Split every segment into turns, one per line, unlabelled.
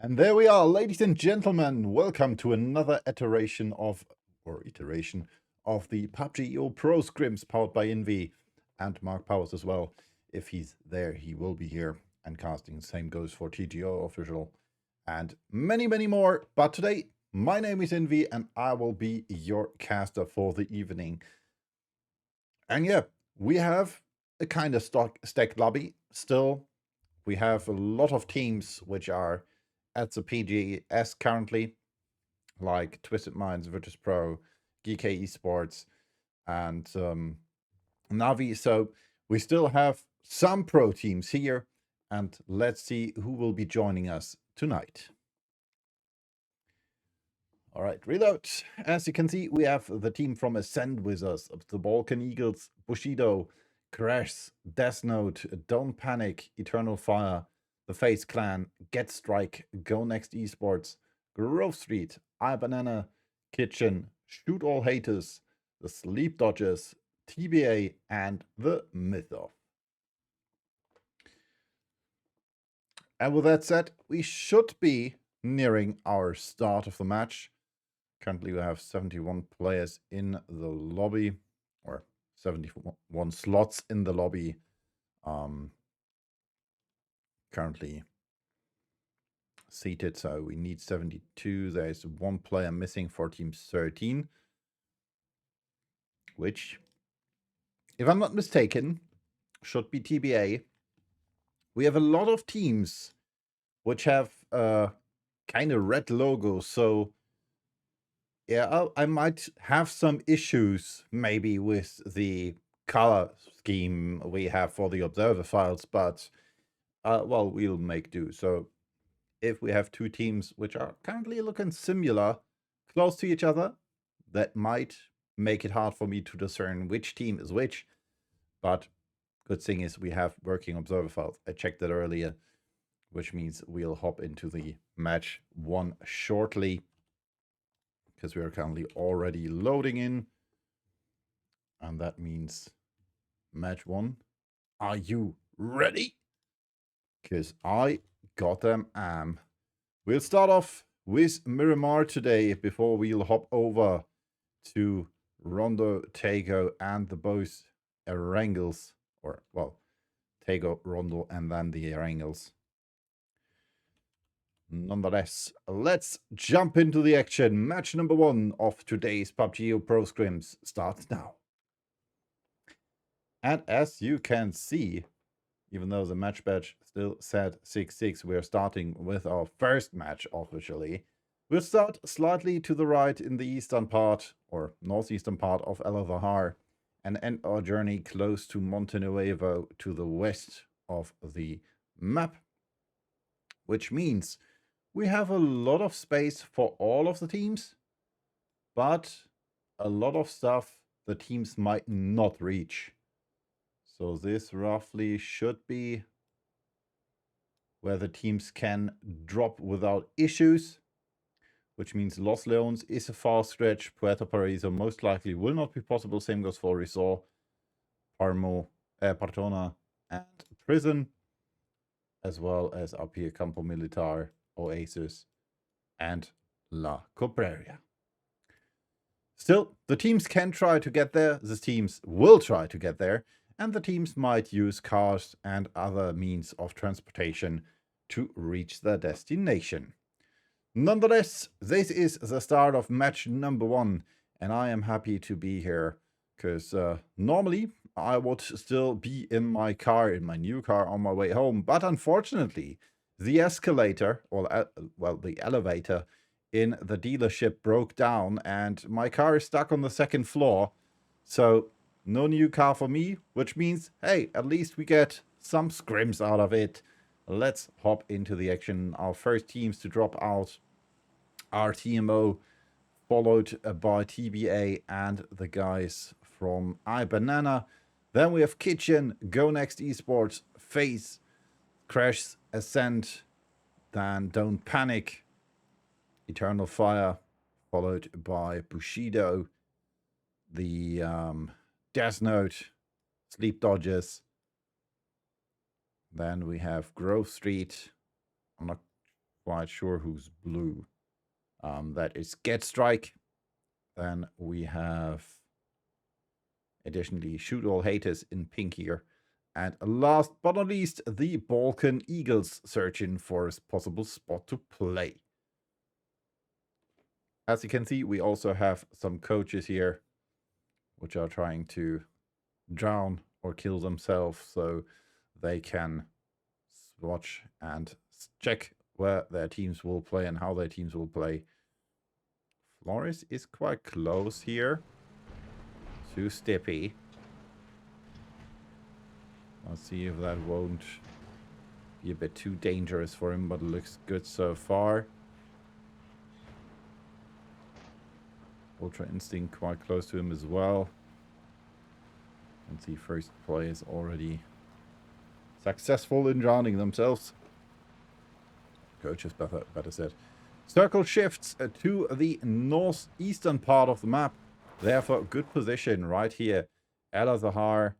And there we are, ladies and gentlemen. Welcome to another iteration of the PUBG Pro Scrims powered by Envy and Mark Powers as well. If he's there, he will be here and casting. Same goes for TGO official and many, many more. But today, my name is Envy and I will be your caster for the evening. And yeah, we have a kind of stacked lobby still. We have a lot of teams which are at the PGS currently, like Twisted Minds, Virtus Pro, GK Esports, and Navi. So we still have some pro teams here, and let's see who will be joining us tonight. All right, reload. As you can see, we have the team from Ascend with us, the Balkan Eagles, Bushido, Crash, Death Note, Don't Panic, Eternal Fire, the Face Clan, Get Strike, Go Next Esports, Grove Street, iBanana, Kitchen, Shoot All Haters, the Sleep Dodgers, TBA, and the Mythoff. And with that said, we should be nearing our start of the match. Currently, we have 71 players in the lobby, or 71 slots in the lobby. Currently seated, so we need 72. There's one player missing for team 13, which, if I'm not mistaken, should be TBA. We have a lot of teams which have kind of red logos, so yeah, I might have some issues maybe with the color scheme we have for the observer files, but well, we'll make do. So if we have two teams which are currently looking similar, close to each other, that might make it hard for me to discern which team is which. But good thing is we have working observer files. I checked that earlier, which means we'll hop into the match one shortly, because we are currently already loading in. And that means match one. Are you ready? Because I got them am. We'll start off with Miramar today before we'll hop over to Rondo, Tego, and the both Erangels. Or, well, Tego, Rondo, and then the Erangels. Nonetheless, let's jump into the action. Match number one of today's PUBG Pro Scrims starts now. And as you can see, even though the match badge still said 6-6, we're starting with our first match officially. We'll start slightly to the right in the eastern part, or northeastern part of El Zahar, and end our journey close to Montenuevo to the west of the map. Which means we have a lot of space for all of the teams, but a lot of stuff the teams might not reach. So this roughly should be where the teams can drop without issues, which means Los Leones is a far stretch. Puerto Paraiso most likely will not be possible. Same goes for Resort, Partona, and Prison, as well as up here Campo Militar, Oasis, and La Cobraria. Still, the teams can try to get there. The teams will try to get there. And the teams might use cars and other means of transportation to reach their destination. Nonetheless, this is the start of match number one, and I am happy to be here, because normally I would still be in my car, in my new car, on my way home, but unfortunately, the escalator, or well, the elevator in the dealership broke down, and my car is stuck on the second floor, so no new car for me, which means, hey, at least we get some scrims out of it. Let's hop into the action. Our first teams to drop out are TMO, followed by TBA and the guys from iBanana. Then we have Kitchen, Go Next Esports, FaZe, Crash, Ascend, then Don't Panic, Eternal Fire, followed by Bushido, the Death Note, Sleep Dodgers. Then we have Grove Street. I'm not quite sure who's blue. That is Get Strike. Then we have additionally Shoot All Haters in pink here. And last but not least, the Balkan Eagles searching for a possible spot to play. As you can see, we also have some coaches here which are trying to drown or kill themselves so they can watch and check where their teams will play and how their teams will play. Flores is quite close here to Stippy. Let's see if that won't be a bit too dangerous for him, but it looks good so far. Ultra Instinct quite close to him as well. And see, first play is already successful in drowning themselves. Coach is better said. Circle shifts to the northeastern part of the map. Therefore, good position right here. El Azahar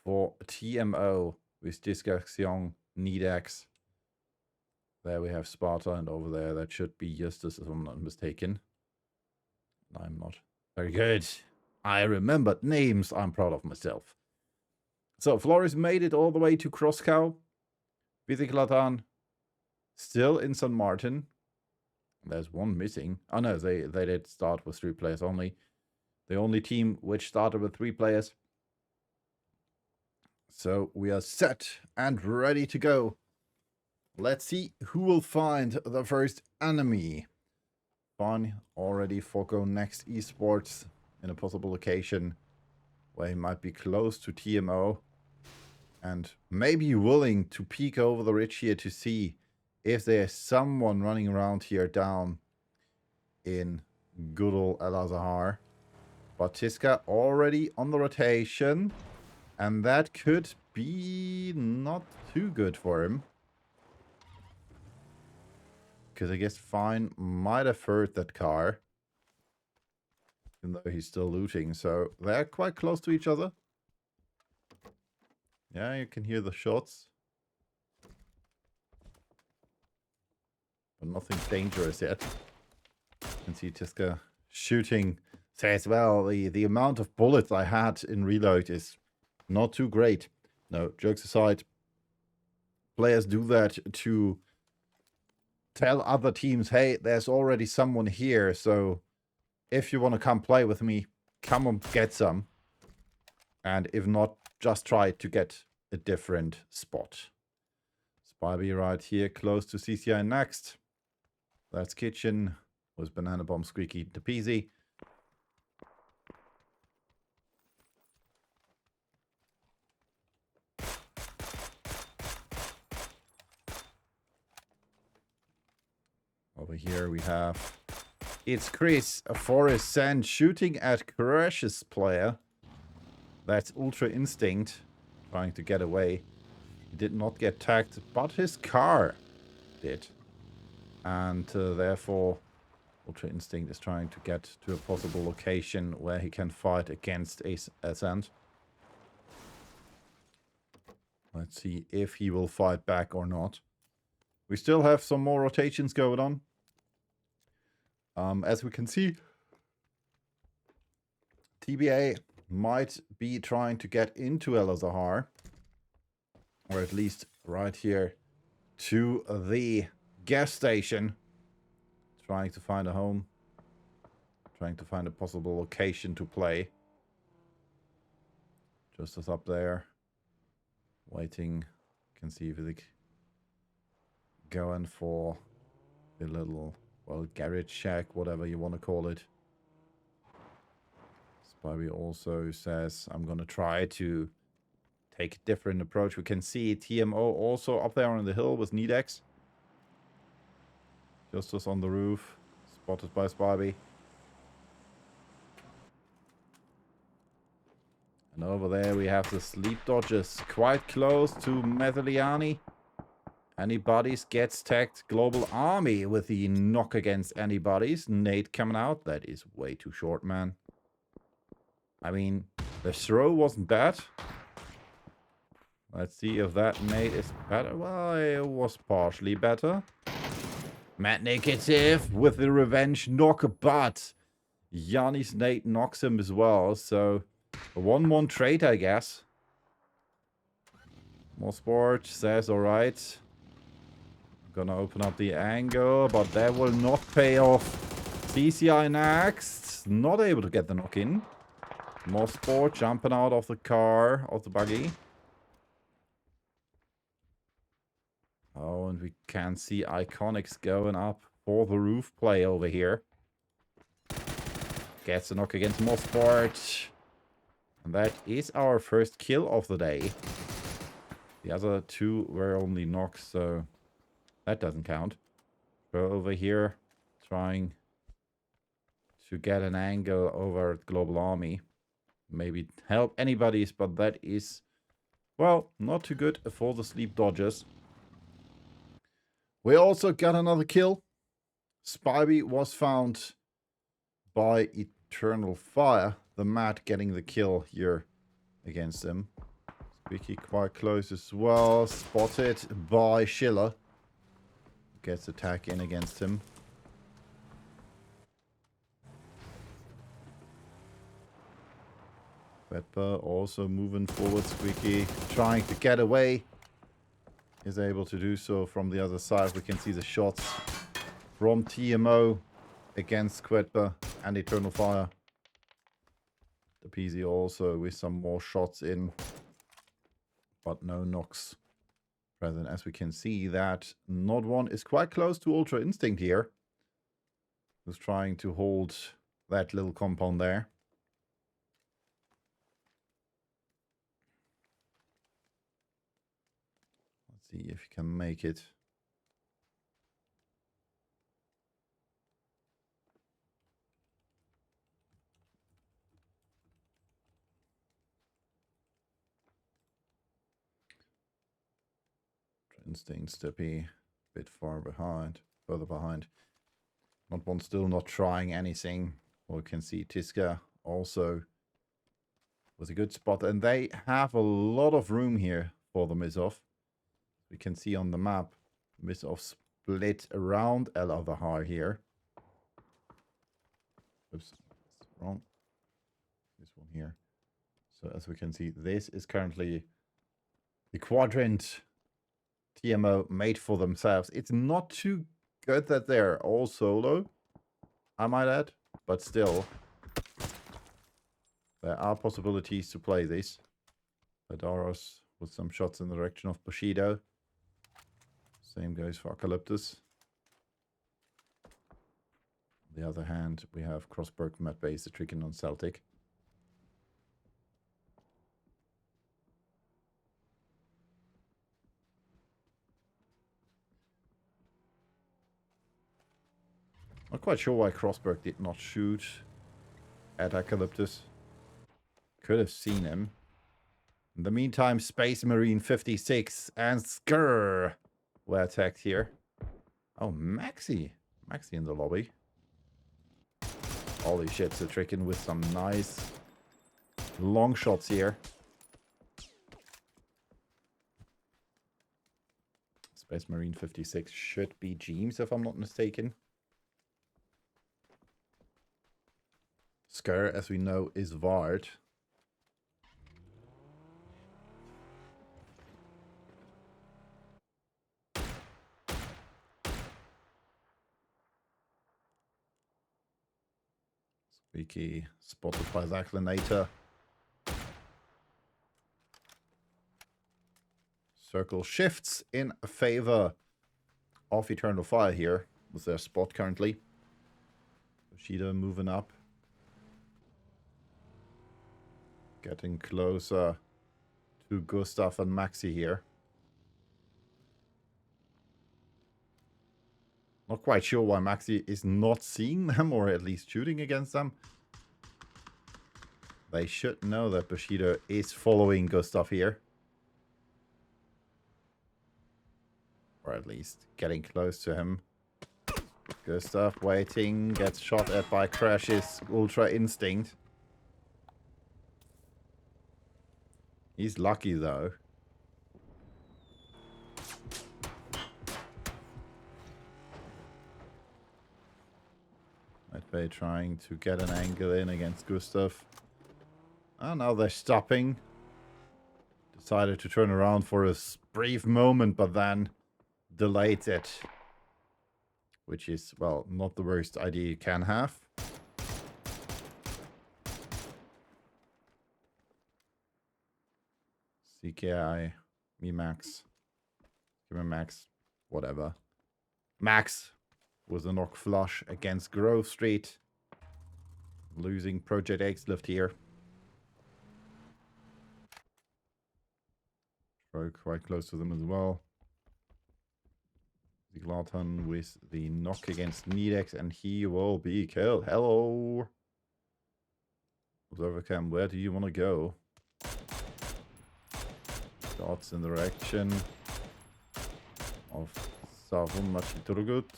for TMO with Discussion, Nidax. There we have Sparta, and over there that should be Justus, if I'm not mistaken. I'm not. Very good. I remembered names. I'm proud of myself. So Flores made it all the way to Crosscow. Bisiklatan still in St. Martin. There's one missing. Oh no, they did start with 3 players only. The only team which started with 3 players. So we are set and ready to go. Let's see who will find the first enemy. Fine, already forego Next Esports in a possible location where he might be close to TMO and maybe willing to peek over the ridge here to see if there's someone running around here down in good old El Azahar. Batiska already on the rotation, and that could be not too good for him. Because I guess Fine might have heard that car. Even though he's still looting. So they're quite close to each other. Yeah, you can hear the shots. But nothing dangerous yet. You can see Tiska shooting. Says, well, the amount of bullets I had in reload is not too great. No, jokes aside. Players do that to tell other teams, hey, there's already someone here, so if you want to come play with me, come and get some. And if not, just try to get a different spot. Spybee right here, close to CCI next. That's Kitchen with Banana Bomb Squeaky Tapeasy. Over here we have it's Chris Forest Sand shooting at Crash's player. That's Ultra Instinct trying to get away. He did not get tagged, but his car did. And therefore Ultra Instinct is trying to get to a possible location where he can fight against Ascent. Let's see if he will fight back or not. We still have some more rotations going on. As we can see, TBA might be trying to get into El Azahar, or at least right here to the gas station, trying to find a home, trying to find a possible location to play. Just as up there, waiting. You can see if they going for the little, well, garage shack, whatever you want to call it. Spybee also says, I'm going to try to take a different approach. We can see TMO also up there on the hill with Nidex. Justus on the roof, spotted by Spybee. And over there we have the Sleep Dodgers quite close to Metheliani. Anybody's gets tagged Global Army with the knock against anybody's. Nate coming out. That is way too short, man. I mean, the throw wasn't bad. Let's see if that Nate is better. Well, it was partially better. Matt Negative with the revenge knock, but Yanni's Nate knocks him as well. So a 1-1 trade, I guess. More Sport says, all right. Gonna open up the angle, but that will not pay off. CCI next. Not able to get the knock in. More Sport jumping out of the car, of the buggy. Oh, and we can see Iconics going up for the roof play over here. Gets a knock against Mosport. And that is our first kill of the day. The other two were only knocks, so that doesn't count. We're over here trying to get an angle over at Global Army. Maybe help anybody's, but that is, well, not too good for the Sleep Dodgers. We also got another kill. Spivey was found by Eternal Fire. The Matt getting the kill here against him. Squeaky quite close as well. Spotted by Schiller. Gets attack in against him. Pepper also moving forward. Squeaky trying to get away. Is able to do so from the other side. We can see the shots from TMO against Quetper and Eternal Fire. The PZ also with some more shots in, but no knocks present. As we can see that Not One is quite close to Ultra Instinct here. Who's trying to hold that little compound there. Let's see if you can make it. Instincts to be a bit far behind, further behind. Not One still not trying anything. We can see Tiska also was a good spot, and they have a lot of room here for the Mizov. We can see on the map, Mizov split around El Avahar here. Oops, that's wrong. This one here. So as we can see, this is currently the quadrant TMO made for themselves. It's not too good that they're all solo, I might add, but still, there are possibilities to play this. Adaros with some shots in the direction of Bushido. Same goes for Eucalyptus. On the other hand, we have Crossberg, Matt Base, the tricking on Celtic. Not quite sure why Crossberg did not shoot at Eucalyptus. Could have seen him. In the meantime, Space Marine 56 and Skrrr were attacked here. Oh, Maxi. Maxi in the lobby. Holy shit, so tricking with some nice long shots here. Space Marine 56 should be James, if I'm not mistaken. Skrrr, as we know, is Vard. Squeaky spotted by Zachlinator. Circle shifts in favor of Eternal Fire here with their spot currently. Bushido moving up. Getting closer to Gustav and Maxi here. Not quite sure why Maxi is not seeing them, or at least shooting against them. They should know that Bushido is following Gustav here. Or at least getting close to him. Gustav waiting, gets shot at by Crash's Ultra Instinct. He's lucky though. Bay trying to get an angle in against Gustav. Oh, now they're stopping. Decided to turn around for a brief moment, but then delayed it. Which is, well, not the worst idea you can have. CKI, me Max. Give me Max. Whatever. Max with a knock flush against Grove Street. Losing Project X left here. Throw quite close to them as well. Ziglarton with the knock against Nedex, and he will be killed. Hello. Observer cam, where do you want to go? Shots in the direction of Savun Machiturgut.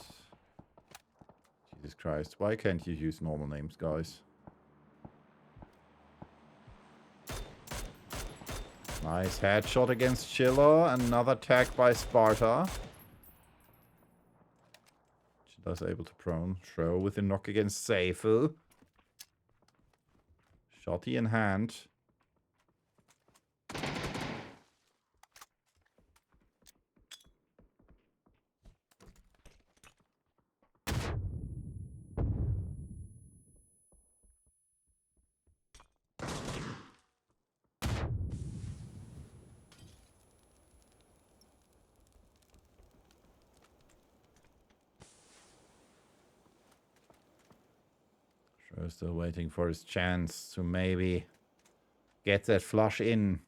Jesus Christ, why can't you use normal names, guys? Nice headshot against Chiller. Another tag by Sparta. Chiller's able to prone. Throw with a knock against Seifu. Shotty in hand. Still waiting for his chance to maybe get that flush in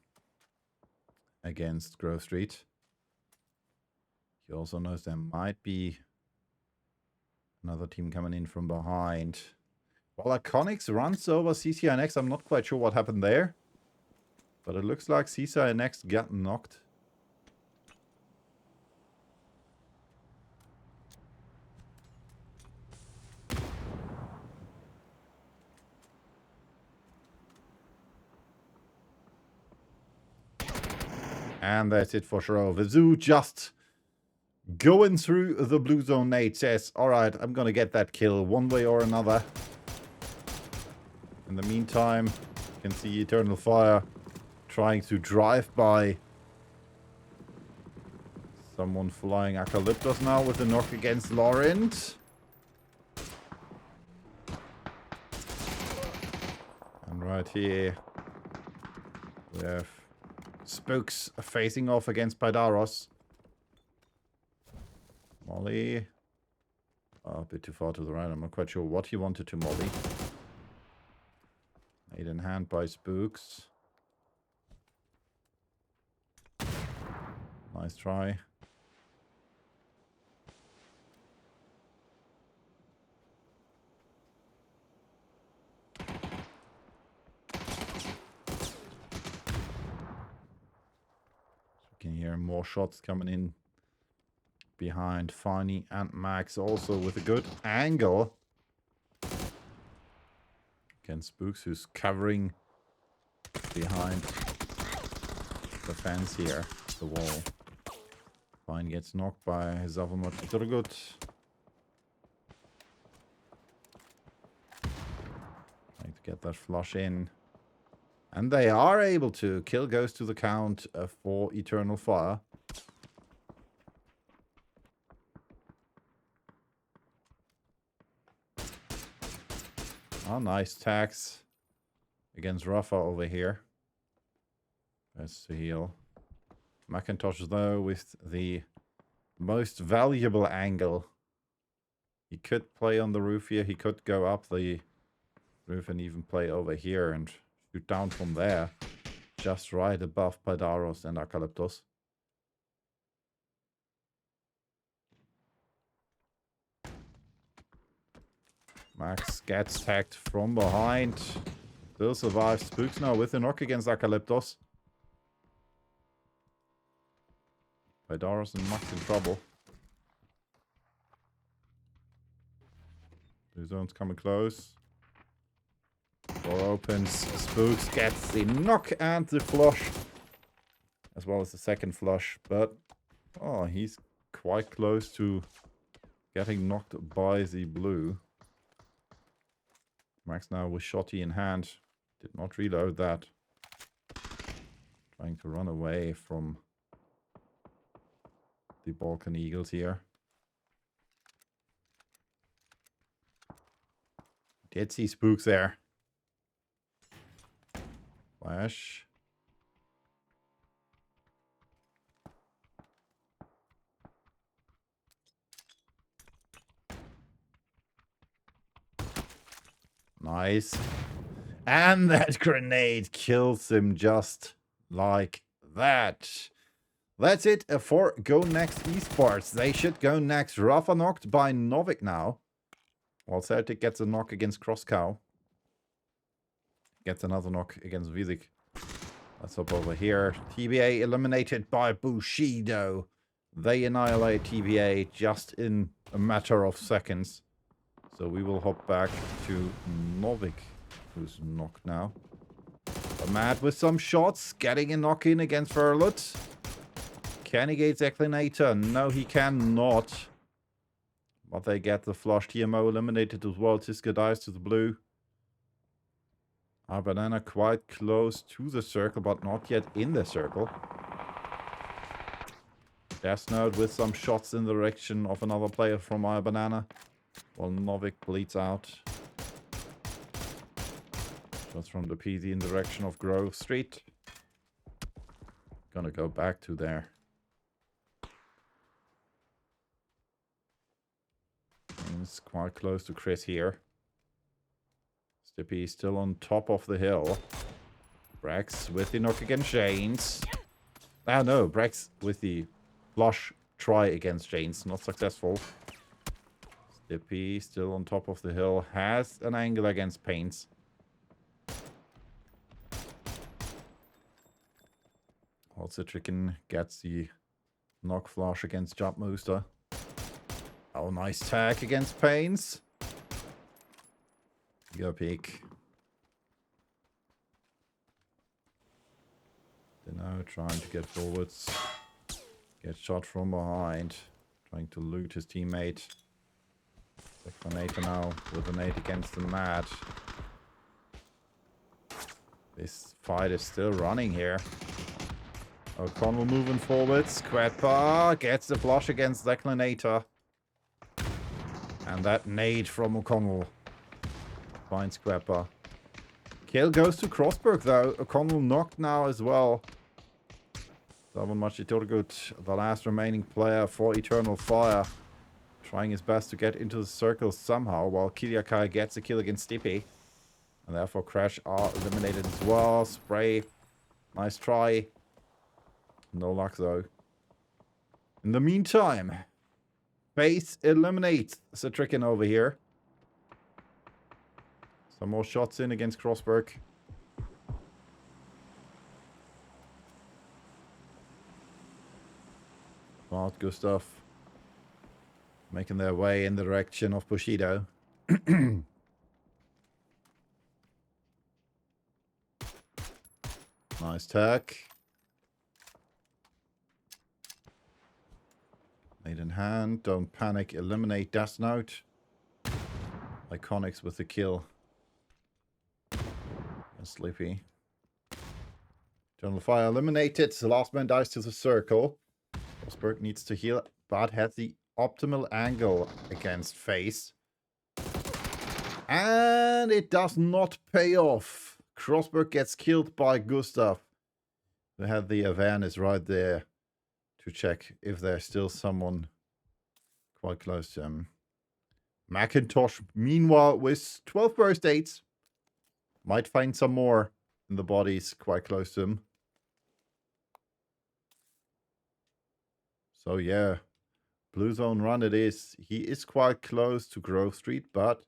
against Grove Street. He also knows there might be another team coming in from behind. Well, Iconics runs over CCINX. I'm not quite sure what happened there. But it looks like CCINX got knocked. And that's it for sure. Vizu just going through the blue zone nade says, alright, I'm gonna get that kill one way or another. In the meantime, you can see Eternal Fire trying to drive by someone flying Apocalyptos now with a knock against Laurent. And right here, we have Spooks facing off against Paidaros. Molly. Oh, a bit too far to the right. I'm not quite sure what he wanted to Molly. Made in hand by Spooks. Nice try. Can hear more shots coming in behind Fani and Max, also with a good angle against Spooks, who's covering behind the fence here, the wall. Fine gets knocked by Zavamot Turgut. Trying to get that flush in. And they are able to. Kill goes to the count for Eternal Fire. Oh, nice tags against Rafa over here. That's to heal. Macintosh, though, with the most valuable angle. He could play on the roof here. He could go up the roof and even play over here and shoot down from there, just right above Paidaros and Apocalyptos. Max gets tagged from behind. Still survives. Spooks now with a knock against Apocalyptos. Paidaros and Max in trouble. Two zones coming close. Door opens, Spooks gets the knock and the flush, as well as the second flush, but oh, he's quite close to getting knocked by the blue. Max now with shotty in hand. Did not reload that. Trying to run away from the Balkan Eagles here. Did see spooks there. Flash. Nice. And that grenade kills him just like that. That's it for Go Next Esports. They should go next. Rafa knocked by Novik now. While Celtic gets a knock against Crosscow. Gets another knock against Vizik. Let's hop over here. TBA eliminated by Bushido. They annihilate TBA just in a matter of seconds. So we will hop back to Novik, who's knocked now. But Matt with some shots, getting a knock in against Verlet. Can he get Declinator? No, he cannot. But they get the flush. TMO eliminated as well. Tiska dies to the blue. Banana quite close to the circle, but not yet in the circle. Death Note with some shots in the direction of another player from Banana. While Novik bleeds out. Shots from the PD in the direction of Grove Street. Gonna go back to there. It's quite close to Chris here. Stippy still on top of the hill. Brax with the knock against Janes. Ah no, Brax with the flush try against Janes. Not successful. Stippy still on top of the hill. Has an angle against Paints. Also Chicken gets the knock flush against Jump Mooster. Oh, nice tag against Paints. Go peek. Now trying to get forwards. Get shot from behind. Trying to loot his teammate. Declinator now with an 8 against the Mad. This fight is still running here. O'Connell moving forwards. Quetpa gets the flush against Declinator. And that nade from O'Connell finds Quetpa. Kill goes to Crossberg though. O'Connell knocked now as well. Someone much good. The last remaining player for Eternal Fire. Trying his best to get into the circle somehow, while Kiliakai gets a kill against Stippy. And therefore Crash are eliminated as well. Spray. Nice try. No luck though. In the meantime, Face eliminates Citrican over here. Some more shots in against Crossberg. Smart Gustav making their way in the direction of Bushido. Nice tag. Made in hand. Don't panic. Eliminate Death Note. Iconics with the kill. And Sleepy. Eternal Fire eliminated. The last man dies to the circle. Crossberg needs to heal, but has the optimal angle against Face. And it does not pay off. Crossberg gets killed by Gustav. They have the awareness right there to check if there's still someone quite close to him. Macintosh, meanwhile, with 12 burst 8s, might find some more in the bodies quite close to him. So yeah, Blue Zone run it is. He is quite close to Grove Street, but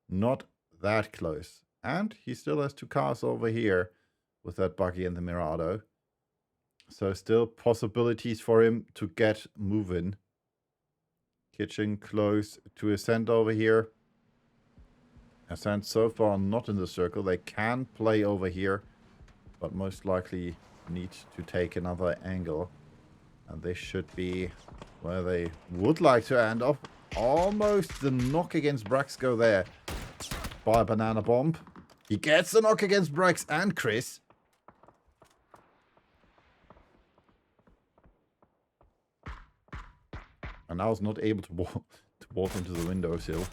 not that close. And he still has 2 cars over here with that buggy and the Mirado. So still possibilities for him to get moving. Kitchen close to Ascent over here. Ascent so far not in the circle. They can play over here, but most likely need to take another angle. And this should be where they would like to end up. Almost the knock against Braxco there. by Banana Bomb. He gets the knock against Brex and Chris. And now is not able to walk into the windowsill.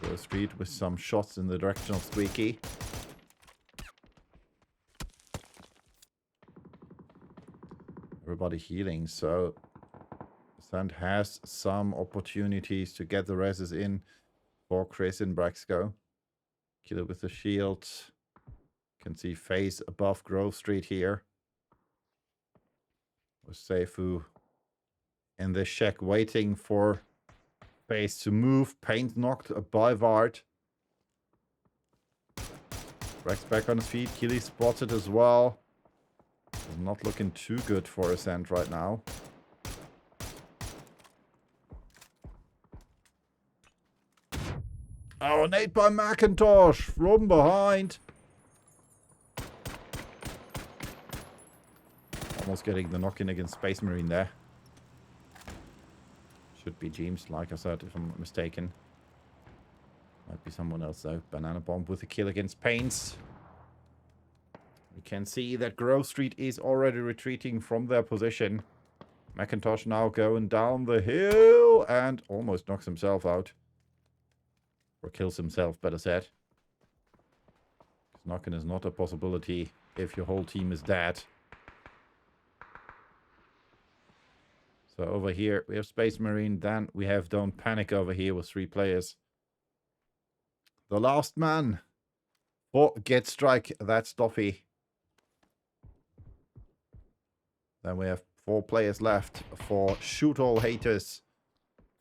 So Street with some shots in the direction of Squeaky. Everybody healing, so Sand has some opportunities to get the reses in for Chris and Braxco. Killer with the shield. Can see Face above Grove Street here. With Seifu in the shack waiting for Face to move. Paint knocked by Vard. Brax back on his feet. Killy spotted as well. Not looking too good for Ascent right now. Oh, nade by Macintosh from behind. Almost getting the knock-in against Space Marine there. Should be James, like I said, if I'm not mistaken. Might be someone else though. Banana Bomb with a kill against Paints. We can see that Grove Street is already retreating from their position. Macintosh now going down the hill and almost knocks himself out. Or kills himself, better said. Knocking is not a possibility if your whole team is dead. So over here we have Space Marine, then we have Don't Panic over here with 3 players. The last man for Get Strike, that's Doffy. Then we have 4 players left for Shoot All Haters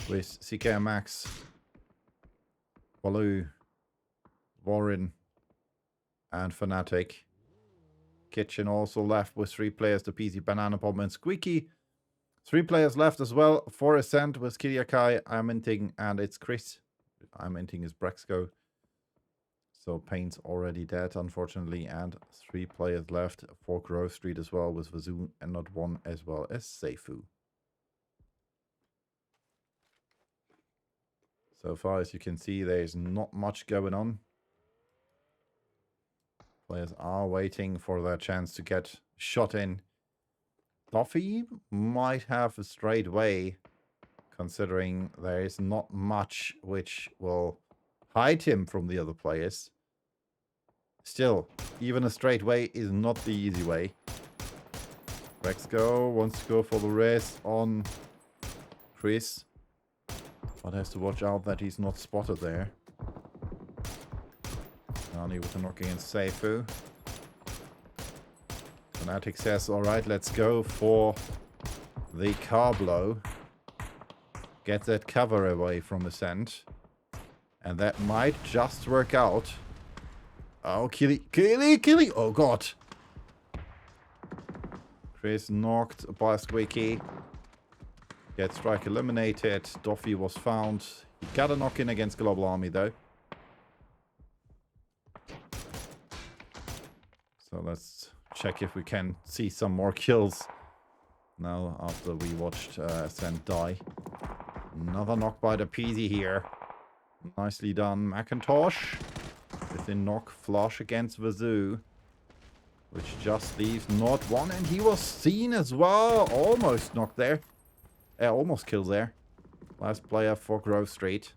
with CK Max, Baloo, Warren, and Fnatic. Kitchen also left with 3 players, the PC, Banana Bomb, and Squeaky. 3 players left as well for Ascent with Kiriakai, I'm Inting, and it's Chris. I'm Inting is Braxco. So Paint's already dead, unfortunately, and 3 players left for Grove Street as well with Vazoon, and not 1 as well as Seifu. So far, as you can see, there's not much going on. Players are waiting for their chance to get shot in. Duffy might have a straight way, considering there is not much which will hide him from the other players. Still, even a straight way is not the easy way. Rexco wants to go for the res on Chris, but has to watch out that he's not spotted there. Nani with a knock against Seifu. Fnatic says, alright, let's go for the car blow. Get that cover away from Ascent. And that might just work out. Oh, Killy! Oh, God. Chris knocked by Squeaky. Get Strike eliminated. Doffy was found. He got a knock-in against Global Army, though. So let's check if we can see some more kills. Now, after we watched Ascent die. Another knock by the PZ here. Nicely done, Macintosh. With a knock flush against Vazoo. Which just leaves not 1. And he was seen as well. Almost knocked there. Almost killed there. Last player for Grove Street.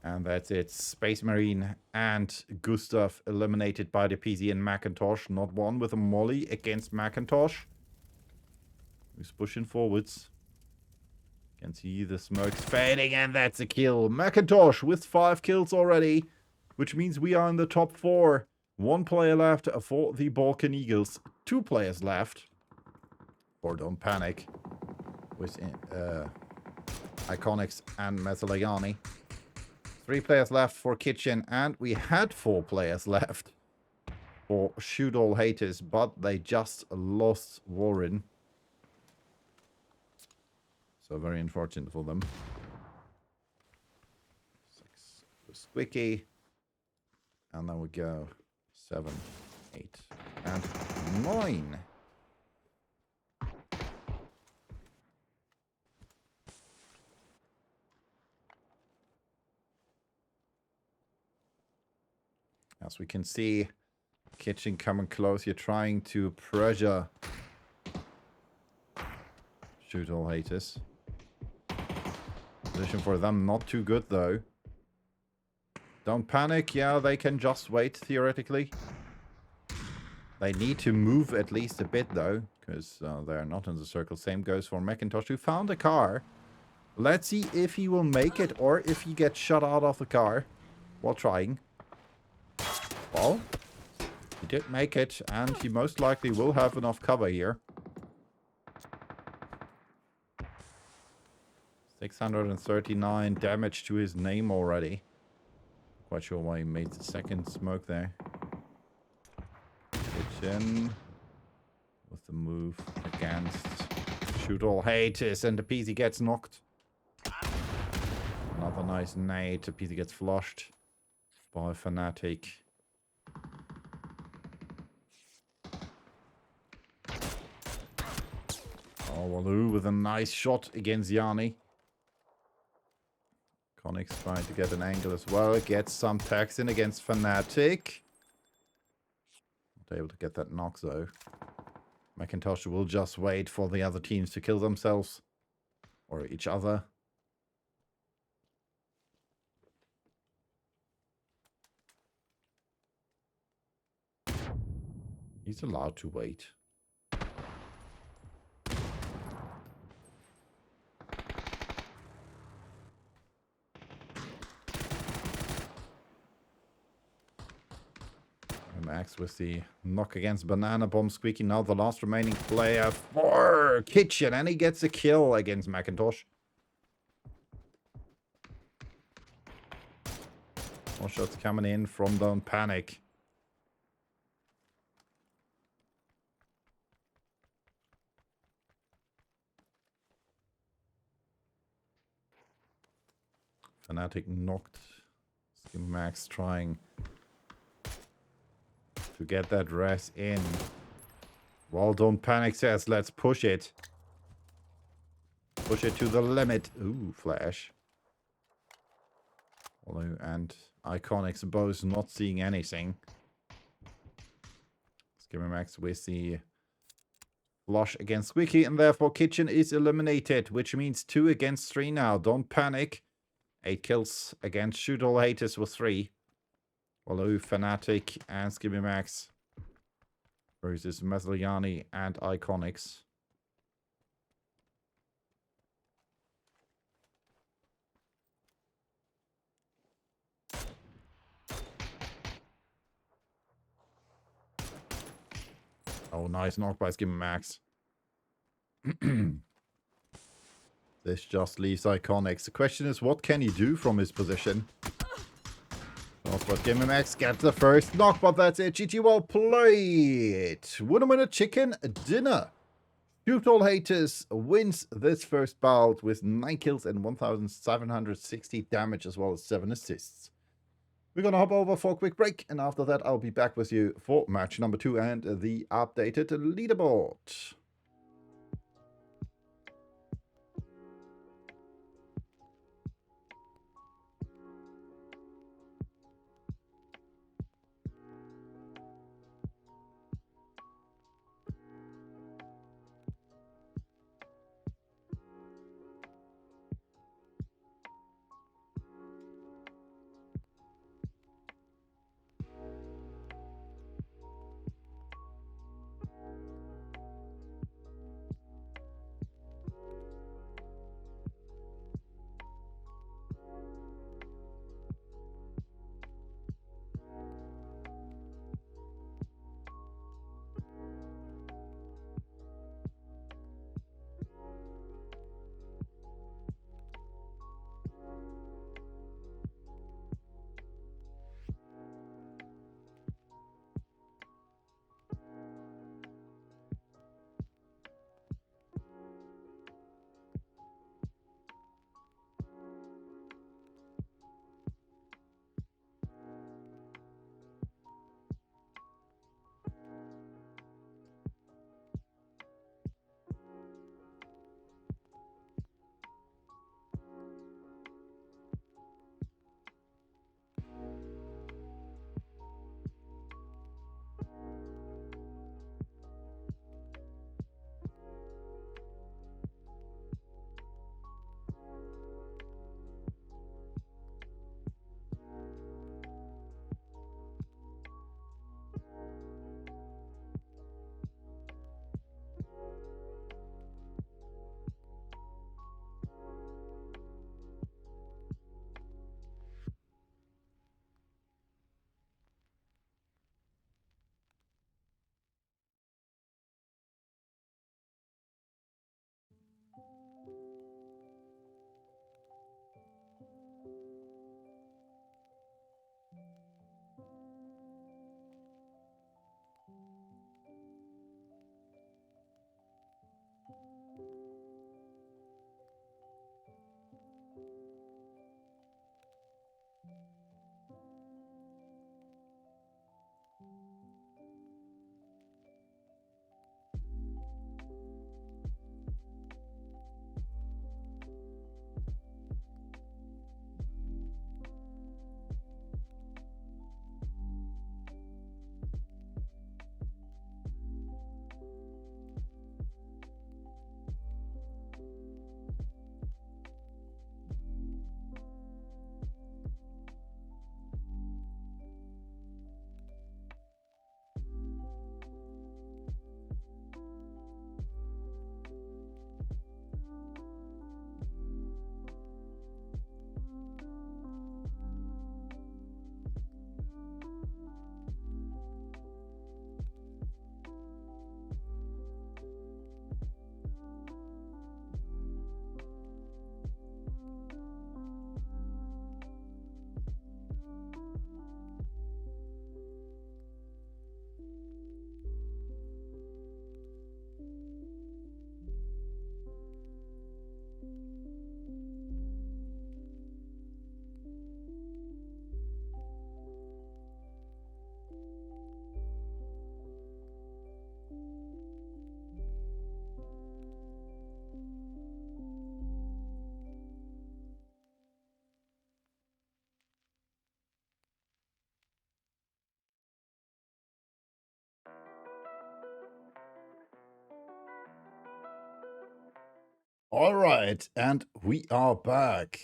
And that's it. Space Marine and Gustav eliminated by the PZ and Macintosh. Not 1 with a molly against Macintosh. He's pushing forwards. Can see the smokes fading, and that's a kill. Macintosh with 5 kills already, which means we are in the top 4. 1 player left for the Balkan Eagles. 2 players left for Don't Panic with Iconics and Metalegani. 3 players left for Kitchen, and we had 4 players left for Shoot All Haters, but they just lost Warren. So very unfortunate for them. 6 for Squeaky. And then we go 7, 8, and 9. As we can see, Kitchen coming close here, trying to pressure. Shoot all haters. Position for them not too good though. Don't panic. Yeah, they can just wait theoretically. They need to move at least a bit though, because they're not in the circle. Same goes for Macintosh, who found a car. Let's see if he will make it or if he gets shot out of the car while trying. Well, he did make it, and he most likely will have enough cover here. 639 damage to his name already. Quite sure why he made the second smoke there. Kitchen with the move against shoot all haters, and the PC gets knocked. Another nice nade. The PC gets flushed by Fnatic. Oh, Waloo with a nice shot against Yanni. Conix trying to get an angle as well. Gets some tags in against Fnatic. Not able to get that knock though. Macintosh will just wait for the other teams to kill themselves. Or each other. He's allowed to wait. Max with the knock against Banana Bomb. Squeaky now the last remaining player for Kitchen. And he gets a kill against Macintosh. More shots coming in from Don't Panic. Fnatic knocked. Max trying to get that res in. Well, Don't Panic says, let's push it. Push it to the limit. Ooh, flash. Although, and Iconics both not seeing anything. Max with the flush against Squeaky, and therefore Kitchen is eliminated, which means 2 against 3 now. Don't Panic. 8 kills against Shoot All Haters with 3. Although Fnatic and Max versus Mesliani and Iconics. Oh, nice knock by Max. This just leaves Iconics. The question is, what can he do from his position? Not but Max gets the first knock, but that's it. GG, well played. Winner chicken dinner. Shoot All Haters wins this first bout with 9 kills and 1,760 damage, as well as 7 assists. We're going to hop over for a quick break, and after that I'll be back with you for match number 2 and the updated leaderboard. All right, and we are back.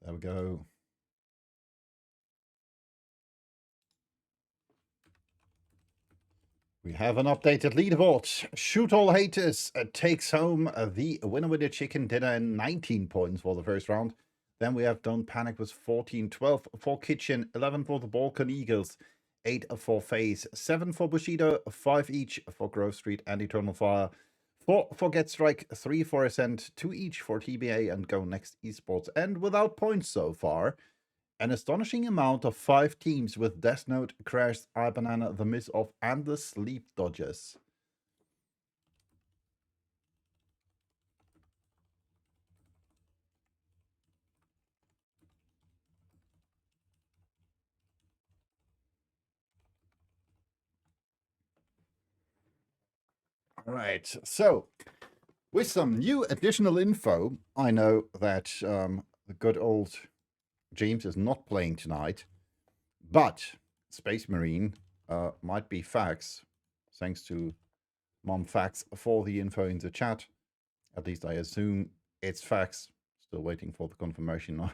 There we go. We have an updated leaderboard. Shoot All Haters takes home the winner with the chicken dinner and 19 points for the first round. Then we have Don't Panic with 14, 12 for Kitchen, 11 for the Balkan Eagles, 8 for FaZe, 7 for Bushido, 5 each for Grove Street and Eternal Fire, 4 for Get Strike, 3 for Ascent, 2 each for TBA and Go Next Esports. And without points so far, an astonishing amount of 5 teams with Death Note, Crash, iBanana, The Miss Off, and the Sleep Dodgers. All right, so with some new additional info, I know that the good old James is not playing tonight, but Space Marine might be Fax, thanks to Mom Fax for the info in the chat. At least I assume it's Fax. Still waiting for the confirmation now.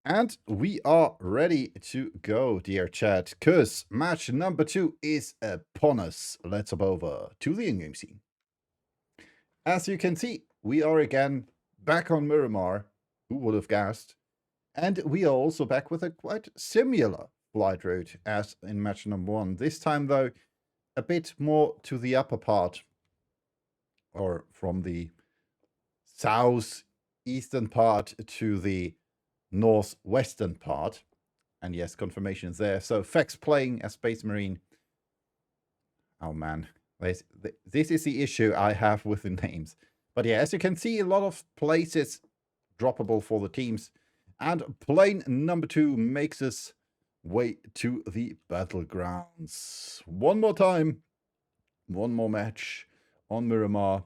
And we are ready to go, dear chat, because match number 2 is upon us. Let's hop over to the in-game scene. As you can see, we are again back on Miramar. Who would have guessed? And we are also back with a quite similar flight route as in match number 1. This time, though, a bit more to the upper part, or from the southeastern part to the northwestern part. And yes, confirmation is there. So Fex playing as Space Marine. Oh man, this is the issue I have with the names. But yeah, as you can see, a lot of places droppable for the teams. And plane number 2 makes its way to the battlegrounds. One more time, one more match on Miramar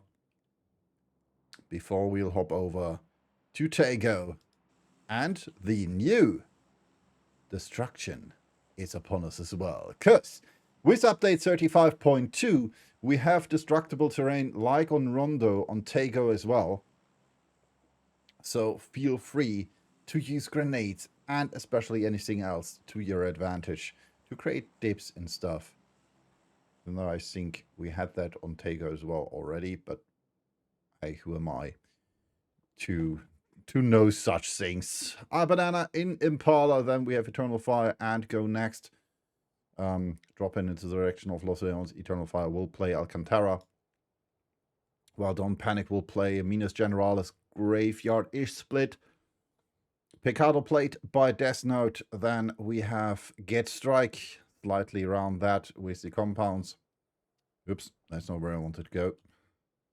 before we'll hop over to Tago. And the new destruction is upon us as well. Because with update 35.2, we have destructible terrain like on Rondo on Tago as well. So feel free to use grenades and especially anything else to your advantage to create dips and stuff. Even though I think we had that on Tago as well already, but hey, who am I to know such things? Banana in Impala, then we have Eternal Fire and Go Next. Drop in into the direction of Los Leones. Eternal Fire will play Alcantara, while Don't Panic will play Minas Generalis. Graveyard is split. Picado played by Death Note. Then we have Get Strike, slightly around that with the compounds. Oops, that's not where I wanted to go.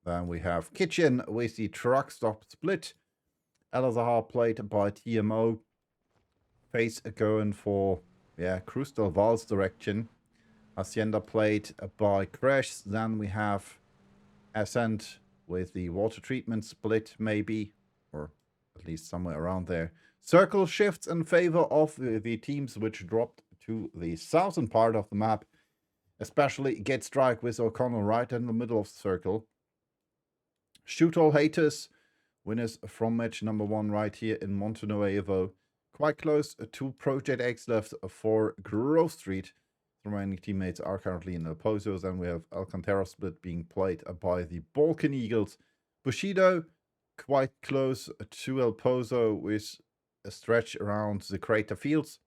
Then we have Kitchen with the Truck Stop split. Elazahar played by TMO. FaZe going for, yeah, Crystal Val's direction. Hacienda played by Crash. Then we have Ascent with the water treatment split, maybe, or at least somewhere around there. Circle shifts in favor of the teams which dropped to the southern part of the map, especially Get Strike with O'Connell right in the middle of the circle. Shoot All Haters, winners from match number 1 right here in Monte Nuevo. Quite close to Project X left for Grove Street. The remaining teammates are currently in El Pozo. Then we have Alcantara split being played by the Balkan Eagles. Bushido quite close to El Pozo with a stretch around the Crater Fields.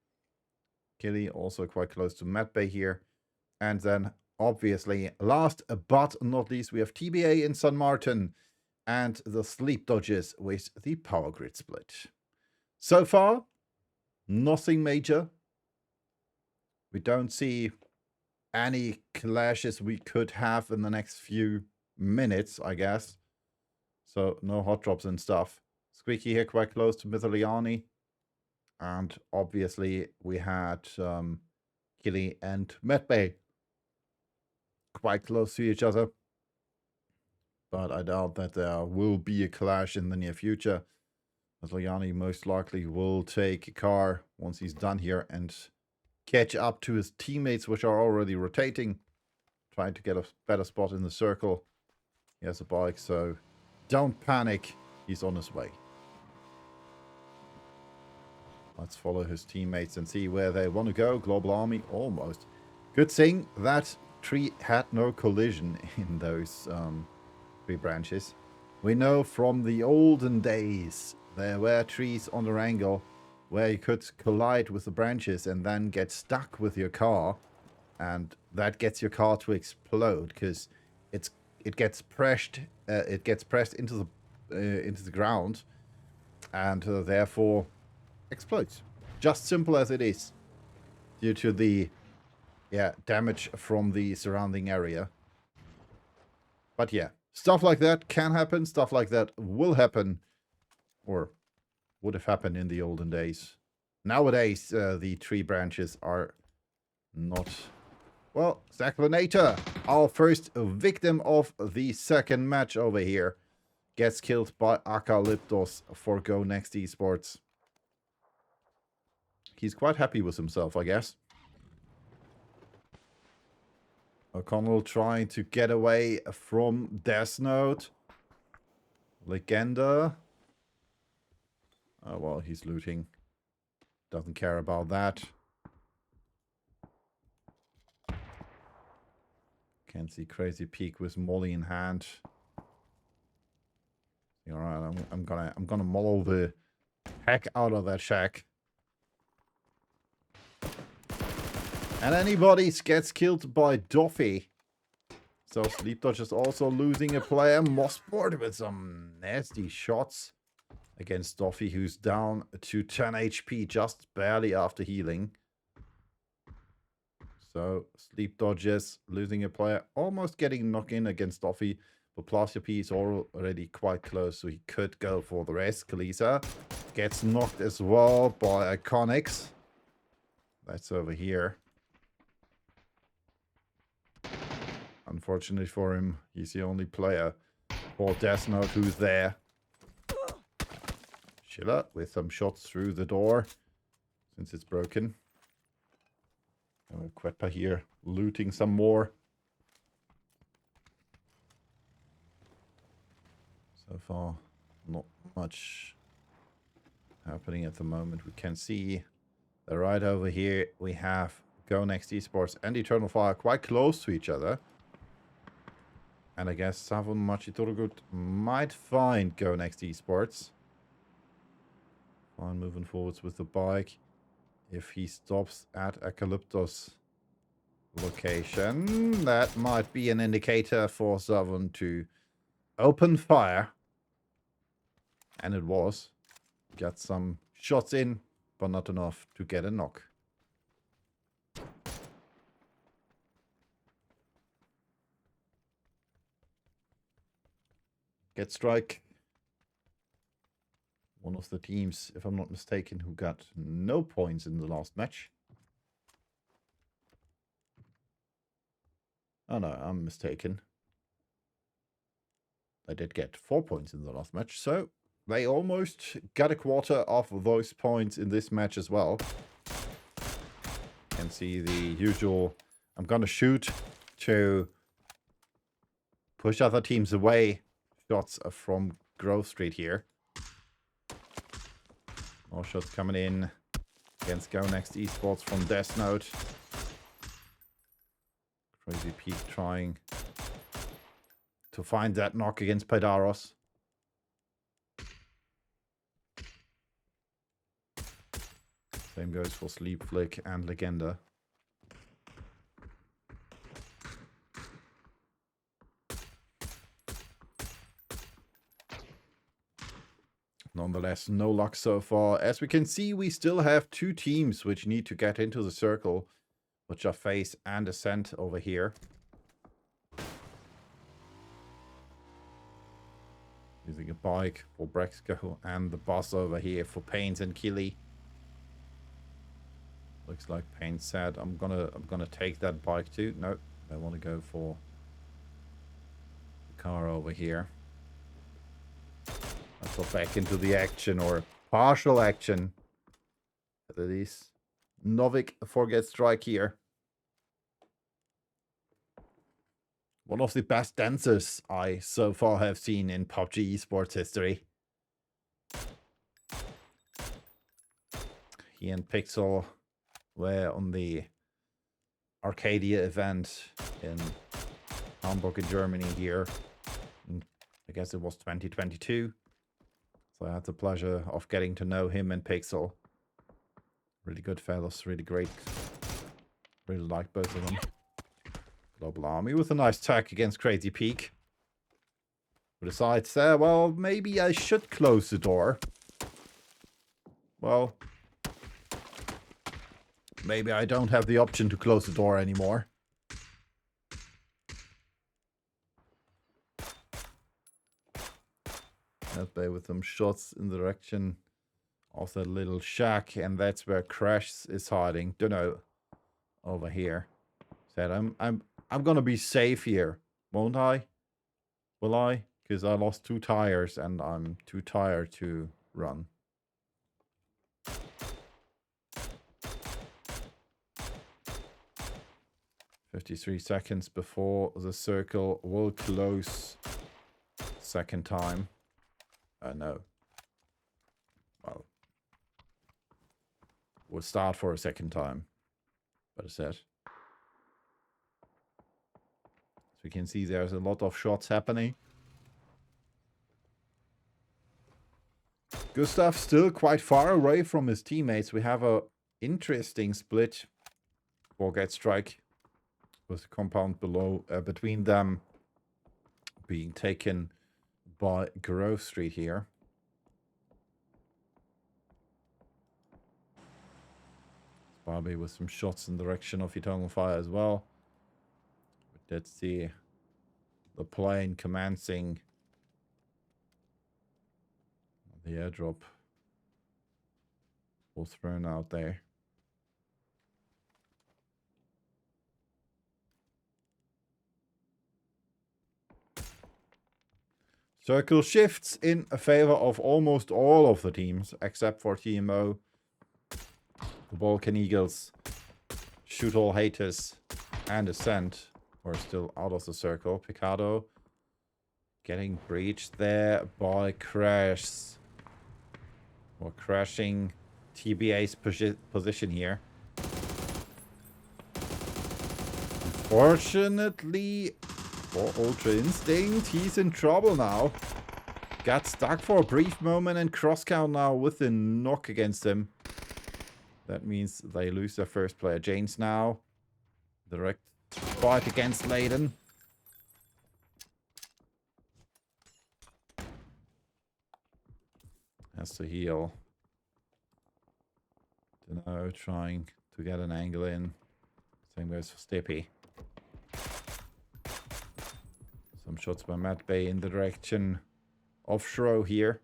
Killy also quite close to Medbay here. And then obviously last but not least we have TBA in San Martin and the Sleep Dodgers with the Power Grid split. So far, nothing major. We don't see any clashes we could have in the next few minutes, I guess. So no hot drops and stuff. Squeaky here quite close to Mithiliani. And obviously we had Killy and Medbay quite close to each other. But I doubt that there will be a clash in the near future. Mithiliani most likely will take a car once he's done here and catch up to his teammates, which are already rotating. trying to get a better spot in the circle. He has a bike, so don't panic. He's on his way. Let's follow his teammates and see where they want to go. Global Army, almost. Good thing that tree had no collision in those tree branches. We know from the olden days there were trees on the angle where you could collide with the branches and then get stuck with your car, and that gets your car to explode because it gets pressed into the ground, and therefore explodes. Just simple as it is, due to the damage from the surrounding area. But yeah, stuff like that can happen. Stuff like that will happen, or would have happened in the olden days. Nowadays, the tree branches are not... Well, Zachlinator, our first victim of the second match over here, gets killed by Akalyptos for Go Next Esports. He's quite happy with himself, I guess. O'Connell trying to get away from Death Note. Legenda. Oh, well, he's looting. Doesn't care about that. Can't see Crazy Peak with Molly in hand. Alright, I'm gonna maul the heck out of that shack. And anybody gets killed by Doffy. So Sleep Dodge is also losing a player. Mossboard with some nasty shots against Doffy, who's down to 10 HP just barely after healing. So Sleep Dodges losing a player, almost getting knocked in against Doffy. But Plaster P is already quite close, so he could go for the rest. Kalisa gets knocked as well by Iconics. That's over here. Unfortunately for him, he's the only player for Death Note who's there. Schiller with some shots through the door, since it's broken. Quetpa here, looting some more. So far, not much happening at the moment. We can see that right over here we have Go Next Esports and Eternal Fire quite close to each other. And I guess Savon Machiturgut might find Go Next Esports. Fine, moving forwards with the bike. If he stops at Akalyptos location, that might be an indicator for Savon to open fire. And it was. Got some shots in, but not enough to get a knock. Get Strike. One of the teams, if I'm not mistaken, who got no points in the last match. Oh no, I'm mistaken. They did get 4 points in the last match, so they almost got a quarter of those points in this match as well. You can see the usual, I'm gonna shoot to push other teams away shots from Grove Street here. More shots coming in against Go Next Esports from Death Note. Crazy Peak trying to find that knock against Paidaros. Same goes for Sleep Flick and Legenda. Nonetheless, no luck so far. As we can see, we still have two teams which need to get into the circle, which are Face and Ascent over here. Using a bike for Brexco and the boss over here for Pains and Killy. Looks like Pain said, I'm gonna take that bike too. No, I want to go for the car over here. Let's go back into the action, or partial action. At least Novik forgets Strike here. One of the best dancers I so far have seen in PUBG esports history. He and Pixel were on the Arcadia event in Hamburg in Germany here. I guess it was 2022. So I had the pleasure of getting to know him and Pixel. Really good fellas, really great. Really like both of them. Global Army with a nice tech against Crazy Peak. Who decides, well, maybe I should close the door. Well, maybe I don't have the option to close the door anymore. They with some shots in the direction of that little shack, and that's where Crash is hiding. Don't know. Over here. Said I'm gonna be safe here, won't I? Will I? Because I lost 2 tires and I'm too tired to run. "53 seconds before the circle will close second time." No. Well, we'll start for a second time. But I said. So we can see there's a lot of shots happening. Gustav still quite far away from his teammates. We have a interesting split for Get Strike with the compound below between them being taken by Grove Street here. Barbie with some shots in the direction of Eternal Fire as well. But let's see the plane commencing the airdrop was thrown out there. Circle shifts in favor of almost all of the teams except for TMO. The Balkan Eagles, Shoot All Haters, and Ascent are still out of the circle. Picado getting breached there by Crash. Or crashing TBA's position here. Unfortunately for Ultra Instinct, he's in trouble now. Got stuck for a brief moment and cross count now with the knock against him. That means they lose their first player. Janes now. Direct fight against Layden. Has to heal. Dunno, trying to get an angle in. Same goes for Stippy. Some shots by Matt Bay in the direction of Shro here.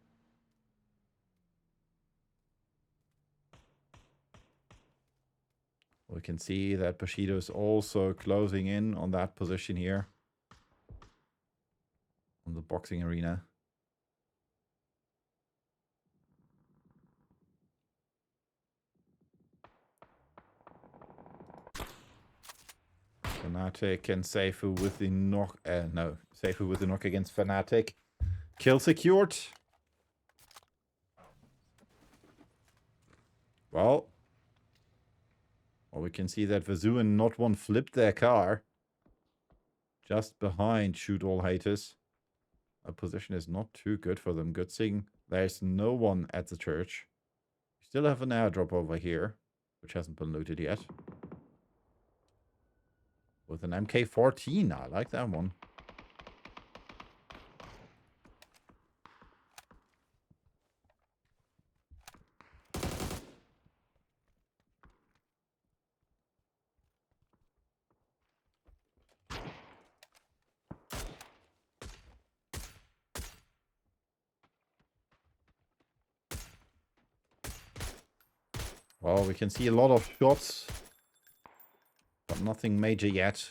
We can see that Bushido is also closing in on that position here. On the boxing arena. Fnatic and Seifu with the knock. No, Seifu with the knock against Fnatic. Kill secured. Well, we can see that Vazu and Not One flipped their car. Just behind Shoot All Haters. Our position is not too good for them. Good thing there's no one at the church. We still have an airdrop over here, which hasn't been looted yet. With an MK14, I like that one. Well, we can see a lot of shots, but nothing major yet.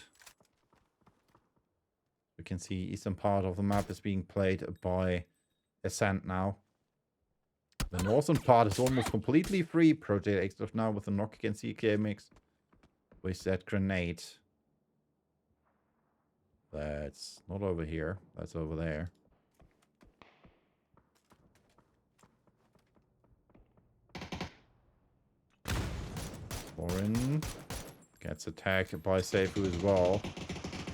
We can see eastern part of the map is being played by Ascent now. The northern part is almost completely free. Project Extra now with a knock against CK mix with that grenade. That's not over here. That's over there. Warren gets attacked by Seifu as well.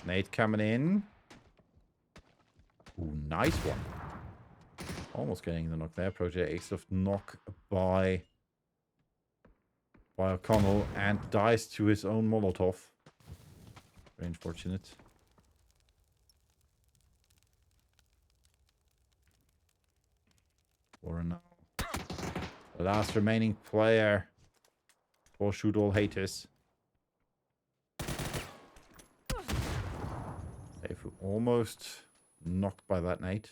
Nate coming in. Ooh, nice one. Almost getting the knock there. Project Ace of knock by O'Connell and dies to his own Molotov. Very unfortunate. Warren now. The last remaining player for Shoot All Haters. They've almost knocked by that Nate.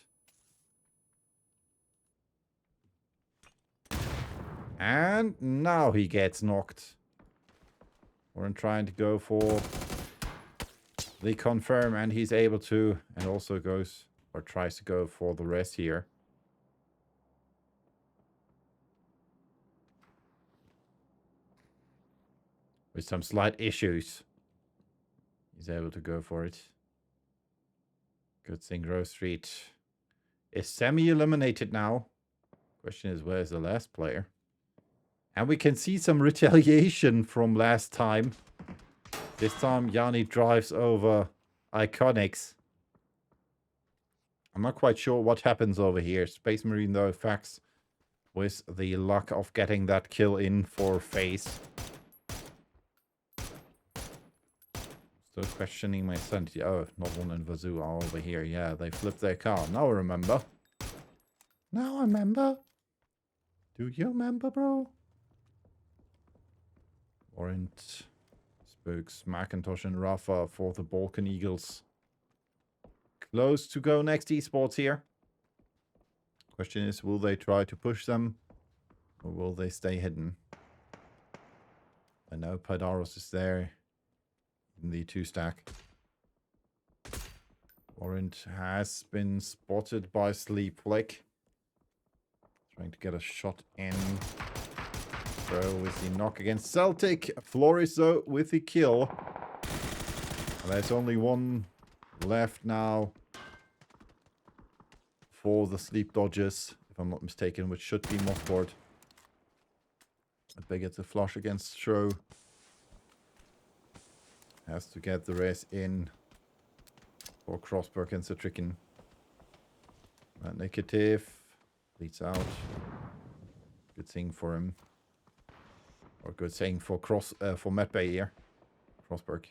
And now he gets knocked. Warren trying to go for the confirm, and he's able to, and also goes or tries to go for the rest here. With some slight issues, he's able to go for it. Good thing Grove Street is semi-eliminated now. Question is, where's the last player? And we can see some retaliation from last time. This time Yanni drives over Iconics. I'm not quite sure what happens over here. Space Marine though, Fax with the luck of getting that kill in for FaZe. Still questioning my sanity. Oh, not one and Vazoo are over here. Yeah, they flipped their car. Now I remember. Now I remember. Do you remember, bro? Warrant, Spooks, Macintosh, and Rafa for the Balkan Eagles. Close to go next esports here. Question is, will they try to push them? Or will they stay hidden? I know Paidaros is there in the 2-stack. Warrant has been spotted by Sleep Flick. Trying to get a shot in. Bro with the knock against Celtic. Flores though with the kill. And there's only one left now for the Sleep Dodgers, if I'm not mistaken, which should be Mothboard. They get the flush against Shro. Has to get the res in for Crossberg and Citrican. Negative leads out. Good thing for him. Or good thing for Medbay here. Crossberg.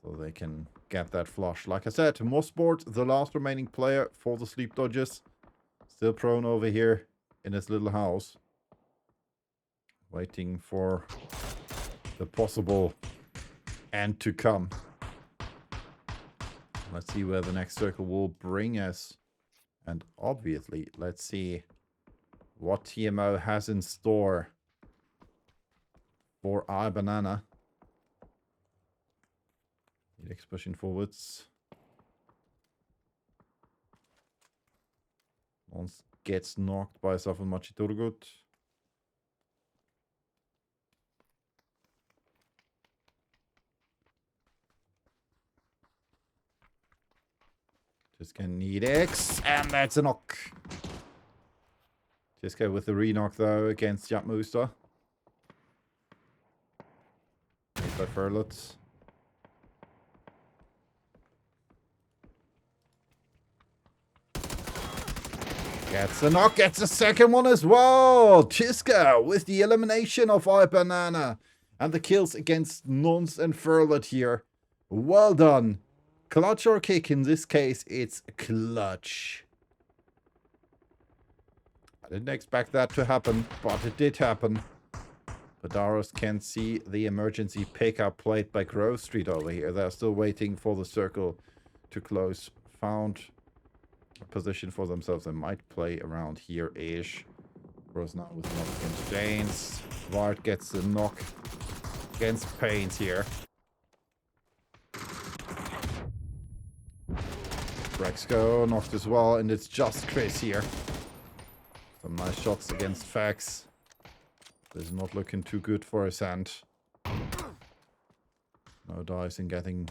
So they can get that flush. Like I said, Mossboard, the last remaining player for the Sleep Dodgers. Still prone over here in his little house. Waiting for the possible end to come. Let's see where the next circle will bring us. And obviously, let's see what TMO has in store for our banana. Helix pushing forwards. Once gets knocked by Safan Machiturgut. Just gonna need X, and that's a knock. Just go with the re-knock though against Yapmuster. Made by Furlot. Gets a knock, gets a second one as well. Chiska with the elimination of our banana. And the kills against Nons and Furlot here. Well done. Clutch or kick, in this case, it's clutch. I didn't expect that to happen, but it did happen. Padaros can see the emergency pickup played by Grove Street over here. They're still waiting for the circle to close. Found a position for themselves. They might play around here-ish. Rose now with a knock against James. Vart gets the knock against Pains here. Rexco knocked as well, and it's just Chris here. Some nice shots against Fax. This is not looking too good for his hand. No dice in getting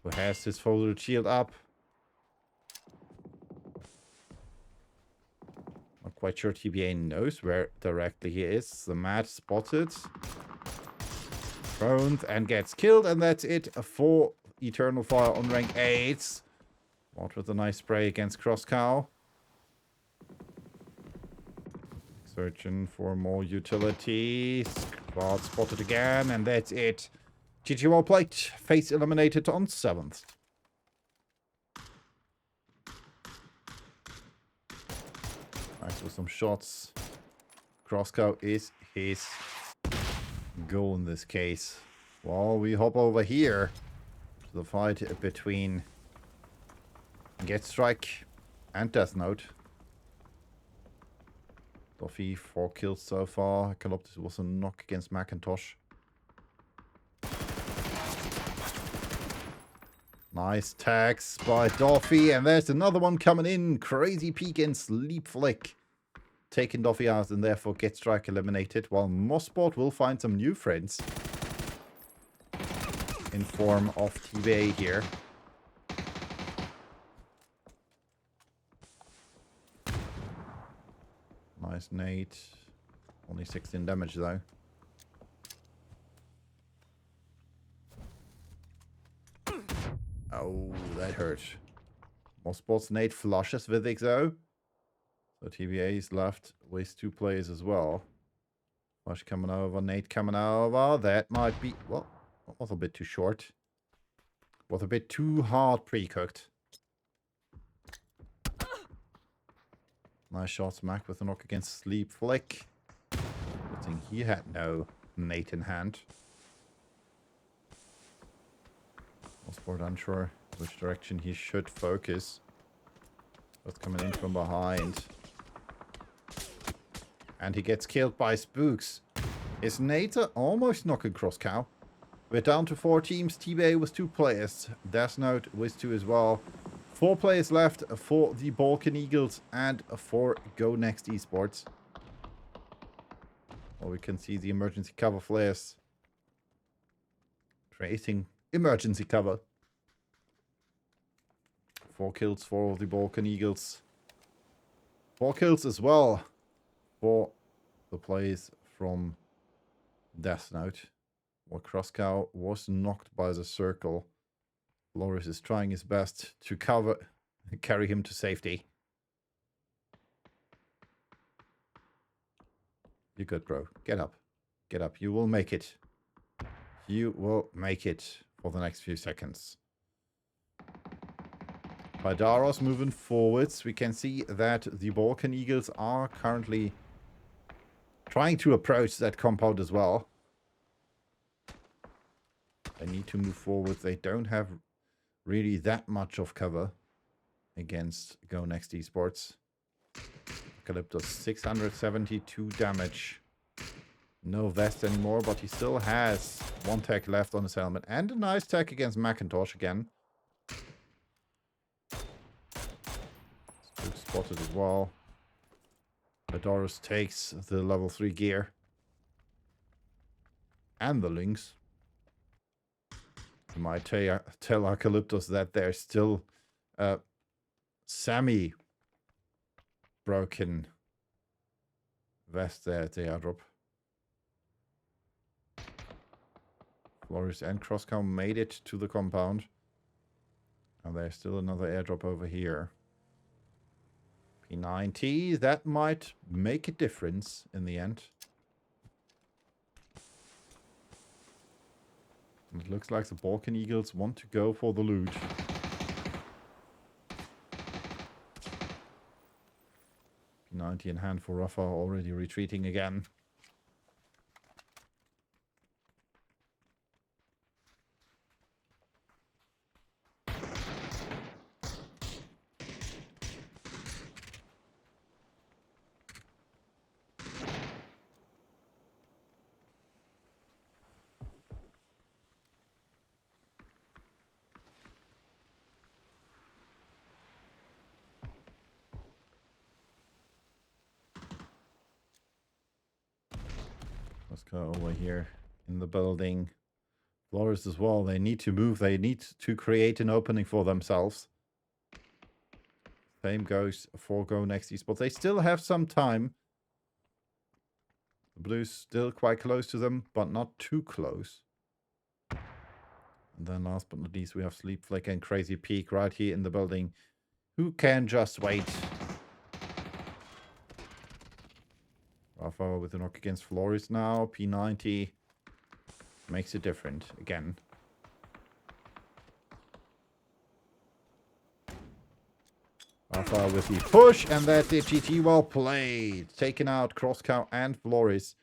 who has his folded shield up. Not quite sure TBA knows where directly he is. The mat spotted. Thrown and gets killed, and that's it for Eternal Fire on rank 8. What with a nice spray against Crosscow. Searching for more utility. Squad spotted again, and that's it. GG well played. Face eliminated on 7th. Nice with some shots. Crosscow is his goal in this case. Well, we hop over here to the fight between Get Strike and Death Note. Duffy, 4 kills so far. Caloptis was a knock against Macintosh. Nice tags by Duffy, and there's another one coming in. Crazy peek and sleep flick. Taking Duffy out and therefore Get Strike eliminated, while Mossbot will find some new friends. In form of TBA here. Nice nade. Only 16 damage though. Oh, that hurt. Mossbot's nade flushes with it though. So TBA is left with 2 players as well. Flash coming over, nade coming over. That might be... Well, that was a bit too short. Was a bit too hard pre-cooked. Nice shots, Mac with a knock against Sleep Flick. Good thing he had no nade in hand. Mossbot unsure which direction he should focus. Both coming in from behind. And he gets killed by Spooks. His nades are almost knocking Crosscow. We're down to 4 teams. TBA with 2 players. Death Note with 2 as well. 4 players left for the Balkan Eagles and for Go Next Esports. Well, we can see the emergency cover flares. Creating emergency cover. 4 kills for the Balkan Eagles. 4 kills as well for the players from Death Note. Well, Crosscow was knocked by the circle. Loris is trying his best to carry him to safety. You're good, bro. Get up. Get up. You will make it. You will make it for the next few seconds. Paidaros moving forwards. We can see that the Balkan Eagles are currently trying to approach that compound as well. They need to move forward. They don't have really that much of cover against Go Next Esports. Calypto's 672 damage. No vest anymore, but he still has 1 tech left on his helmet. And a nice tech against Macintosh again. Spook spotted as well. Adorus takes the level 3 gear. And the links. You might tell Acalyptus that there's still a semi-broken vest there at the airdrop. Floris and Crosscow made it to the compound. And there's still another airdrop over here. P90, that might make a difference in the end. It looks like the Balkan Eagles want to go for the loot. P90 in hand for Rafa, already retreating again. Let's go over here in the building. Flores as well. They need to move. They need to create an opening for themselves. Same goes for Go Next Esports. They still have some time. The Blues still quite close to them, but not too close. And then last but not least, we have Sleep Flick and Crazy Peak right here in the building. Who can just wait? Rafa with a knock against Flores now. P90 makes it different again. Rafa with the push, and that's it. GG, well played. Taking out Crosscow and Flores,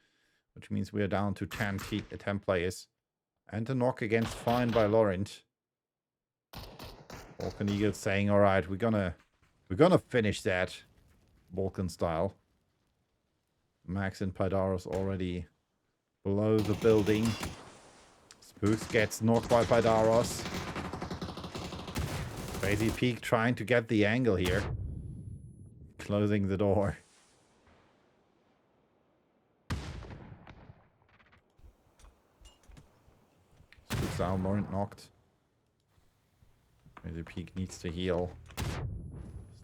which means we are down to 10 players. And a knock against Fine by Laurent. Balkan Eagle saying, all right, we're gonna finish that Balkan style. Max and Pydaros already below the building. Spooks gets knocked by Pydaros. Crazy Peak trying to get the angle here. Closing the door. Spooks down, Laurent knocked. Crazy Peak needs to heal.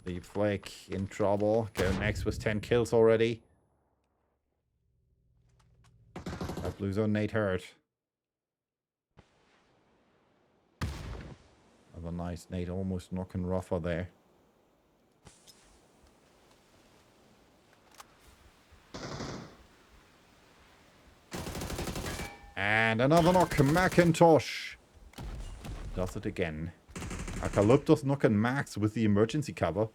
Sleep Flick in trouble. Go next with 10 kills already. That Blue Zone Nate hurt. Another nice nade, almost knocking Rafa there. And another knock, Macintosh does it again. Acalyptus knocking Max with the emergency cover.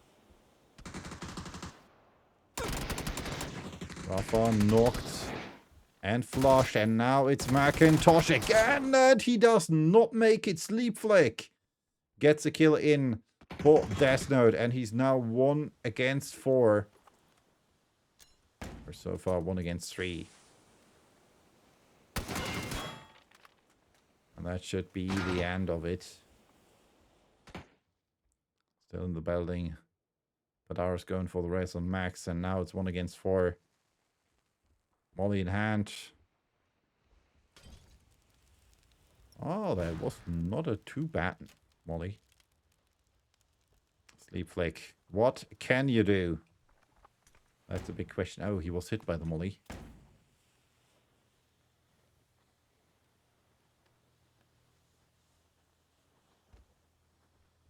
Rafa knocked and flushed, and now it's Macintosh again, and he does not make it. Sleep Flick gets a kill in for Death Note, and he's now 1 against 4. Or so far, 1 against 3. And that should be the end of it. Still in the building. Padaris going for the race on Max, and now it's 1 against 4. Molly in hand. Oh, that was not a too bad Molly. Sleep Flick. What can you do? That's a big question. Oh, he was hit by the Molly.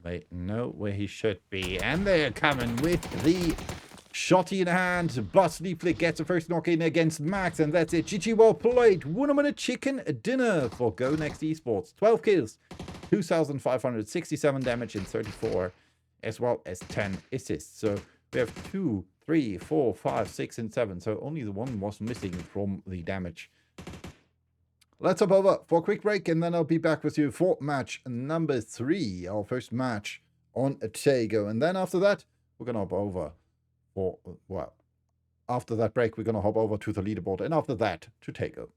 They know where he should be. And they're coming with the shotty in hand. But Sleep Flick gets the first knock in against Max. And that's it. GG, well played. Winner chicken dinner for Go Next Esports. 12 kills. 2,567 damage in 34. As well as 10 assists. So we have 2, 3, 4, 5, 6, and 7. So only the 1 was missing from the damage. Let's hop over for a quick break, and then I'll be back with you for match number 3, our first match on Tego. And then after that, we're going to hop over for, well, after that break, we're going to hop over to the leaderboard, and after that, to Tego.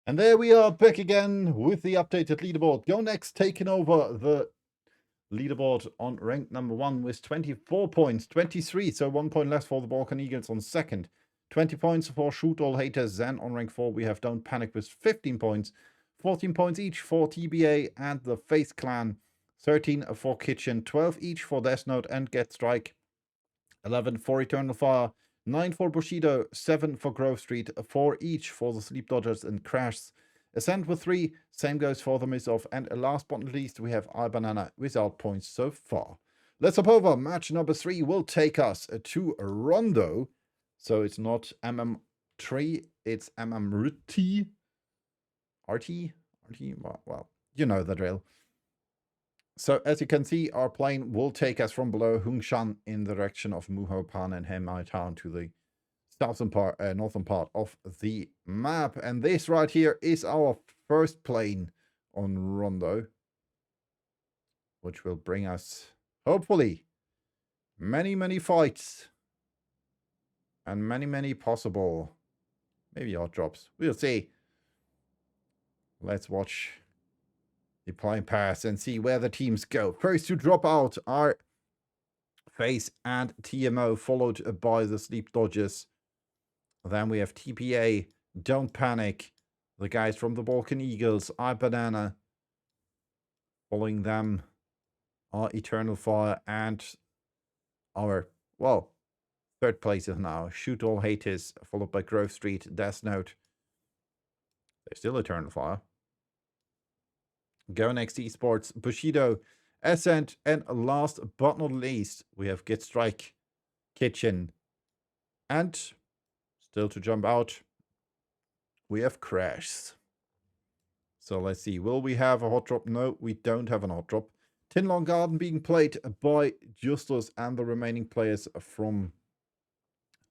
And there we are back again with the updated leaderboard. Go Next taking over the leaderboard on rank number 1 with 24 points, 23, so 1 point less for the Balkan Eagles on second. 20 points for Shoot All Haters. Then on rank 4 we have Don't Panic with 15 points, 14 points each for TBA and the Face Clan, 13 for Kitchen, 12 each for Death Note and Get Strike, 11 for Eternal Fire, 9 for Bushido, 7 for Grove Street, 4 each for the Sleep Dodgers and Crash. Ascent with 3, same goes for the Miss-Off, and last but not least we have iBanana without points so far. Let's hop over. Match number 3 will take us to Rondo. So it's not MM3, it's MMRT. RT? Well, you know the drill. So as you can see, our plane will take us from below Hungshan in the direction of Muho Pan and Hemai Town to the northern part of the map. And this right here is our first plane on Rondo, which will bring us, hopefully, many fights. And many possible, maybe odd drops. We'll see. Let's watch the plane pass and see where the teams go. First to drop out are Face and TMO, followed by the Sleep Dodgers. Then we have TPA, Don't Panic, the guys from the Balkan Eagles, iBanana. Following them are Eternal Fire and our, well, third place is now Shoot All Haters, followed by Grove Street, Death Note. They're still Eternal Fire. Go Next Esports, Bushido, Ascent, and last but not least, we have Get Strike, Kitchen, and still to jump out, we have Crash. So let's see, will we have a hot drop? No, we don't have an hot drop. Tin Long Garden being played by Justus and the remaining players from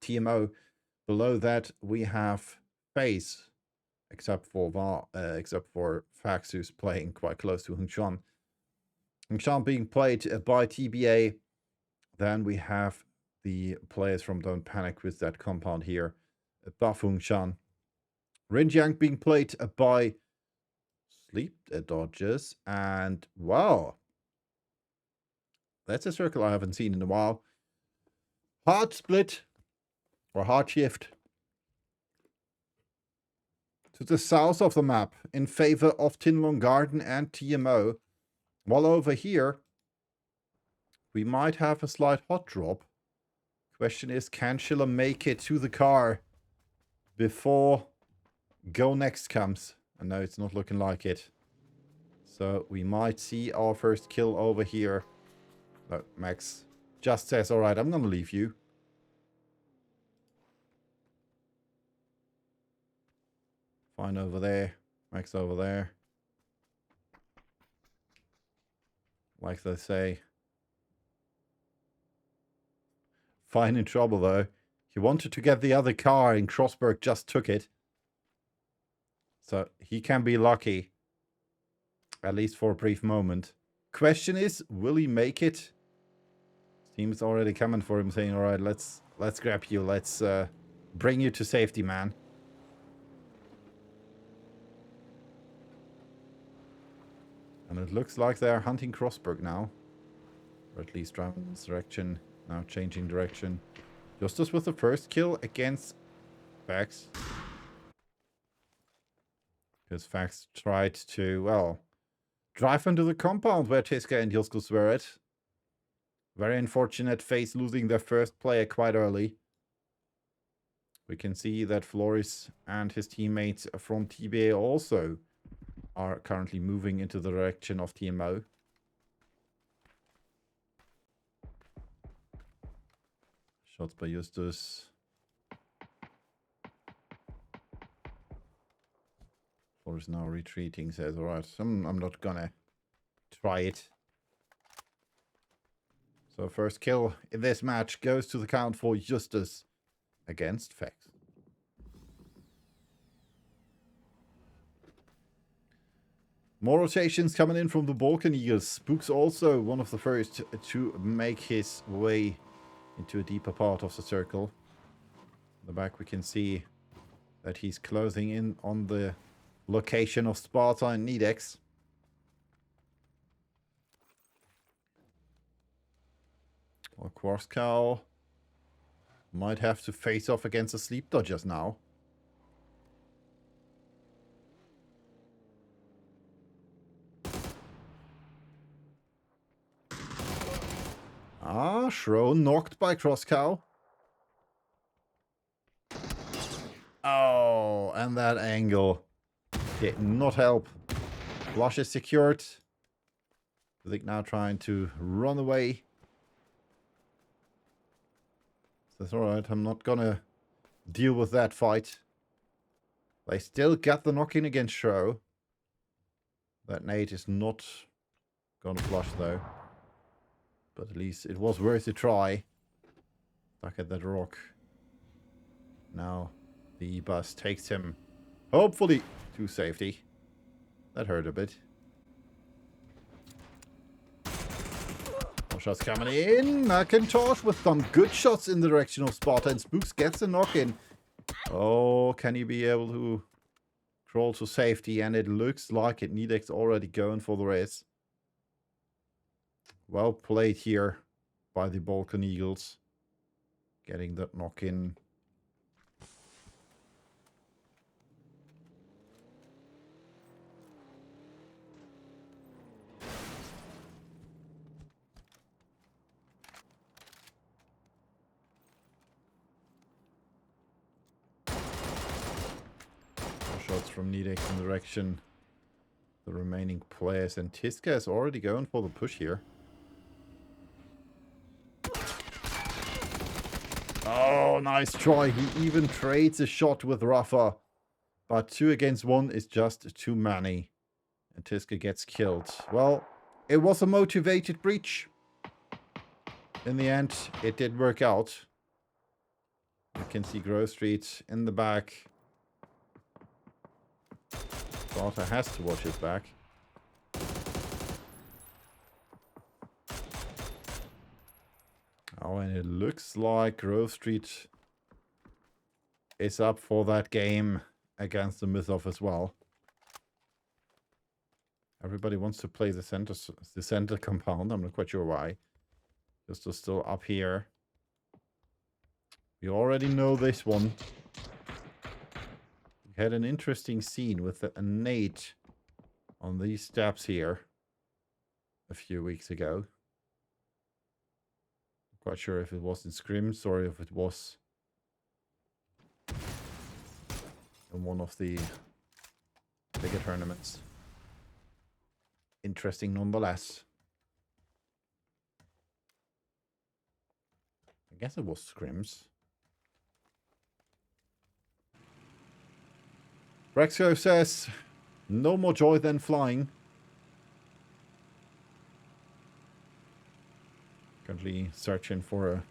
TMO. Below that, we have Face, except for Fax, who's playing quite close to Hungshan. Hungshan being played by TBA. Then we have the players from Don't Panic with that compound here above Hungshan. Rinjiang being played by Sleep Dodgers. And wow, that's a circle I haven't seen in a while. Hard split or hard shift to the south of the map in favor of Tin Long Garden and TMO. While over here, we might have a slight hot drop. Question is, can Schiller make it to the car before Go Next comes? I know it's not looking like it. So we might see our first kill over here. But Max just says, all right, I'm going to leave you. Fine over there. Max over there. Like they say. Fine in trouble though. He wanted to get the other car and Crossberg just took it. So he can be lucky. At least for a brief moment. Question is, will he make it? Team's already coming for him saying, alright, let's grab you. Let's bring you to safety, man. And it looks like they're hunting Crossberg now. Or at least driving in this direction. Now changing direction. Justus with the first kill against Fax. Because Fax tried to, well, drive into the compound where Tiska and Yilskus were at. Very unfortunate. Face losing their first player quite early. We can see that Floris and his teammates from TBA also are currently moving into the direction of TMO. Shots by Justus. Floris now retreating, says, alright, I'm not gonna try it. So first kill in this match goes to the count for Justus against Fax. More rotations coming in from the Balkan Eagles. Spook's also one of the first to make his way into a deeper part of the circle. In the back we can see that he's closing in on the location of Sparta and Nidex. Well, Quarscow might have to face off against the Sleep Dodgers now. Ah, Shro knocked by Crosscow. Oh, and that angle did not help. Flush is secured. Vic now trying to run away. That's alright, I'm not gonna deal with that fight. They still get the knock-in against Shro. That nade is not gonna flush though. But at least it was worth a try. Back at that rock. Now the bus takes him, hopefully, to safety. That hurt a bit. More shots coming in. Macintosh with some good shots in the direction of Sparta. And Spooks gets a knock-in. Oh, can he be able to crawl to safety? And it looks like it. Nidex already going for the race. Well played here by the Balkan Eagles. Getting that knock-in. Shots from Nidex in direction the remaining players, and Tiska is already going for the push here. Oh, nice try. He even trades a shot with Rafa, but 2 against 1 is just too many, and Tiska gets killed. Well, it was a motivated breach. In the end, it did work out. You can see Grove Street in the back. Sparta has to watch his back. Oh, and it looks like Grove Street is up for that game against the Mythov as well. Everybody wants to play the center compound. I'm not quite sure why. Just still up here. We already know this one. We had an interesting scene with a nade on these steps here a few weeks ago. Quite sure if it was in Scrims or if it was in one of the bigger tournaments. Interesting nonetheless. I guess it was Scrims. Rexo says, no more joy than flying. Currently searching for a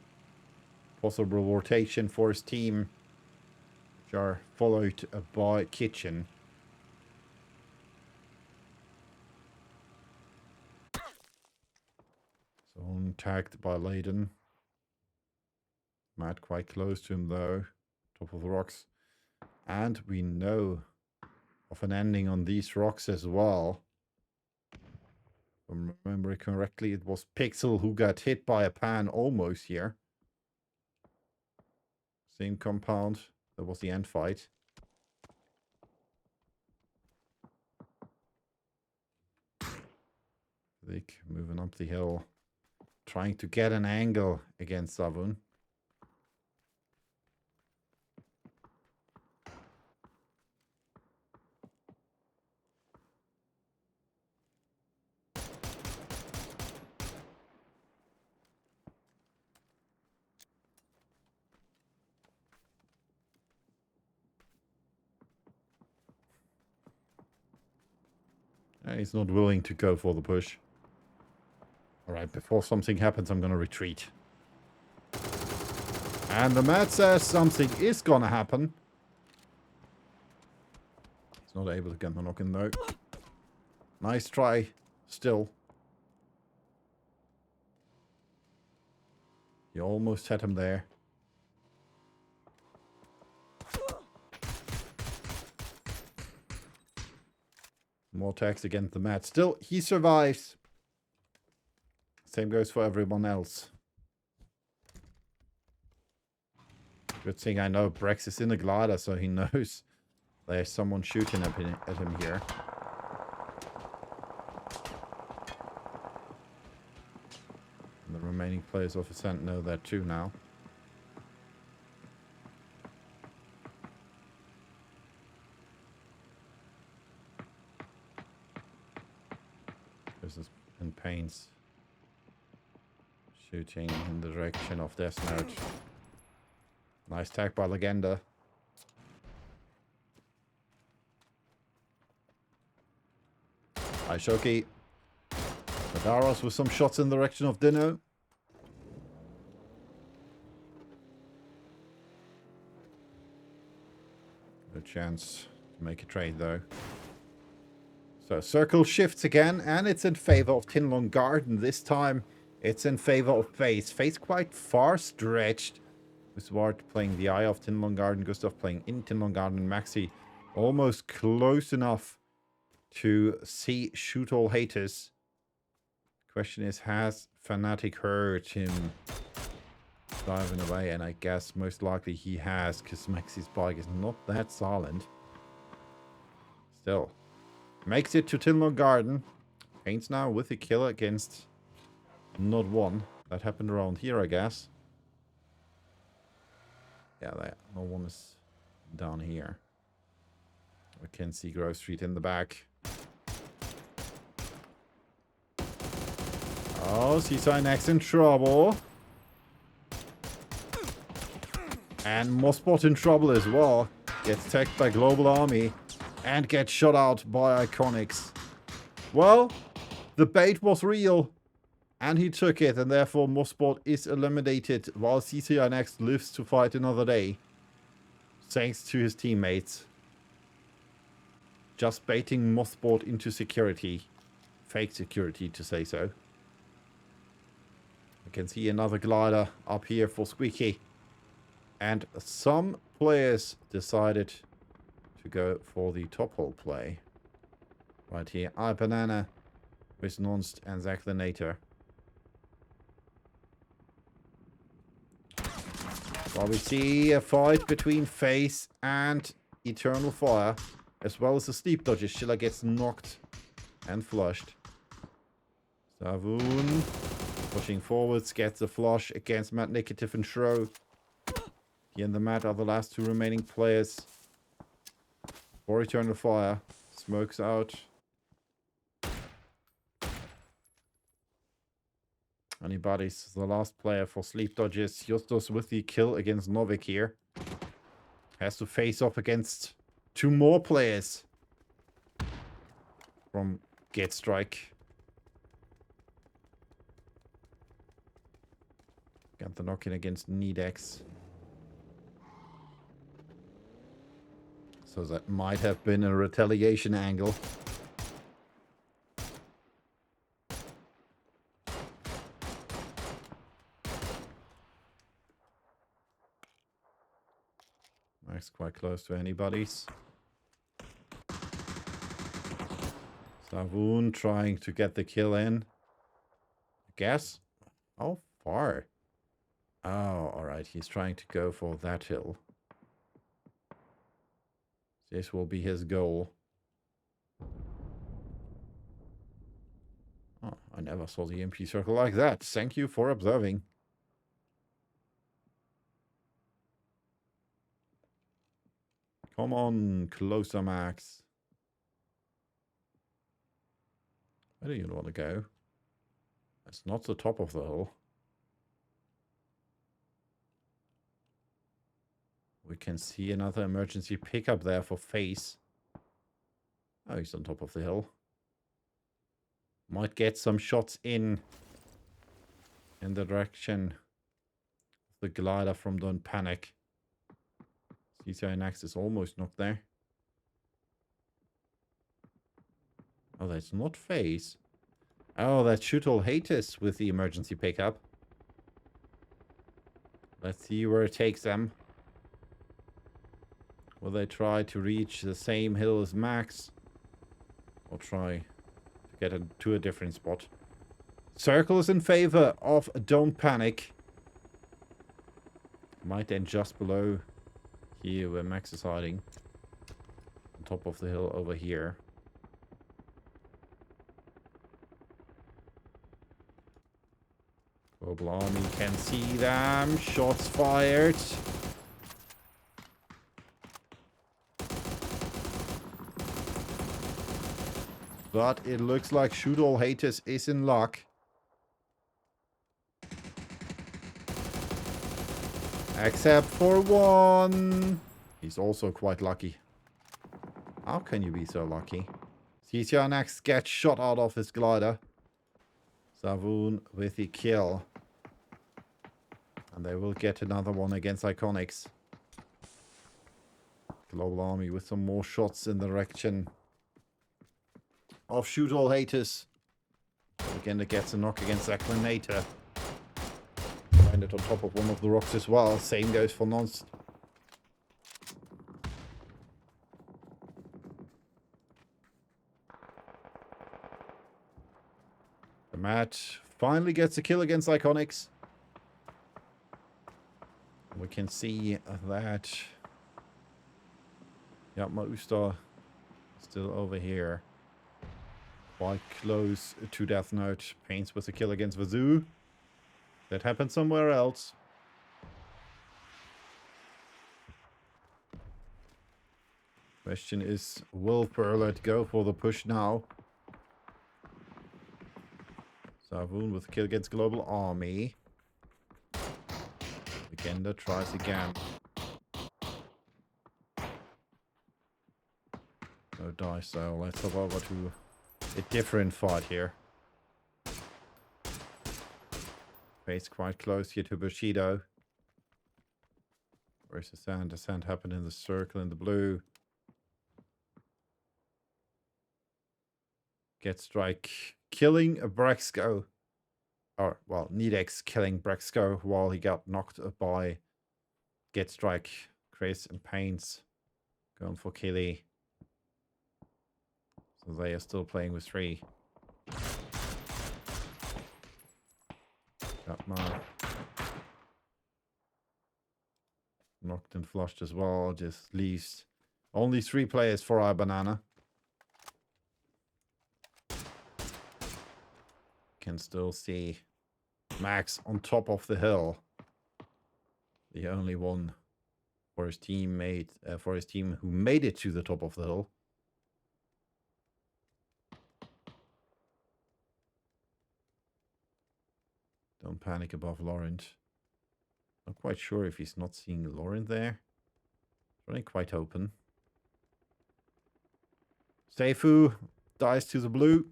possible rotation for his team, which are followed by Kitchen. Zone tagged by Layden. Matt quite close to him though, top of the rocks. And we know of an ending on these rocks as well. If I remember correctly, it was Pixel who got hit by a pan almost here. Same compound. That was the end fight. Vic moving up the hill. Trying to get an angle against Savun. He's not willing to go for the push. Alright, before something happens, I'm gonna retreat. And the Matt says something is gonna happen. He's not able to get the knock-in though. Nice try, still. You almost had him there. More tags against the mat. Still, he survives. Same goes for everyone else. Good thing I know Brex is in the glider, so he knows there's someone shooting at him here. And the remaining players of Ascent know that too now. This is in Pains. Shooting in the direction of Death Note. Nice tag by Legenda. Hi, Shoki. Madaros with some shots in the direction of Dino. No chance to make a trade, though. So, circle shifts again, and it's in favor of Tinlong Garden. This time, it's in favor of FaZe. FaZe quite far stretched. With Swart playing the eye of Tinlong Garden, Gustav playing in Tinlong Garden, Maxi almost close enough to see shoot all haters. Question is, has Fnatic heard him driving away? And I guess most likely he has, because Maxi's bike is not that silent. Still, makes it to Tinlong Garden. Paints now with a kill against not one. That happened around here, I guess. Yeah, no one is down here. We can see Grove Street in the back. Oh, Seaside next in trouble. And Mossbot in trouble as well. Gets attacked by Global Army. And gets shot out by Iconics. Well, the bait was real. And he took it. And therefore Mossbot is eliminated. While CCI Next lives to fight another day. Thanks to his teammates. Just baiting Mossbot into security. Fake security, to say so. I can see another glider up here for Squeaky. And some players decided to go for the top hole play. Right here. iBanana with Nonst and Zach the Nator. Well, we see a fight between FaZe and Eternal Fire. As well as the sleep dodges. Schiller gets knocked and flushed. Savoon pushing forwards, gets a flush against Matt Negative and Shro. Here in the mat are the last two remaining players. For Eternal Fire. Smokes out. Anybody's the last player for sleep dodges. Justus with the kill against Novik here. Has to face off against two more players from Get Strike. Got the knock-in against Nedex. So that might have been a retaliation angle. Max quite close to anybody's. Savoon trying to get the kill in. I guess. How far? Oh, alright. He's trying to go for that hill. This will be his goal. Oh, I never saw the MP circle like that. Thank you for observing. Come on, closer, Max. Where do you want to go? That's not the top of the hill. We can see another emergency pickup there for FaZe. Oh, he's on top of the hill. Might get some shots in the direction of the glider from Don't Panic. CCI Next is almost knocked there. Oh, that's not FaZe. Oh, that's Shoot All Haters with the emergency pickup. Let's see where it takes them. Will they try to reach the same hill as Max? I'll try to get to a different spot. Circle is in favor of Don't Panic. Might end just below here where Max is hiding. On top of the hill over here. Global Army can see them. Shots fired. But it looks like Shoot All Haters is in luck. Except for one. He's also quite lucky. How can you be so lucky? CCRNX gets shot out of his glider. Savoon with the kill. And they will get another one against Iconics. Global Army with some more shots in the direction of Shoot All Haters. Again, it gets a knock against Acclinator. Find it on top of one of the rocks as well. Same goes for Nonce. The match finally gets a kill against Iconics. We can see that Mausta still over here. Quite close to Death Note. Paints with a kill against Vazoo. That happened somewhere else. Question is, will Perlet go for the push now? Savoon with a kill against Global Army. Legenda tries again. No dice, so let's hop over to a different fight here. Face quite close here to Bushido. Where's the sand? The sand happened in the circle in the blue. Get Strike killing a Brexco. Or, well, Nidex killing Brexco while he got knocked by Get Strike. Chris and Paints going for Killy. So they are still playing with 3. Gatma. Knocked and flushed as well. Just leaves only 3 players for our banana. Can still see Max on top of the hill. The only one for his teammate, for his team who made it to the top of the hill. Don't panic above Laurent. Not quite sure if he's not seeing Laurent there. It's running quite open. Seifu dies to the blue.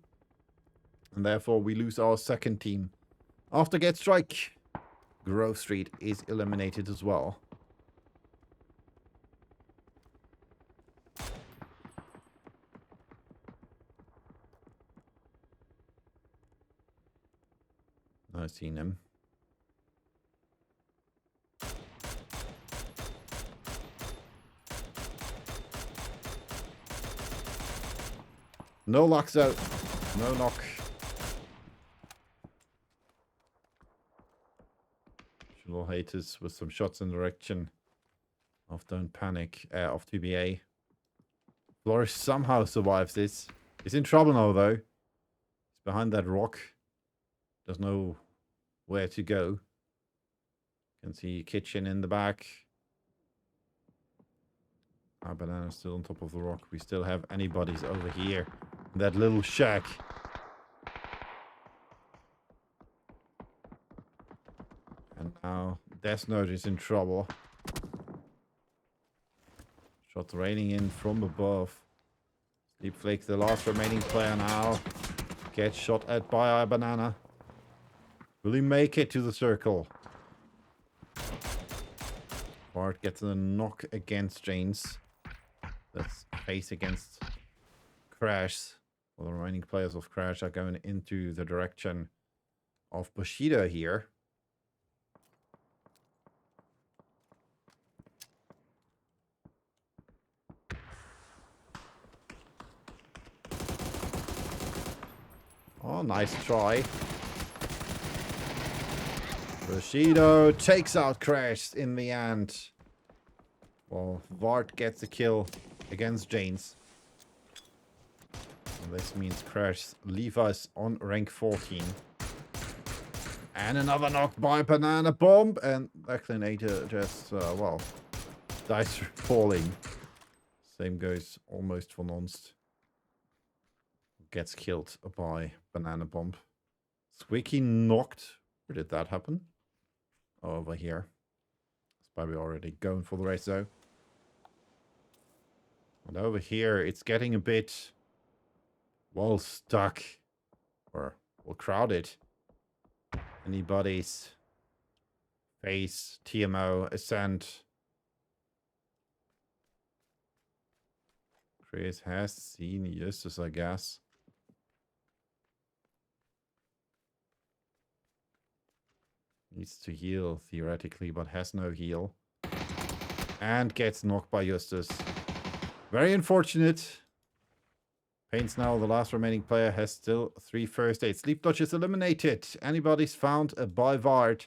And therefore we lose our second team. After Get Strike, Grove Street is eliminated as well. I've seen him. No locks out. No knock. Little haters with some shots in the direction of Don't Panic, of TBA. Flourish somehow survives this. He's in trouble now though. He's behind that rock. Doesn't know where to go. Can see Kitchen in the back. Our banana's still on top of the rock. We still have anybody's over here. That little shack. And now Death Note is in trouble. Shot raining in from above. Sleep Flake, the last remaining player now. Gets shot at by our banana. Will he make it to the circle? Bart gets a knock against James. That's face against Crash. Well, the remaining players of Crash are going into the direction of Bushido here. Oh, nice try. Bushido takes out Crash in the end. Well, Vart gets a kill against Janes. And this means Crash leave us on rank 14. And another knock by Banana Bomb. And Declinator just, well, dies falling. Same goes almost for Nonst. Gets killed by Banana Bomb. Squeaky knocked. Where did that happen? Oh, over here. It's probably already going for the race though. And over here, it's getting a bit, well, stuck. Or, well, crowded. Anybody's face, TMO, Ascent. Chris has seen Justus, I guess. Needs to heal, theoretically, but has no heal. And gets knocked by Justus. Very unfortunate. Pain's now the last remaining player, has still 3 first aids. Sleep Dodge is eliminated. Anybody's found by Vard.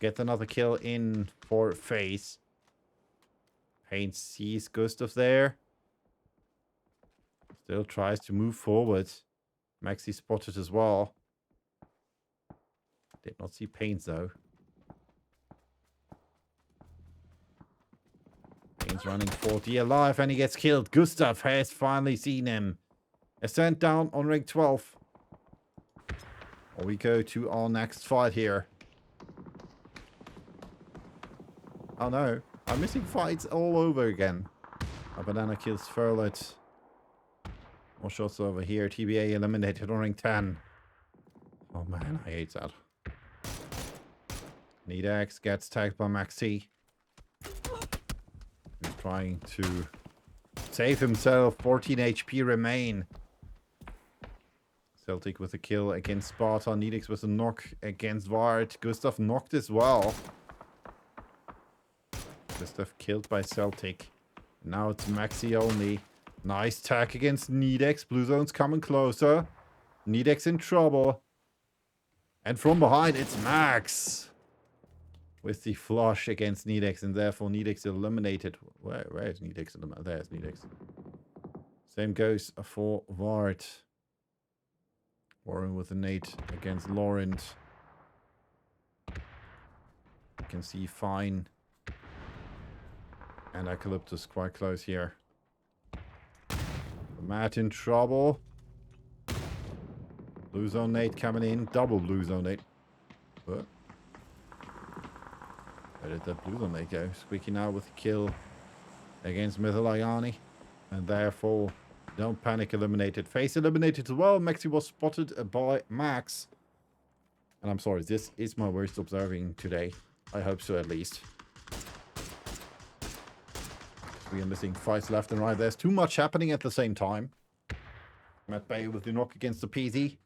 Get another kill in for FaZe. Pain sees Gustav there. Still tries to move forward. Maxi spotted as well. Did not see Pains though. Pain's running for dear life and he gets killed. Gustav has finally seen him. Ascent down on rank 12. Well, we go to our next fight here. Oh no, I'm missing fights all over again. A banana kills Furlet. More shots over here. TBA eliminated on rank 10. Oh man, I hate that. Needax gets tagged by Maxi. He's trying to save himself. 14 HP remain. Celtic with a kill against Sparta. Needax with a knock against Vard. Gustav knocked as well. Gustav killed by Celtic. Now it's Maxi only. Nice tag against Needax. Blue zone's coming closer. Needax in trouble. And from behind, it's Max. With the flush against Needax, and therefore Needax eliminated. Where is Needax? There's Needax. Same goes for Vard. Warren with a nade against Laurent. You can see Fine and Eucalyptus quite close here. Matt in trouble. Blue zone nade coming in. Double blue zone nade. What? Where did that blue zone nade go? Squeaky now with a kill against Mythalayani. And therefore, don't panic, eliminated. FaZe eliminated as well. Maxi was spotted by Max. And I'm sorry, this is my worst observing today. I hope so at least. We are missing fights left and right. There's too much happening at the same time. Matt Bay with the knock against the PZ.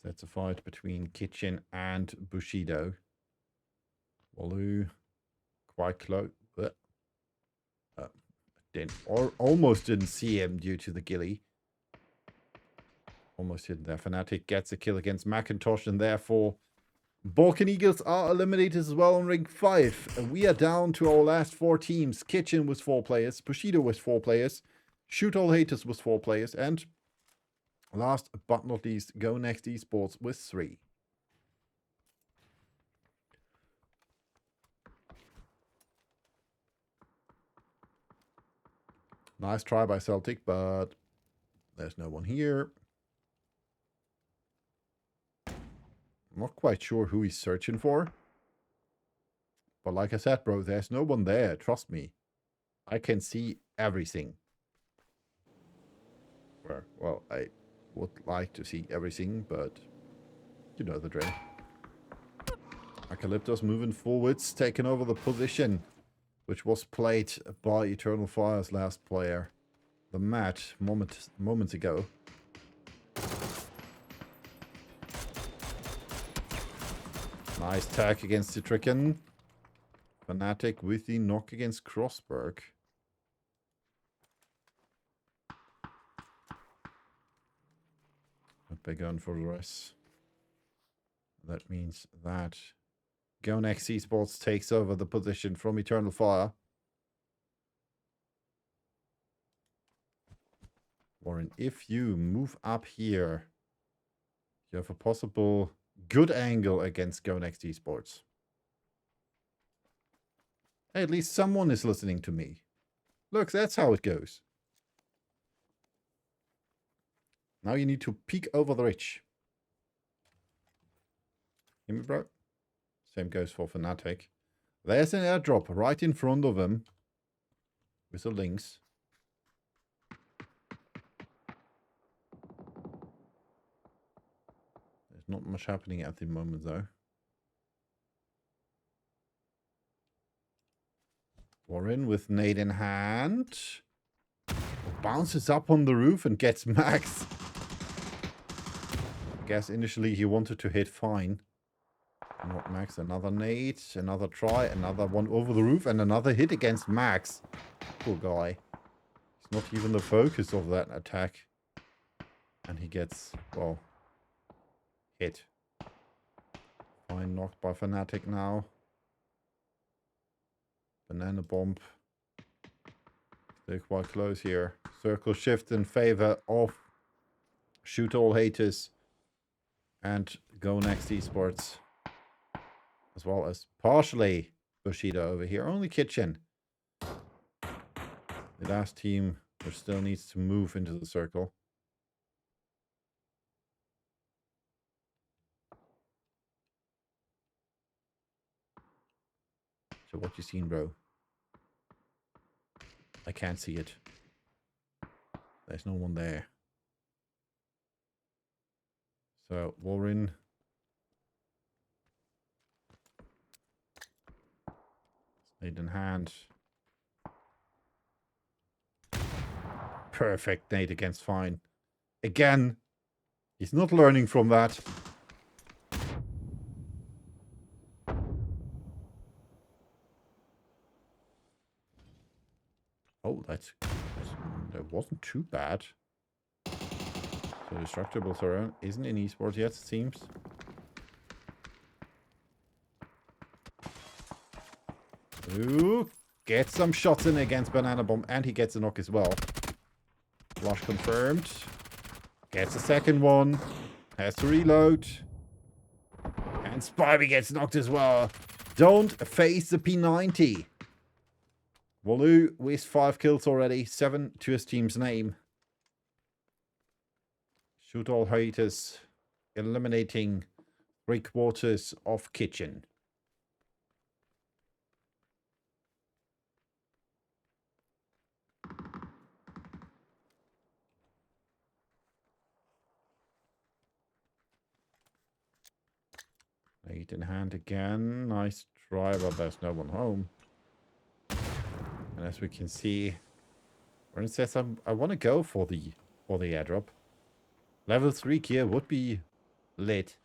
That's a fight between Kitchen and Bushido. Walu quite close. Almost didn't see him due to the ghillie. Almost hidden there. Fnatic gets a kill against Macintosh, and therefore Balkan Eagles are eliminated as well on rank 5. And we are down to our last 4 teams. Kitchen with 4 players. Bushido with 4 players. Shoot All Haters with 4 players. And last but not least, Go Next Esports with 3. Nice try by Celtic, but there's no one here. I'm not quite sure who he's searching for. But like I said, bro, there's no one there. Trust me. I can see everything. Well, I would like to see everything, but you know the drill. Eucalyptus moving forwards, taking over the position, which was played by Eternal Fire's last player. The match moments ago. Nice tag against the Tricken. Fnatic with the knock against Crossberg. Medbay going for the rest. That means that Go Next Esports takes over the position from Eternal Fire. Warren, if you move up here, you have a possible good angle against Go Next Esports. Hey, at least someone is listening to me. Look, that's how it goes. Now you need to peek over the ridge. Hear me, bro? Same goes for Fnatic. There's an airdrop right in front of him. With the links. There's not much happening at the moment, though. Warren with nade in hand. Bounces up on the roof and gets Max. I guess initially he wanted to hit fine. Not Max. Another nade. Another try. Another one over the roof. And another hit against Max. Poor guy. He's not even the focus of that attack. And he gets, well, hit. Fine, knocked by Fnatic now. Banana bomb. They're quite close here. Circle shift in favor of Shoot All Haters and Go Next Esports. As well as partially Bushido over here. Only Kitchen. The last team which still needs to move into the circle. So what you seen, bro? I can't see it. There's no one there. So Warren. Nade in hand. Perfect nade against Fine. Again. He's not learning from that. Oh, that wasn't too bad. So Destructible Surround isn't in esports yet, it seems. Ooh, gets some shots in against Banana Bomb, and he gets a knock as well. Flush confirmed. Gets a second one. Has to reload. And Spivey gets knocked as well. Don't face the P90. Walu with 5 kills already. 7 to his team's name. Shoot All Haters. Eliminating 3/4 of Kitchen. Nade in hand again. Nice try, but there's no one home. And as we can see, Warren says I want to go for the airdrop. Level 3 gear would be lit.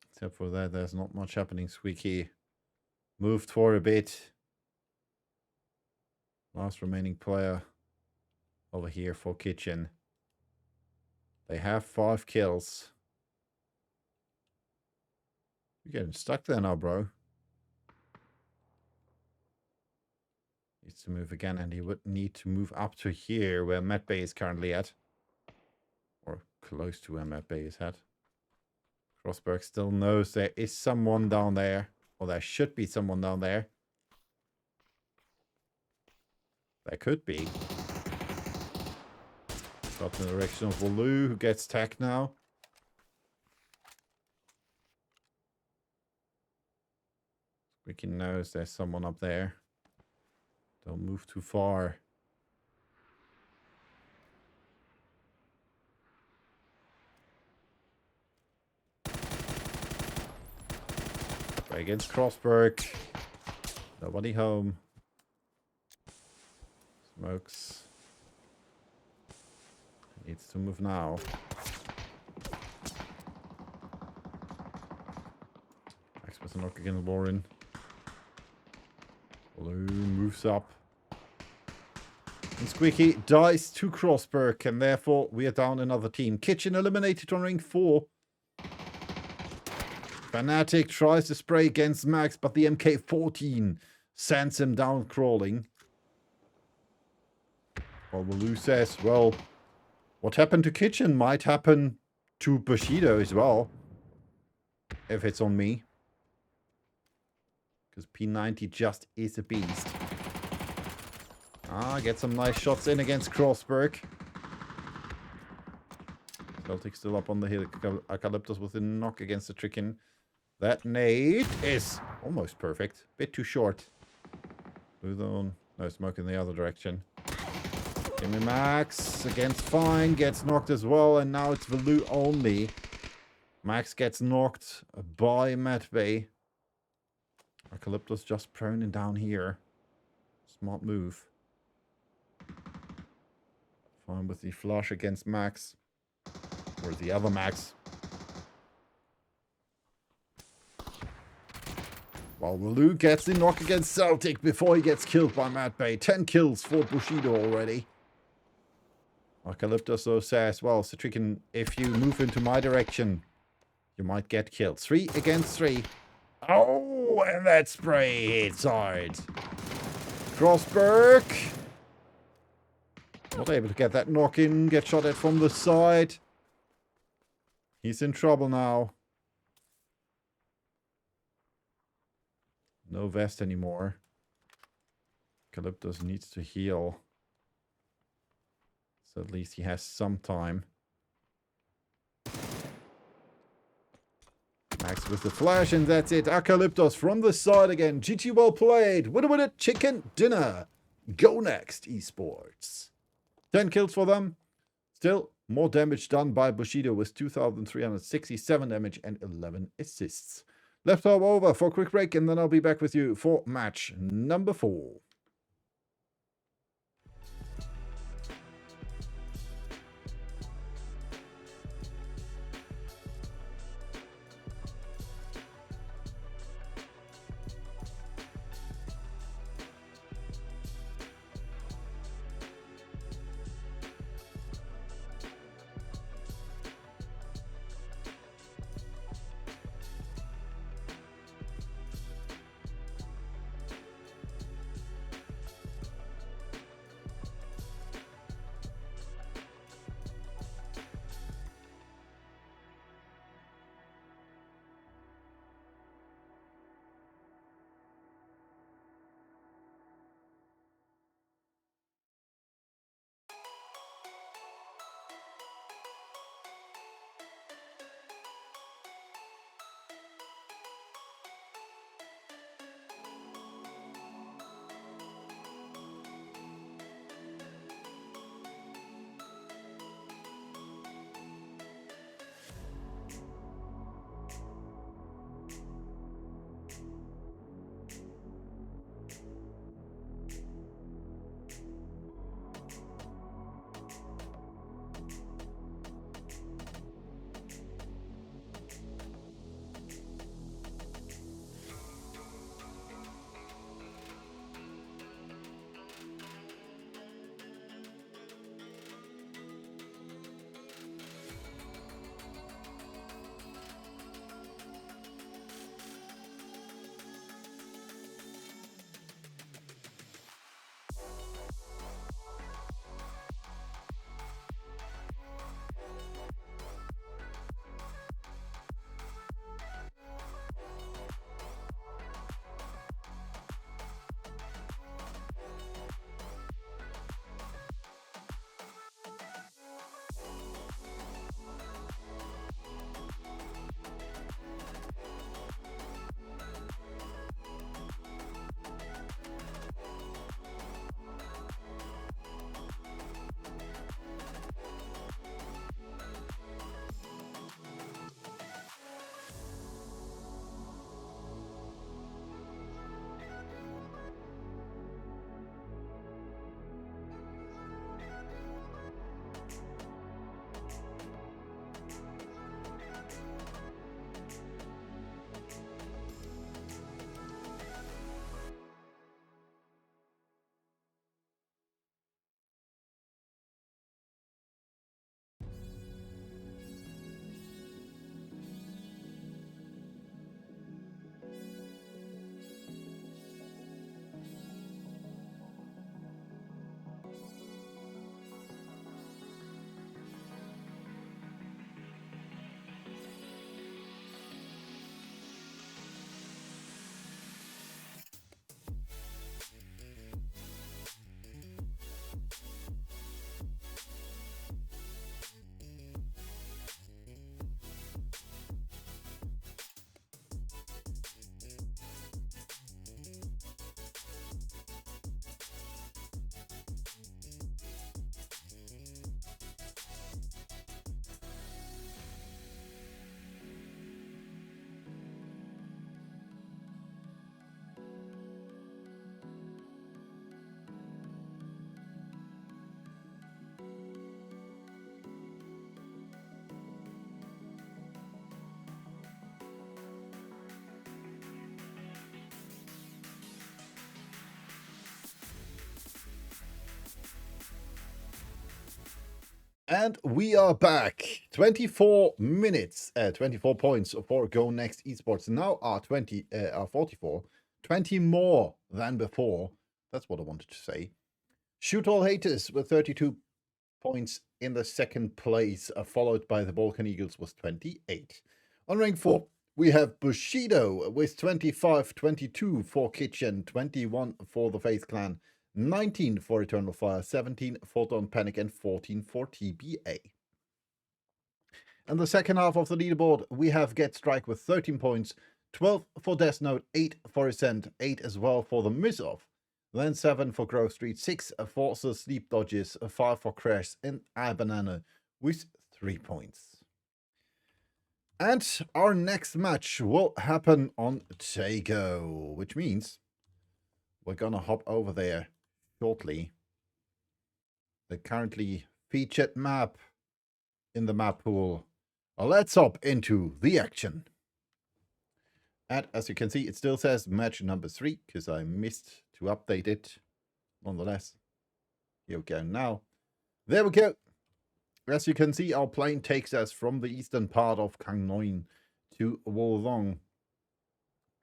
Except for that, there's not much happening. Squeaky moved for a bit. Last remaining player over here for Kitchen. They have 5 kills. You're getting stuck there now, bro. Needs to move again, and he would need to move up to here where Medbay is currently at. Or close to where Medbay is at. Crossberg still knows there is someone down there. Or there should be someone down there. There could be. Got in the direction of Walu, who gets tagged now. Squeaky knows there's someone up there. Don't move too far. Play against Crossberg. Nobody home. Smokes. Needs to move now. Max with a knock against Warren. Blue moves up. And Squeaky dies to Crossberg, and therefore we are down another team. Kitchen eliminated on ring 4. Fanatic tries to spray against Max, but the MK14 sends him down crawling. Well, Walu says, well, what happened to Kitchen might happen to Bushido as well. If it's on me. Because P90 just is a beast. Get some nice shots in against Crossberg. Celtic still up on the hill. Acalyptus with a knock against the Chicken. That nade is almost perfect. Bit too short. No smoke in the other direction. Give me Max against Fine. Gets knocked as well. And now it's Valu only. Max gets knocked by Matt Bay. Acalyptus just prone and down here. Smart move. Fine with the flush against Max. Or the other Max. While Walu gets the knock against Celtic before he gets killed by Matt Bay. 10 kills for Bushido already. Acalyptus though says, well, Citrican, if you move into my direction, you might get killed. 3 against 3. Oh, and that spray hits hard. Crossberg. Not able to get that knock in. Get shot at from the side. He's in trouble now. No vest anymore. Calyptus needs to heal. So at least he has some time. Max with the flash, and that's it. Acalyptus from the side again. GG well played. Winner, chicken dinner. Go next, esports. 10 kills for them. Still, more damage done by Bushido with 2,367 damage and 11 assists. Laptop over for a quick break, and then I'll be back with you for match number 4. And we are back. 24 minutes, 24 points for Go Next Esports. Now are 44, 20 more than before. That's what I wanted to say. Shoot All Haters with 32 points in the second place, followed by the Balkan Eagles with 28. On rank 4, we have Bushido with 25, 22 for Kitchen, 21 for the Faith Clan, 19 for Eternal Fire, 17 for Don't Panic, and 14 for TBA. In the second half of the leaderboard, we have Get Strike with 13 points, 12 for Death Note, 8 for Ascent, 8 as well for the Miss-Off, then 7 for Grove Street, 6 for the Sleep Dodges, 5 for Crash, and iBanana with 3 points. And our next match will happen on Tago, which means we're gonna hop over there shortly. The currently featured map in the map pool. Let's hop into the action. And as you can see, it still says match number 3 because I missed to update it. Nonetheless, here we go now. There we go. As you can see, our plane takes us from the eastern part of Kangnoin to Wolong.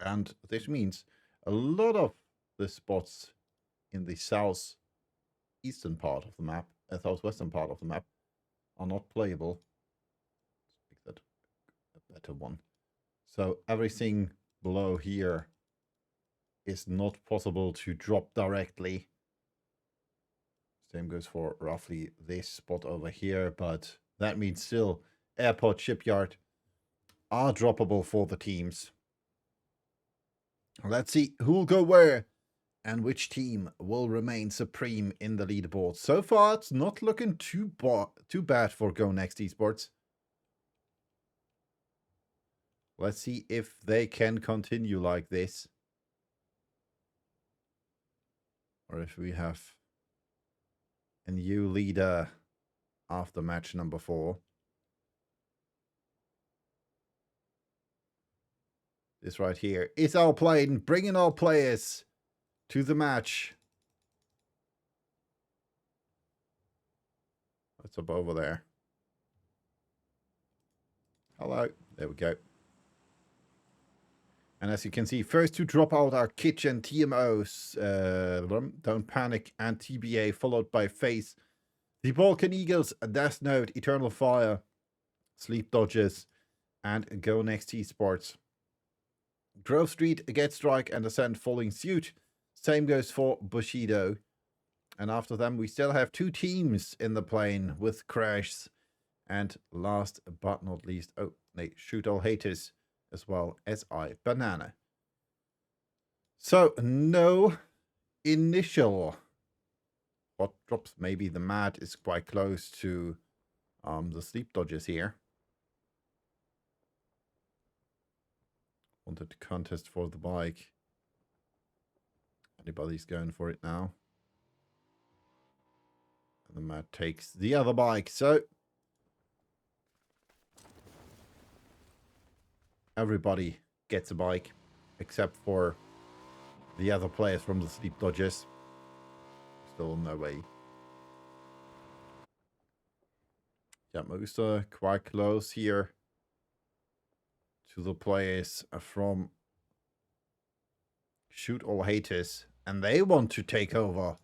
And this means a lot of the spots in the southeastern part of the map, southwestern part of the map, are not playable. Let's make that a better one. So everything below here is not possible to drop directly. Same goes for roughly this spot over here, but that means still airport, shipyard are droppable for the teams. Let's see who will go where and which team will remain supreme in the leaderboard. So far, it's not looking too bad for Go Next Esports. Let's see if they can continue like this. Or if we have a new leader after match number 4. This right here is our plane, bringing our players to the match. What's up over there? Hello. There we go. And as you can see, first to drop out are Kitchen, TMOs, Don't Panic, and TBA, followed by Face, the Balkan Eagles, Death Note, Eternal Fire, Sleep Dodgers, and Go Next Esports. Grove Street, Get Strike, and Ascent following suit. Same goes for Bushido. And after them, we still have 2 teams in the plane with Crash. And last but not least, Shoot All Haters, as well as iBanana. So, no initial hot drops. Maybe the mat is quite close to the Sleep Dodgers here. Wanted to contest for the bike. Anybody's going for it now. And the mat takes the other bike. So everybody gets a bike except for the other players from the Sleep Dodgers. Still on their way. Yeah, most quite close here to the players from Shoot All Haters, and they want to take over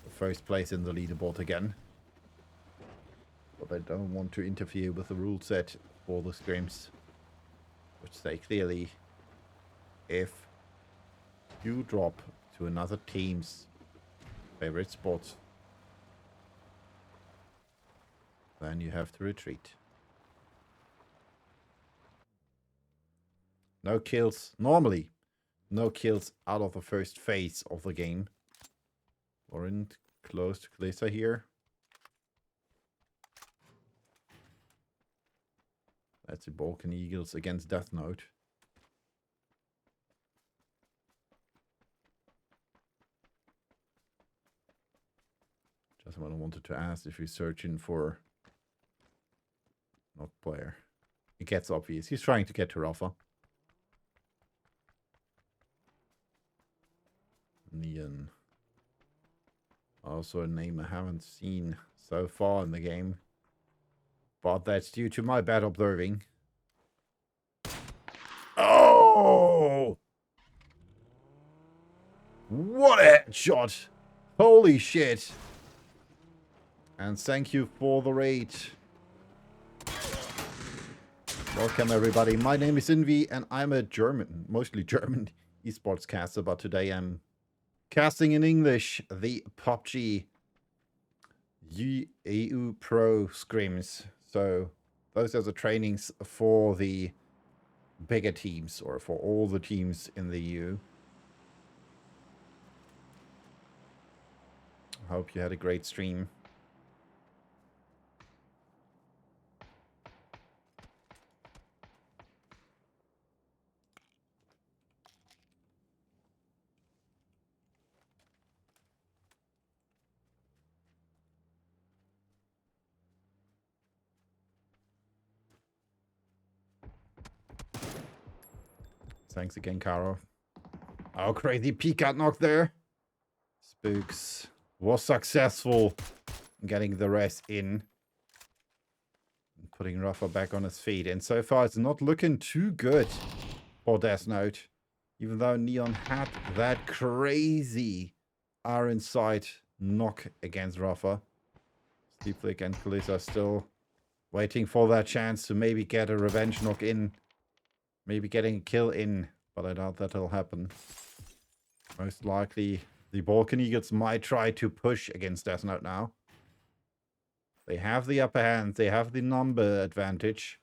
the first place in the leaderboard again. But they don't want to interfere with the rule set for the Scrims, which say clearly, if you drop to another team's favorite spot, then you have to retreat. No kills. Normally, no kills out of the first phase of the game. We're in close to Glissa here. That's the Balkan Eagles against Death Note. Just what I wanted to ask, if you're searching for not player. It gets obvious. He's trying to get to Rafa. Neon. Also a name I haven't seen so far in the game. But that's due to my bad observing. Oh! What a headshot! Holy shit! And thank you for the raid. Welcome everybody. My name is Invi and I'm a mostly German esports caster, but today I'm casting in English the PUBG EU Pro Scrims. So those are the trainings for the bigger teams, or for all the teams in the EU. I hope you had a great stream. Thanks again, Caro. Oh, crazy peek got knocked there. Spooks was successful in getting the rest in. Putting Rafa back on his feet. And so far, it's not looking too good for Death Note. Even though Neon had that crazy Iron Sight knock against Rafa. Sleepflick and Kalisa still waiting for that chance to maybe get a revenge knock in. Maybe getting a kill in. But I doubt that'll happen. Most likely, the Balkan Eagles might try to push against Death Note now. They have the upper hand. They have the number advantage.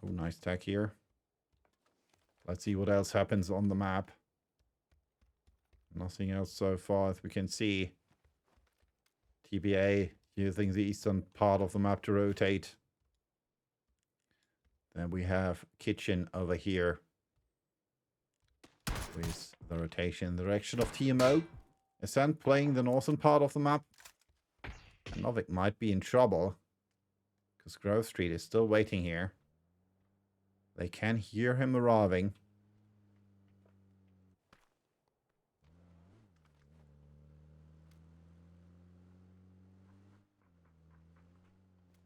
Oh, nice tag here. Let's see what else happens on the map. Nothing else so far as we can see. TBA using the eastern part of the map to rotate. Then we have Kitchen over here. With the rotation in the direction of TMO. Ascent playing the northern part of the map. Novik might be in trouble. Because Grove Street is still waiting here. They can hear him arriving.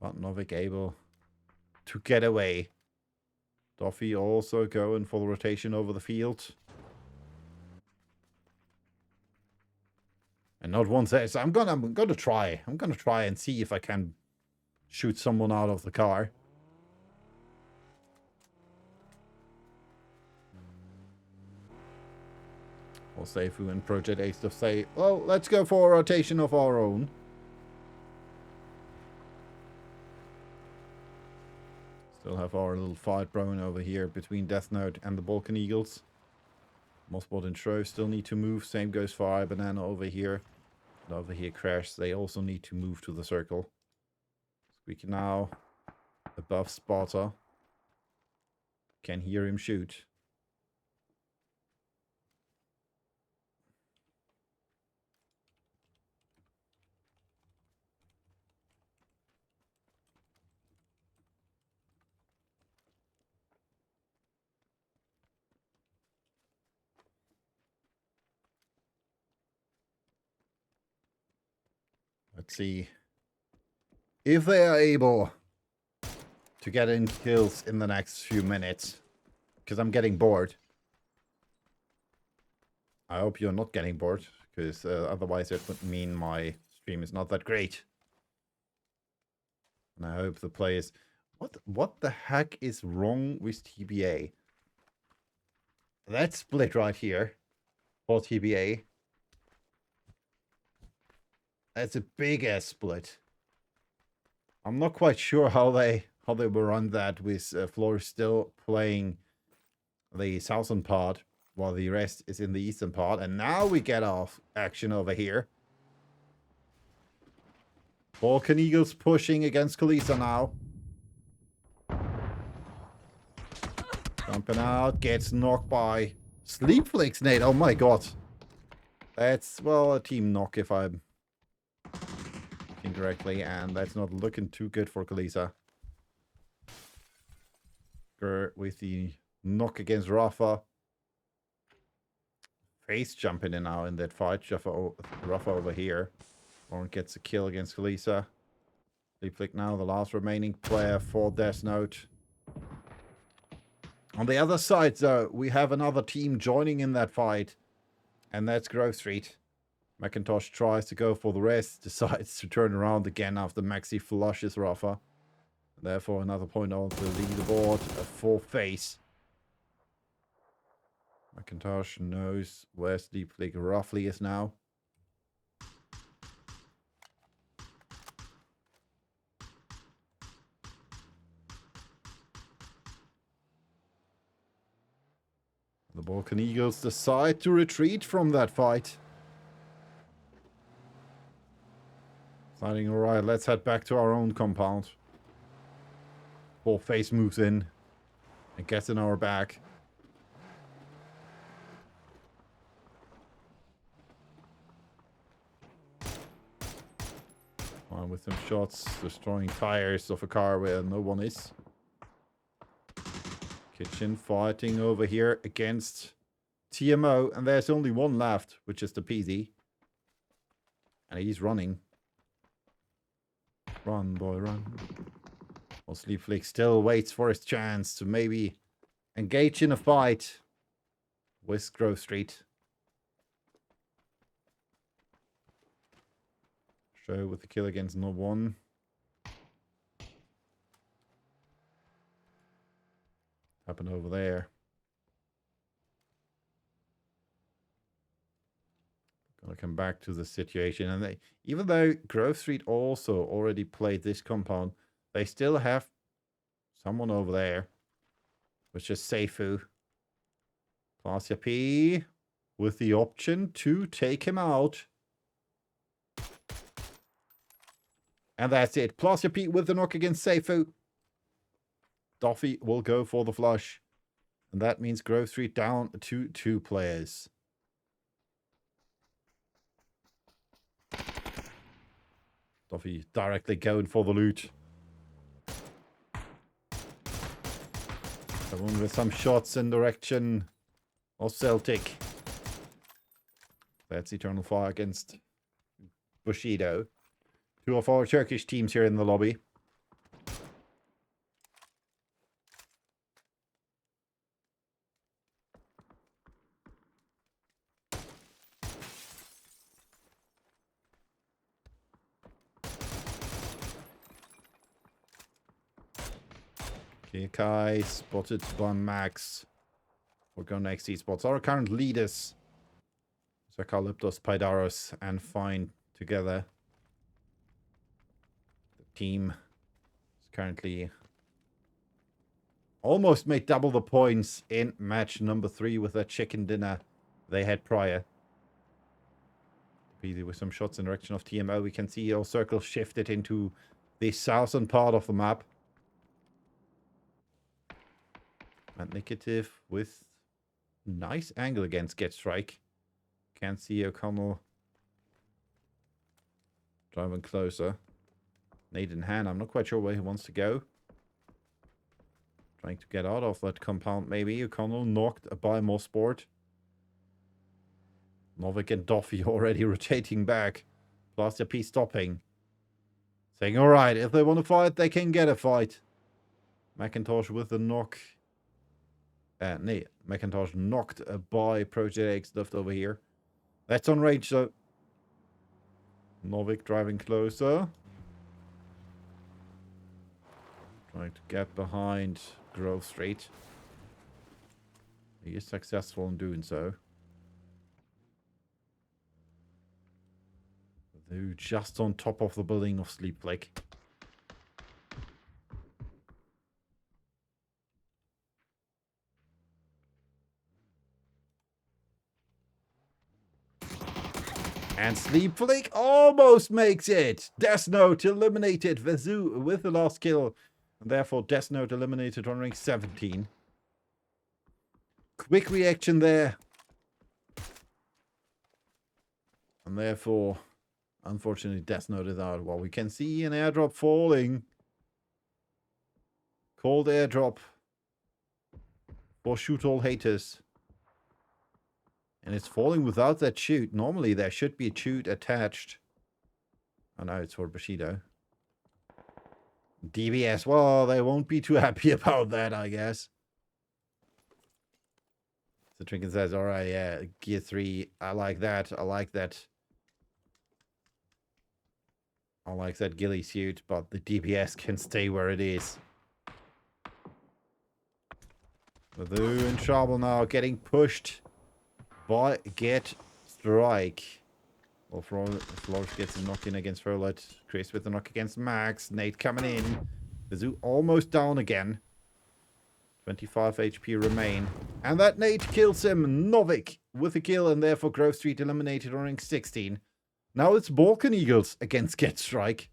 But Novik able to get away. Duffy also going for the rotation over the field. And not one says, I'm gonna try and see if I can shoot someone out of the car. Or Seifu and Project Ace to say, well, let's go for a rotation of our own. Still have our little fight brewing over here between Death Note and the Balkan Eagles. Mossbot and Shro still need to move. Same goes for iBanana over here. And over here, Crash. They also need to move to the circle. Squeaky now above Spotter. Can hear him shoot. Let's see if they are able to get in kills in the next few minutes. Because I'm getting bored. I hope you're not getting bored. Because otherwise it would mean my stream is not that great. And I hope the players... What the heck is wrong with TBA? That split right here for TBA. That's a big ass split. I'm not quite sure how they will run that with Floor still playing the southern part while the rest is in the eastern part. And now we get off action over here. Balkan Eagles pushing against Kalisa now. Jumping out, gets knocked by Sleepflix Nate. Oh my god. That's, well, a team knock if I'm incorrectly, and that's not looking too good for Kalisa. With the knock against Rafa. face jumping in now in that fight. Rafa over here. Warren gets a kill against Kalisa. Flick now, the last remaining player for Death Note. On the other side, though, we have another team joining in that fight. And that's Grove Street. Macintosh tries to go for the rest, decides to turn around again after Maxi flushes Rafa. Therefore, another point on the leaderboard for Face. Macintosh knows where Sleep Flick roughly is now. The Balkan Eagles decide to retreat from that fight. Deciding, alright, let's head back to our own compound. Before Face moves in and gets in our back. On with some shots, destroying tires of a car where no one is. Kitchen fighting over here against TMO, and there's only one left, which is the PZ. And he's running. Run, boy, run. Well, Sleep Flick still waits for his chance to maybe engage in a fight with Grove Street. Show with the kill against no one. Happened over there. Gonna come back to the situation. And even though Grove Street also already played this compound, they still have someone over there, which is Seifu. Plasia P with the option to take him out. And that's it. Plasia P with the knock against Seifu. Duffy will go for the flush. And that means Grove Street down to 2 players. Duffy directly going for the loot. Someone with some shots in direction of Celtic. That's Eternal Fire against Bushido. 2 of our Turkish teams here in the lobby. Kai spotted by Max. We're going next esports. Our current leaders, Zakalyptos, Paidaros, and Fine together. The team is currently almost made double the points in match number 3 with that chicken dinner they had prior. Busy with some shots in direction of TMO. We can see our circle shifted into the southern part of the map. And Negative with nice angle against Get Strike. Can't see O'Connell driving closer. Nade in hand. I'm not quite sure where he wants to go. Trying to get out of that compound maybe. O'Connell knocked by Mosport. Novik and Duffy already rotating back. Plaster P stopping. Saying, alright, if they want to fight, they can get a fight. Macintosh with the knock. Nee, Macintosh knocked by Project X left over here. That's on range, so Novik driving closer. Trying to get behind Grove Street. He is successful in doing so. Though just on top of the building of Sleep Flick. And Sleep Flick almost makes it. Death Note eliminated Vezu with the last kill. And therefore Death Note eliminated on rank 17. Quick reaction there. And therefore, unfortunately, Death Note is out. Well, we can see an airdrop falling. Cold airdrop. For shoot all haters. And it's falling without that chute. Normally there should be a chute attached. Oh no, it's for Bushido. DBS, well, they won't be too happy about that, I guess. The Trinket says, alright, yeah, gear 3, I like that, I like that. I like that ghillie suit, but the DPS can stay where it is. They're in trouble now, getting pushed by Get Strike. Well, Flores gets a knock in against Furlet. Chris with a knock against Max. Nate coming in. The Zoo almost down again. 25 HP remain. And that Nate kills him. Novik with a kill, and therefore Grove Street eliminated on rank 16. Now it's Balkan Eagles against Get Strike.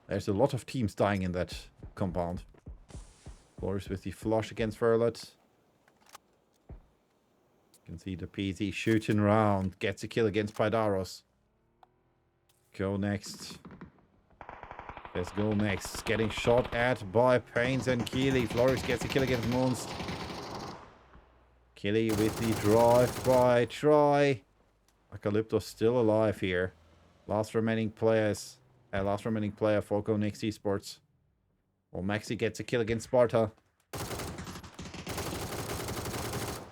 There's a lot of teams dying in that compound. Flores with the flush against Furlet. You can see the PZ shooting around. Gets a kill against Paidaros. Go next. Let's go next. Getting shot at by Pains and Keely. Flores gets a kill against Munst. Keely with the drive-by try. Acalypto's still alive here. Last remaining player for Go Next Esports. Well, Maxi gets a kill against Sparta.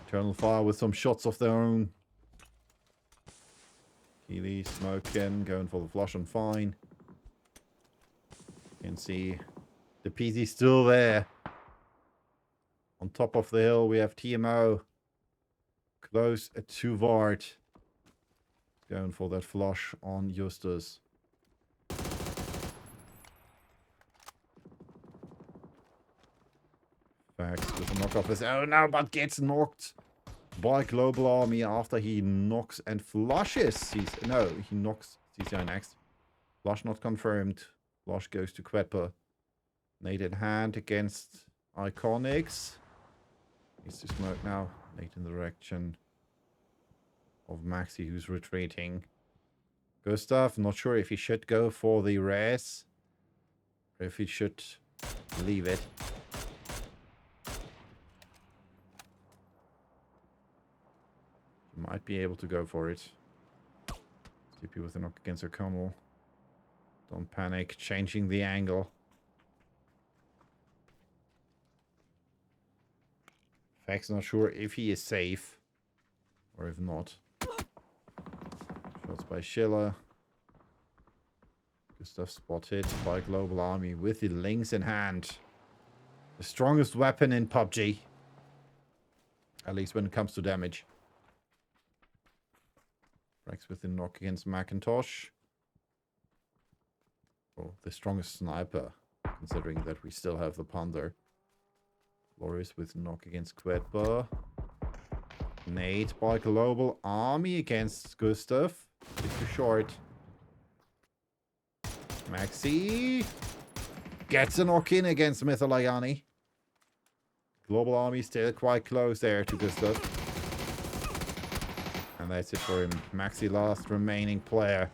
Eternal Fire with some shots of their own. Keely smoking, going for the flush on fine. You can see the PZ still there. On top of the hill, we have TMO. Close to Vard. Going for that flush on Justus. Fax with a knock off his own now, but gets knocked by Global Army after he knocks and flushes. He knocks CCI next. Flush not confirmed. Flush goes to Quetpa. Nade in hand against Iconics. Needs to smoke now. Nade in the direction of Maxi, who's retreating. Gustav, not sure if he should go for the res. Or if he should leave it. Might be able to go for it. TP with a knock against O'Connell. Don't panic. Changing the angle. Fax not sure if he is safe. Or if not. Shots by Schiller. Gustav spotted by Global Army with the links in hand. The strongest weapon in PUBG. At least when it comes to damage. Rex with the knock against Macintosh. Oh, the strongest sniper, considering that we still have the Ponder. Loris with knock against Quetba. Nate by Global Army against Gustav. Bit too short. Maxi gets a knock in against Mithalayani. Global Army still quite close there to Gustav. And that's it for him. Maxi, last remaining player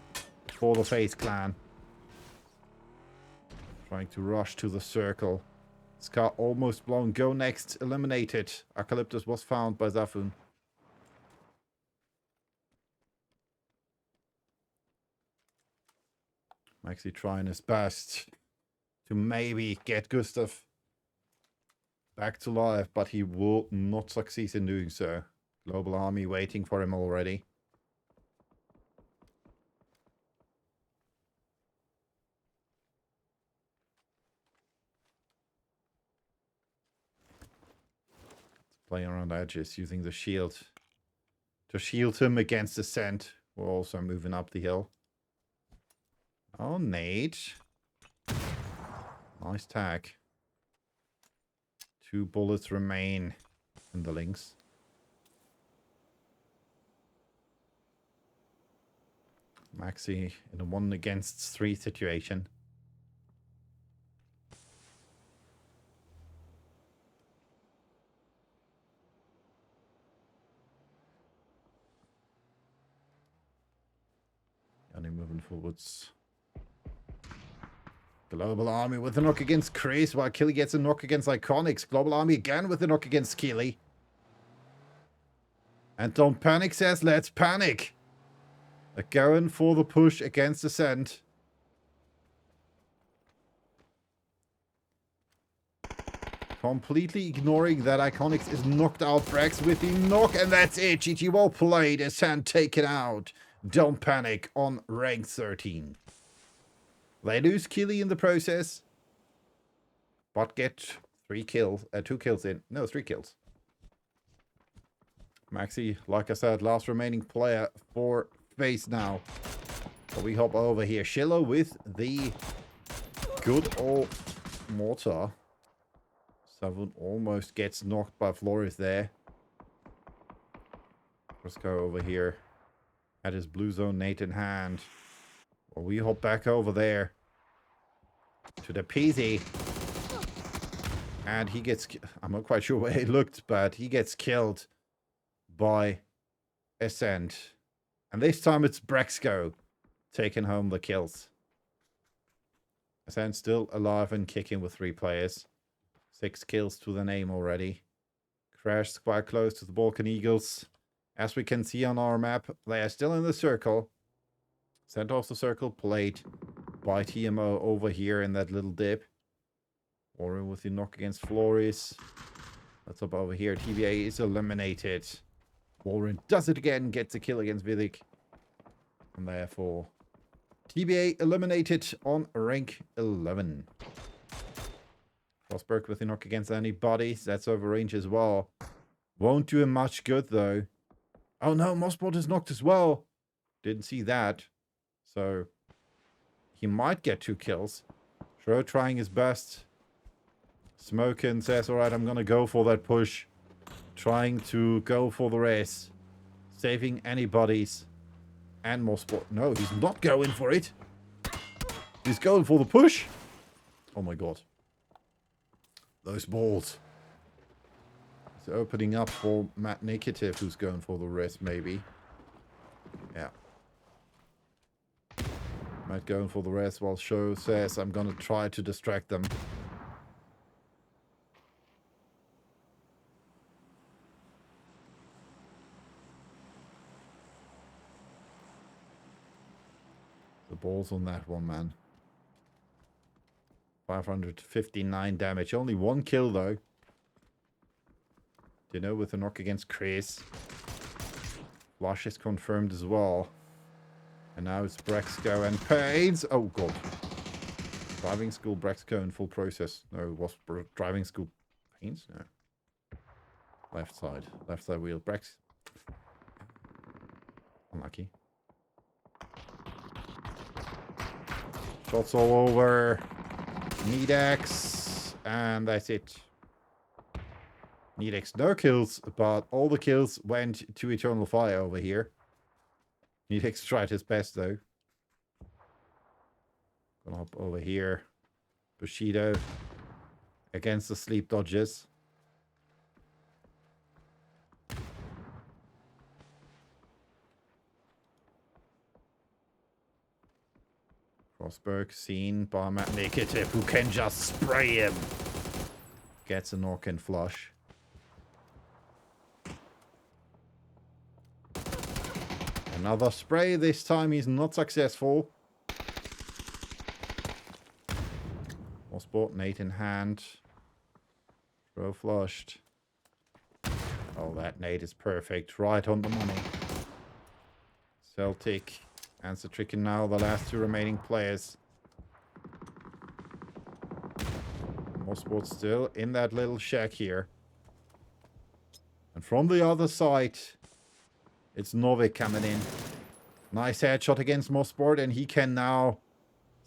for the FaZe clan. Trying to rush to the circle. Scar almost blown. Go next. Eliminated. Acalyptus was found by Zafun. Maxi trying his best to maybe get Gustav back to life, but he will not succeed in doing so. Global Army waiting for him already. Playing around edges, using the shield to shield him against the scent. We're also moving up the hill. Oh, Nate. Nice tag. 2 bullets remain in the links. Maxi in a 1 against 3 situation. Only moving forwards. Global Army with a knock against Chris, while Killy gets a knock against Iconics. Global Army again with a knock against Keely. And Don't Panic says, let's panic. They're going for the push against Ascent. Completely ignoring that Iconics is knocked out. Brax with the knock, and that's it. GG, well played. Ascent taken out. Don't Panic on rank 13. They lose Killy in the process, but get 2 kills in. No, 3 kills. Maxi, like I said, last remaining player for FaZe now. So we hop over here. Schiller with the good old mortar. 7 almost gets knocked by Flores there. Let's go over here. Had his blue zone nade in hand. Well, we hop back over there to the PZ. And he gets... I'm not quite sure where he looked, but he gets killed by Ascent. And this time it's Brexco taking home the kills. Ascent still alive and kicking with 3 players. 6 kills to the name already. Crashed quite close to the Balkan Eagles. As we can see on our map, they are still in the circle. Center of the circle played by TMO over here in that little dip. Warren with the knock against Flores. Let's up over here. TVA is eliminated. Warren does it again, gets a kill against Vidic. And therefore, TBA eliminated on rank 11. Frostberg with a knock against anybody. That's over range as well. Won't do him much good though. Oh no, Mossbot is knocked as well. Didn't see that. So, he might get 2 kills. Schro trying his best. Smokin says, alright, I'm gonna go for that push. Trying to go for the race. Saving anybody's. And Mossbot. No, he's not going for it. He's going for the push. Oh my god. Those balls. It's opening up for Matt Nikitiv, who's going for the rest, maybe. Yeah. Matt going for the rest while Show says, I'm going to try to distract them. The balls on that one, man. 559 damage. Only 1 kill, though. Dino with a knock against Chris. Flush is confirmed as well. And now it's Brexco and Pains. Oh, God. Driving school Brexco in full process. No, it was driving school Pains? No. Left side. Left side wheel. Brex. Unlucky. Shots all over. Needex, and that's it. Needex, no kills, but all the kills went to Eternal Fire over here. Needex tried his best, though. Gonna hop over here. Bushido against the sleep dodges. Rosberg seen by Matt Nikitiv, who can just spray him. Gets a knock and flush. Another spray. This time he's not successful. Mossbot, nade in hand. Throw flushed. Oh, that nade is perfect. Right on the money. Celtic. Answer tricking now the last 2 remaining players. Mossbot still in that little shack here. And from the other side, it's Novik coming in. Nice headshot against Mossbot, and he can now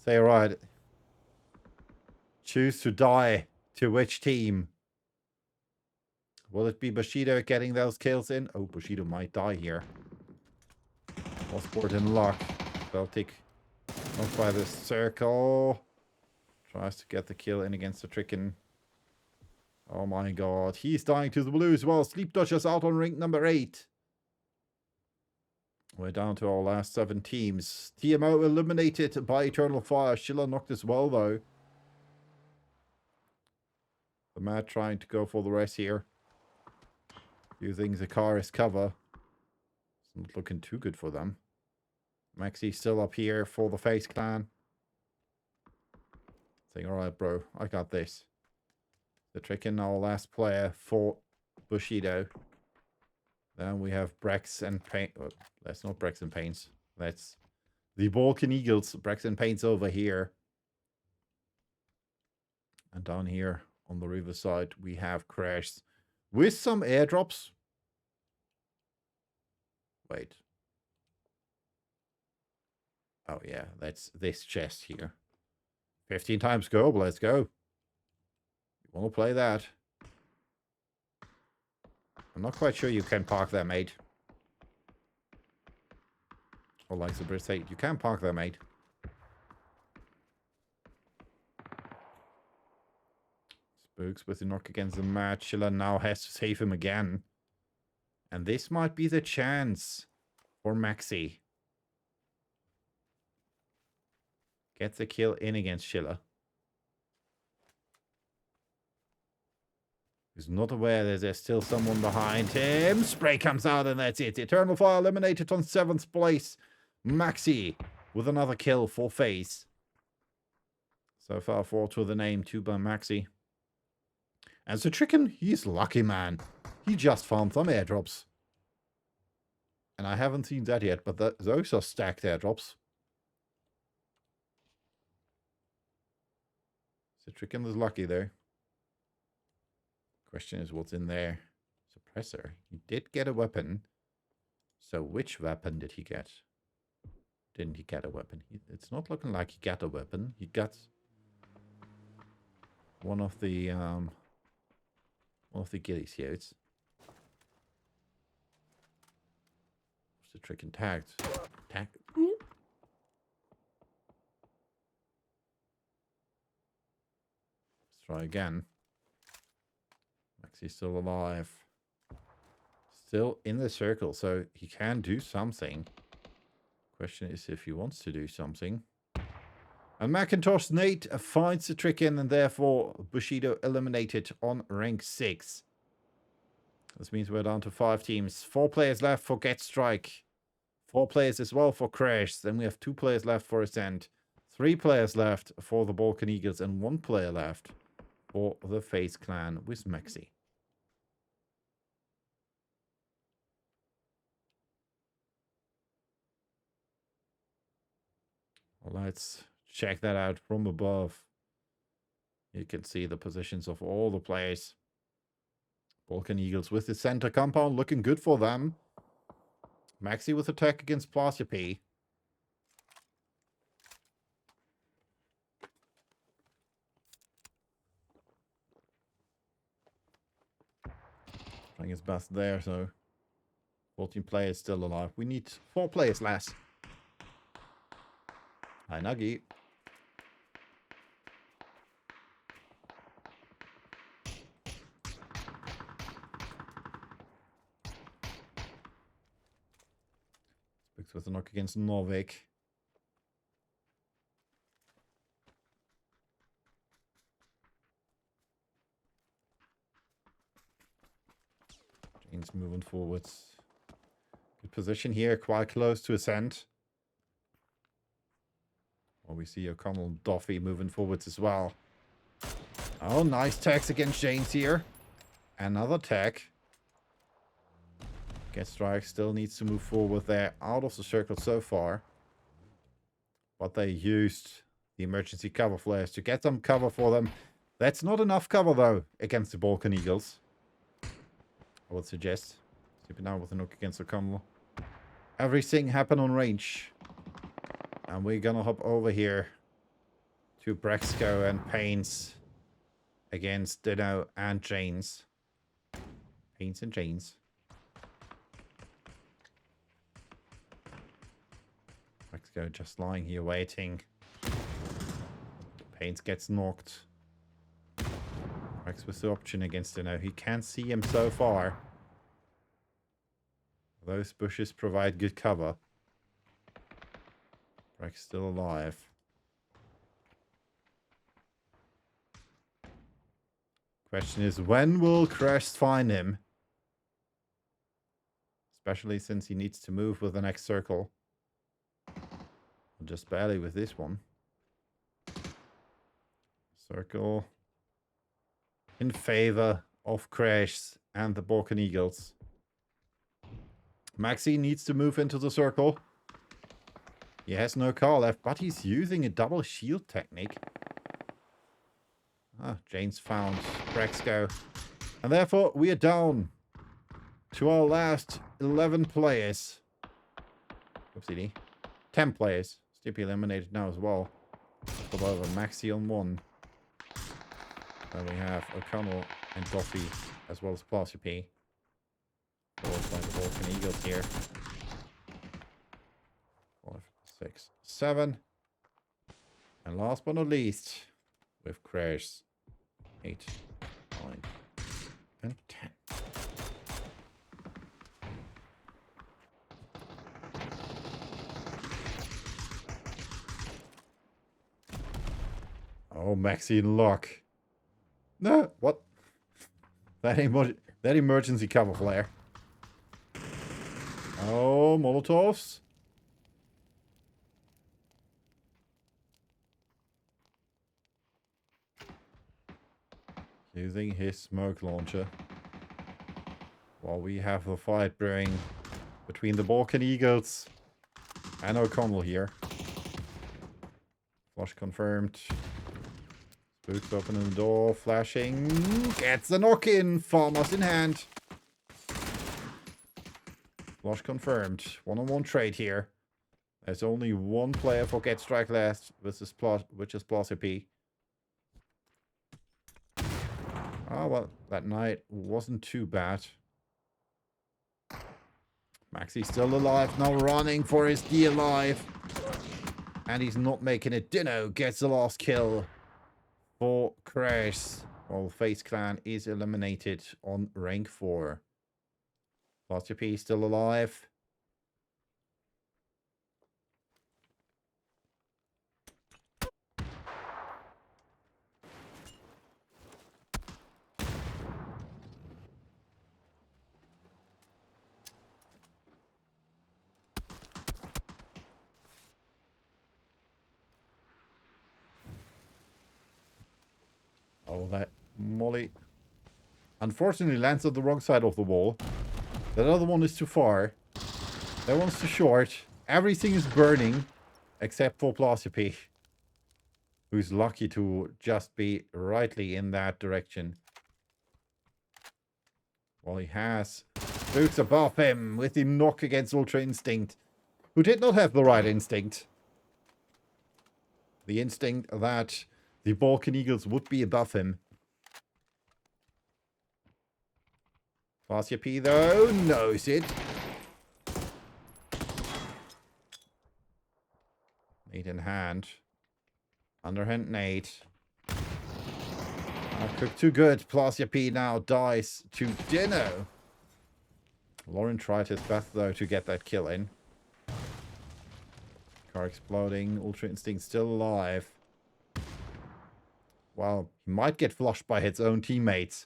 say, right, choose to die to which team. Will it be Bushido getting those kills in? Oh, Bushido might die here. Mossbot in luck. Celtic knocked by the circle. Tries to get the kill in against the Tricken. Oh my god. He's dying to the blue as well. Sleep Dodgers out on rank number 8. We're down to our last 7 teams. TMO eliminated by Eternal Fire. Schiller knocked as well, though. The Mad trying to go for the rest here. Using the car as cover. not looking too good for them. Maxi still up here for the FaZe clan. Saying, alright, bro, I got this. The Tricken, our last player for Bushido. Then we have Brex and Pain. Oh, that's not Brex and Pains. That's the Balkan Eagles. Brex and Pains over here. And down here on the riverside, we have Crash with some airdrops. Wait. Oh, yeah, that's this chest here. 15 times go, let's go. You want to play that? I'm not quite sure you can park there, mate. Or like the Brits say, you can park there, mate. Spooks with the knock against the match. Chiller now has to save him again. And this might be the chance for Maxi. Get the kill in against Schiller. He's not aware that there's still someone behind him. Spray comes out and that's it. Eternal Fire eliminated on 7th place. Maxi with another kill for FaZe. So far 4 to the name, 2 by Maxi. And so Tricken, he's lucky, man. He just found some airdrops. And I haven't seen that yet, but those are stacked airdrops. So Tricken is lucky there. Question is what's in there. Suppressor. He did get a weapon. So which weapon did he get? Didn't he get a weapon? It's not looking like he got a weapon. He got one of the ghillie suits. What's the trick in tagged? Tag. Let's try again. Maxi's still alive. Still in the circle, so he can do something. Question is if he wants to do something. And Macintosh Nate finds the trick in, and therefore Bushido eliminated on rank 6. This means we're down to 5 teams. 4 players left for Get Strike. 4 players as well for Crash. Then we have 2 players left for Ascent. 3 players left for the Balkan Eagles, and 1 player left for the FaZe clan with Maxi. Well, let's check that out from above. You can see the positions of all the players. Balkan Eagles with the center compound looking good for them. Maxi with attack against Plasia P. Trying his best there, so 14 players still alive. We need 4 players less. Hi, Nuggy. Speaks with a knock against Norvik. James moving forwards. Good position here, quite close to Ascent. Well, we see O'Connell and Duffy moving forwards as well. Oh, nice tags against James here. Another tag. Get Strike still needs to move forward there. Out of the circle so far. But they used the emergency cover flares to get some cover for them. That's not enough cover, though, against the Balkan Eagles. I would suggest. Keep it out with a knock against O'Connell. Everything happen on range. And we're gonna hop over here to Brexco and Pains against Dino and Janes. Pains and Janes. Brexco just lying here waiting. Pains gets knocked. Brex with the option against Dino. He can't see him so far. Those bushes provide good cover. Brex still alive. Question is, when will Crash find him? especially since he needs to move with the next circle. Just barely with this one. Circle in favor of Crash and the Balkan Eagles. Maxi needs to move into the circle. He has no car left, but he's using a double shield technique. Jane's found Brexco. And therefore, we are down to our last 11 players. Oopsie. 10 players. Stippy eliminated now as well. Put over Maxi on 1. Then we have O'Connell and Duffy, as well as Placer P. Followed by the Balkan Eagles here. 5, 6, 7. And last but not least, with Crash. 8, 9, and 10. Oh, Maxi in luck. No, what? That emergency cover flare. Oh, Molotovs. Using his smoke launcher. While we have the fight brewing between the Balkan Eagles and O'Connell here. Flush confirmed. Spooks opening the door, flashing. Gets the knock-in. Farmers in hand. Flush confirmed. One-on-one trade here. There's only one player for Get Strike last, which is Placer P. Oh, well, that night wasn't too bad. Maxi's still alive, now running for his dear life. And he's not making it. Dino gets the last kill for Crash. While Face Clan is eliminated on rank 4. Placer P still alive. Oh, that molly unfortunately lands on the wrong side of the wall. That other one is too far. That one's too short. Everything is burning except for Placer P, who's lucky to just be rightly in that direction. Well, he has Boots above him with the knock against Ultra Instinct, who did not have the right instinct. The instinct that the Balkan Eagles would be above him. Placer P, though, knows it. Nade in hand. Underhand nade. Cooked too good. Placer P now dies to Dino. Lauren tried his best, though, to get that kill in. Car exploding. Ultra Instinct still alive. Well, he might get flushed by his own teammates.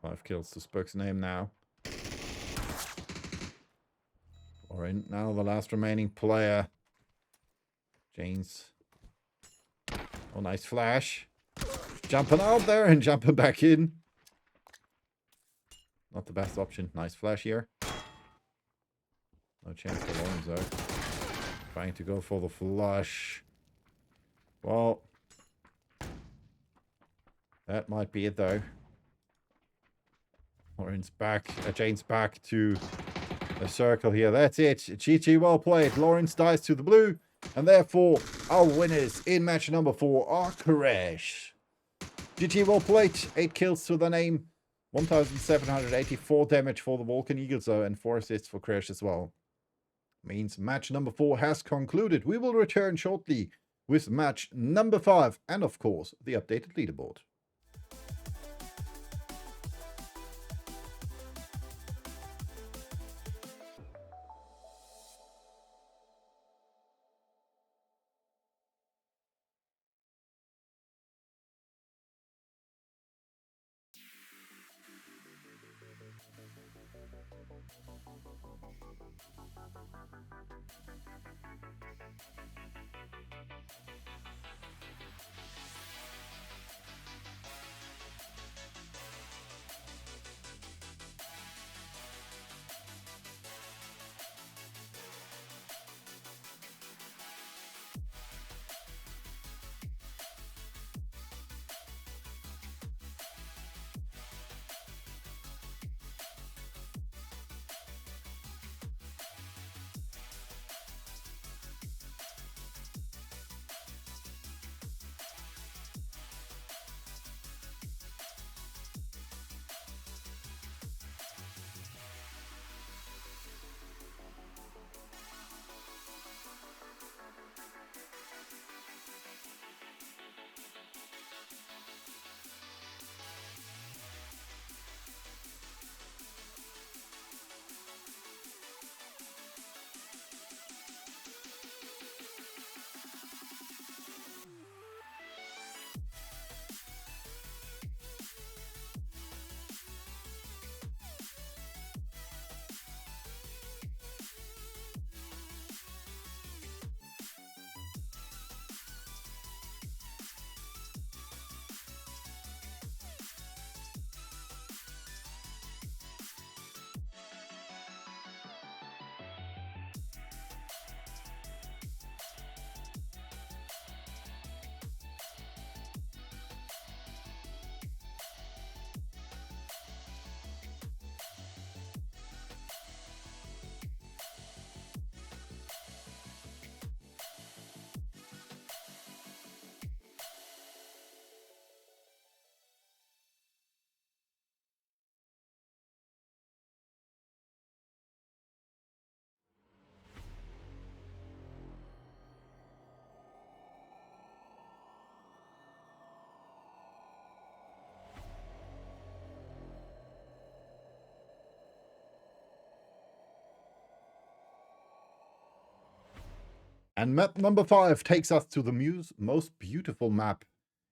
Five kills to Spook's name now. Orin, now the last remaining player. James. Oh, nice flash. Jumping out there and jumping back in. Not the best option. Nice flash here. No chance for Lawrence though. Trying to go for the flush. Well, that might be it though. Lawrence back. Jane's back to the circle here. That's it. GG, well played. Lawrence dies to the blue. And therefore, our winners in match number 4 are Crash. GG, well played. 8 kills to the name. 1,784 damage for the Balkan Eagles though, and 4 assists for Crash as well. Means match number 4 has concluded. We will return shortly with match number 5 and, of course, the updated leaderboard. And map number 5 takes us to the most beautiful map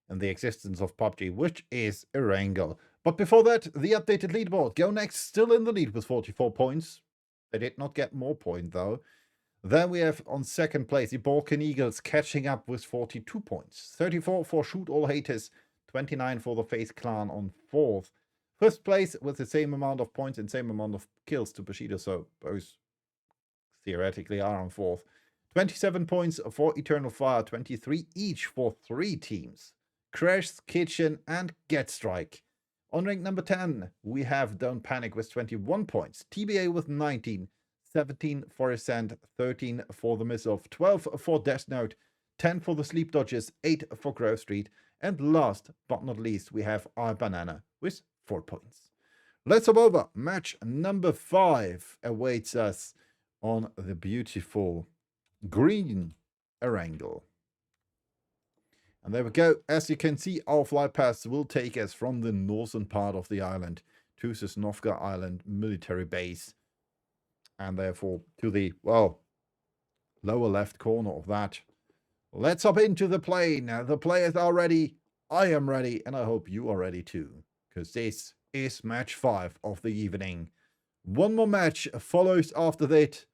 in the existence of PUBG, which is Erangel. But before that, the updated leaderboard. Go Next still in the lead with 44 points. They did not get more points, though. Then we have on second place the Balkan Eagles catching up with 42 points. 34 for Shoot All Haters, 29 for the FaZe Clan on fourth. First place with the same amount of points and same amount of kills to Bushido, so both theoretically are on fourth. 27 points for Eternal Fire, 23 each for 3 teams. Crash, Kitchen, and Get Strike. On rank number 10, we have Don't Panic with 21 points, TBA with 19, 17 for Ascent, 13 for the Missive, 12 for Death Note, 10 for the Sleep Dodgers, 8 for Grove Street, and last but not least, we have our Banana with 4 points. Let's hop over. Match number 5 awaits us on the beautiful green Erangel. And there we go. As you can see, our flight paths will take us from the northern part of the island to Sosnovka Island military base. And therefore to the, well, lower left corner of that. Let's hop into the plane. The players are ready. I am ready. And I hope you are ready too. Because this is match 5 of the evening. One more match follows after that,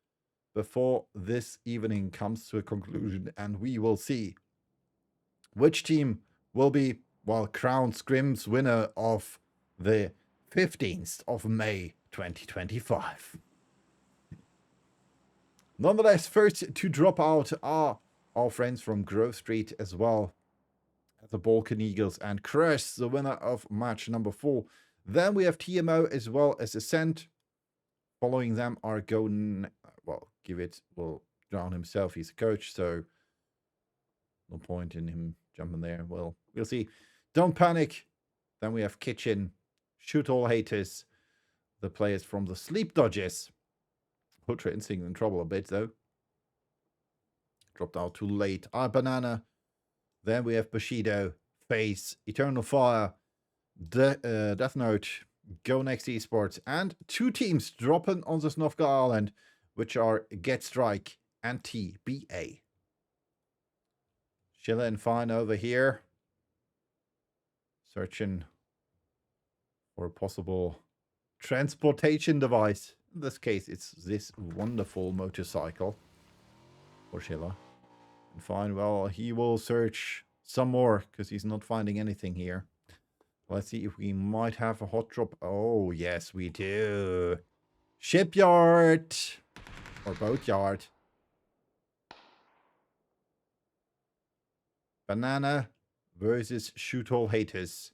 before this evening comes to a conclusion, and we will see which team will be, well, crowned Scrims winner of the 15th of May 2025. Nonetheless, first to drop out are our friends from Grove Street as well as the Balkan Eagles and Crash, the winner of match number 4. Then we have TMO as well as Ascent. Following them are going, well, will drown himself. He's a coach, so no point in him jumping there. Well, we'll see. Don't Panic. Then we have Kitchen, Shoot All Haters, the players from the Sleep Dodgers. Ultra Instinct in trouble a bit, though. Dropped out too late. Our Banana, Then we have Bushido, Face, Eternal Fire, Death Note, Go Next Esports, and 2 teams dropping on the Snovka Island, which are Get Strike and TBA. Chilling fine over here. Searching for a possible transportation device. In this case, it's this wonderful motorcycle for Schiller. And fine, well, he will search some more because he's not finding anything here. Let's see if we might have a hot drop. Oh, yes, we do. Shipyard or boatyard. Banana versus Shoot All Haters.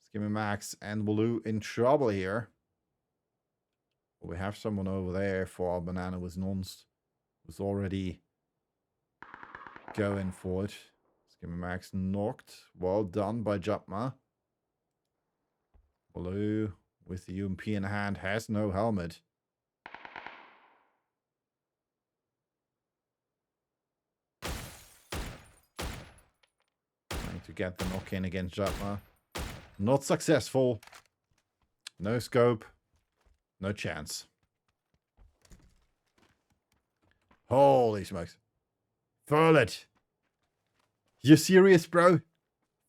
Skimmy Max and Blue in trouble here. We have someone over there for Banana was nonce. Was already going for it. Skimmy Max knocked. Well done by Japma. Blue with the UMP in hand has no helmet. Trying to get the knock in against Japma. Not successful. No scope. No chance. Holy smokes. Furlet. You serious, bro?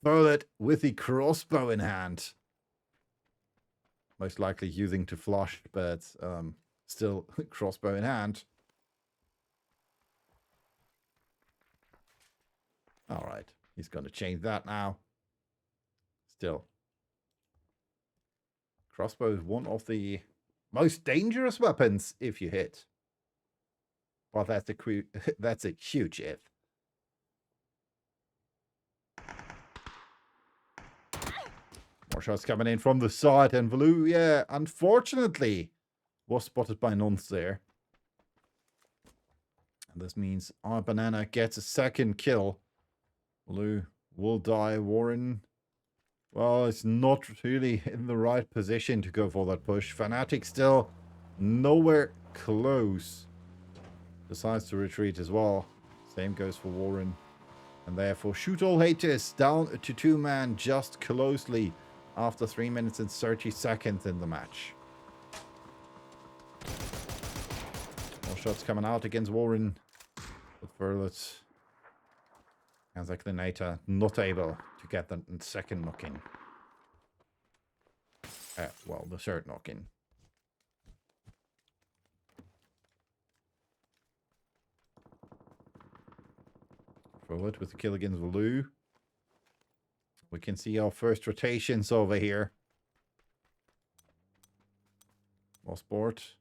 Furlet with the crossbow in hand. Most likely using to flush, but still crossbow in hand. Alright, he's going to change that now. Still. Crossbow is one of the most dangerous weapons if you hit. But that's a huge if. More shots coming in from the side, and Blue, yeah, unfortunately, was spotted by Nonce there. And this means our Banana gets a second kill. Blue will die. Warren, well, it's not really in the right position to go for that push. Fnatic still nowhere close. Decides to retreat as well. Same goes for Warren. And therefore, Shoot All Haters down to 2-man just closely after 3 minutes and 30 seconds in the match. More shots coming out against Warren. But Verlet and Zaclinator not able to get the second knock-in. Well, the third knock-in. Verlet with the kill against Blue. We can see our first rotations over here. More sport.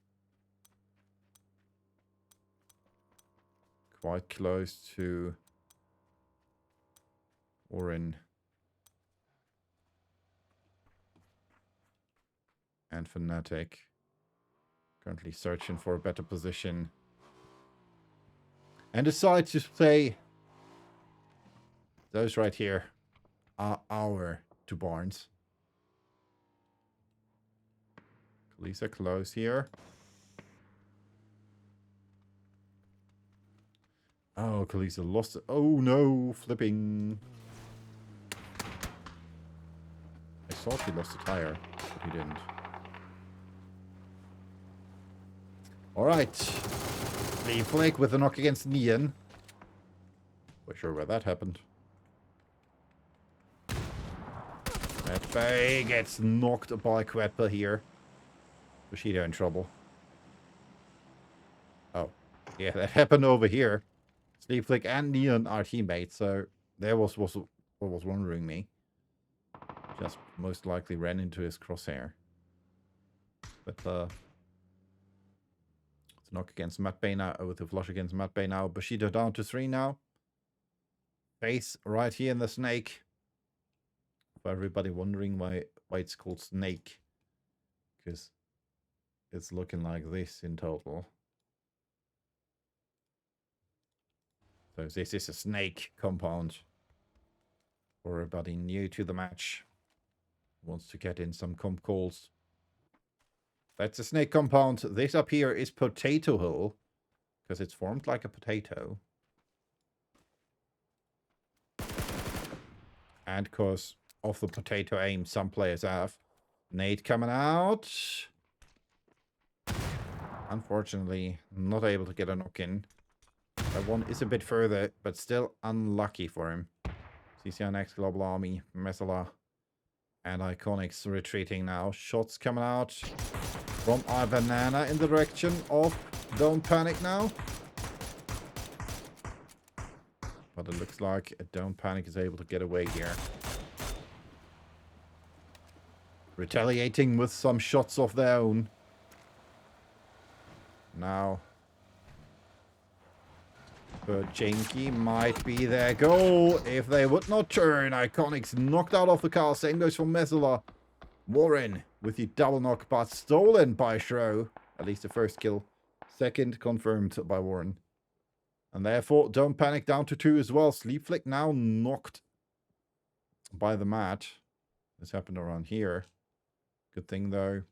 Quite close to Warren and Fnatic. Currently searching for a better position. And decide to say those right here are our 2 barns. Kalisa close here. Oh, Kalisa lost it. Oh no, flipping. I thought he lost a tire, but he didn't. Alright. Lee Flake with a knock against Neon. Not sure where that happened. Bay gets knocked by Quetpa here. Bushido in trouble. Oh. Yeah, that happened over here. Sleepflick and Neon are teammates, so there was what was wondering me. Just most likely ran into his crosshair. But it's a knock against Matt Bay now, with a flush against Matt Bay now. Bushido down to 3 now. Face right here in the snake. For everybody wondering why it's called Snake, because it's looking like this in total. So this is a snake compound for everybody new to the match. Wants to get in some comp calls. That's a snake compound. This up here is Potato Hole, because it's formed like a potato. And because of the potato aim some players have. Nade coming out. Unfortunately, not able to get a knock in. That one is a bit further, but still unlucky for him. CCR Global Army, Mesala, and Iconics retreating now. Shots coming out from iBanana in the direction of Don't Panic now. But it looks like Don't Panic is able to get away here. Retaliating with some shots of their own. Now, Jinky might be their goal if they would not turn. Iconics knocked out of the car. Same goes for Mesala. Warren with the double knock, but stolen by Shro. At least the first kill. Second confirmed by Warren. And therefore, Don't Panic down to 2 as well. Sleep Flick now knocked by the mat. This happened around here. Good thing though.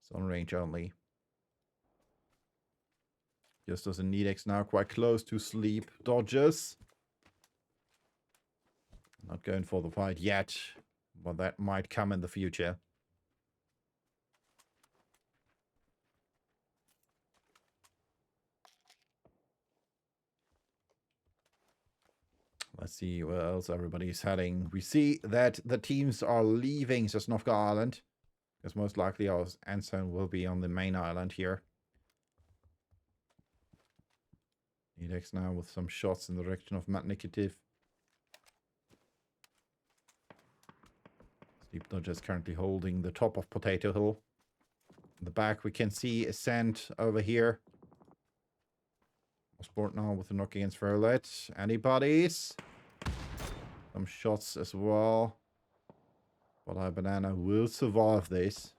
It's on range only. Just as a Nedex now quite close to Sleep. Dodges. Not going for the fight yet. But that might come in the future. Let's see where else everybody's heading. We see that the teams are leaving Sosnovka Island. Because most likely our Anson will be on the main island here. Nedex now with some shots in the direction of Matt Nikitiv. Sleep Dodger is currently holding the top of Potato Hill. In the back we can see Ascent over here. Sport now with the knock against Verlet. Antibodies. Some shots as well. But iBanana will survive this.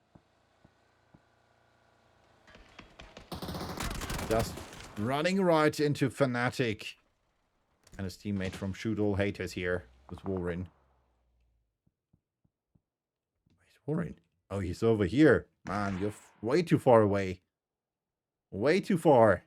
Just running right into Fnatic. And his teammate from Shoot All Haters here with Warren. Where's Warren? Oh, he's over here. Man, you're way too far away. Way too far.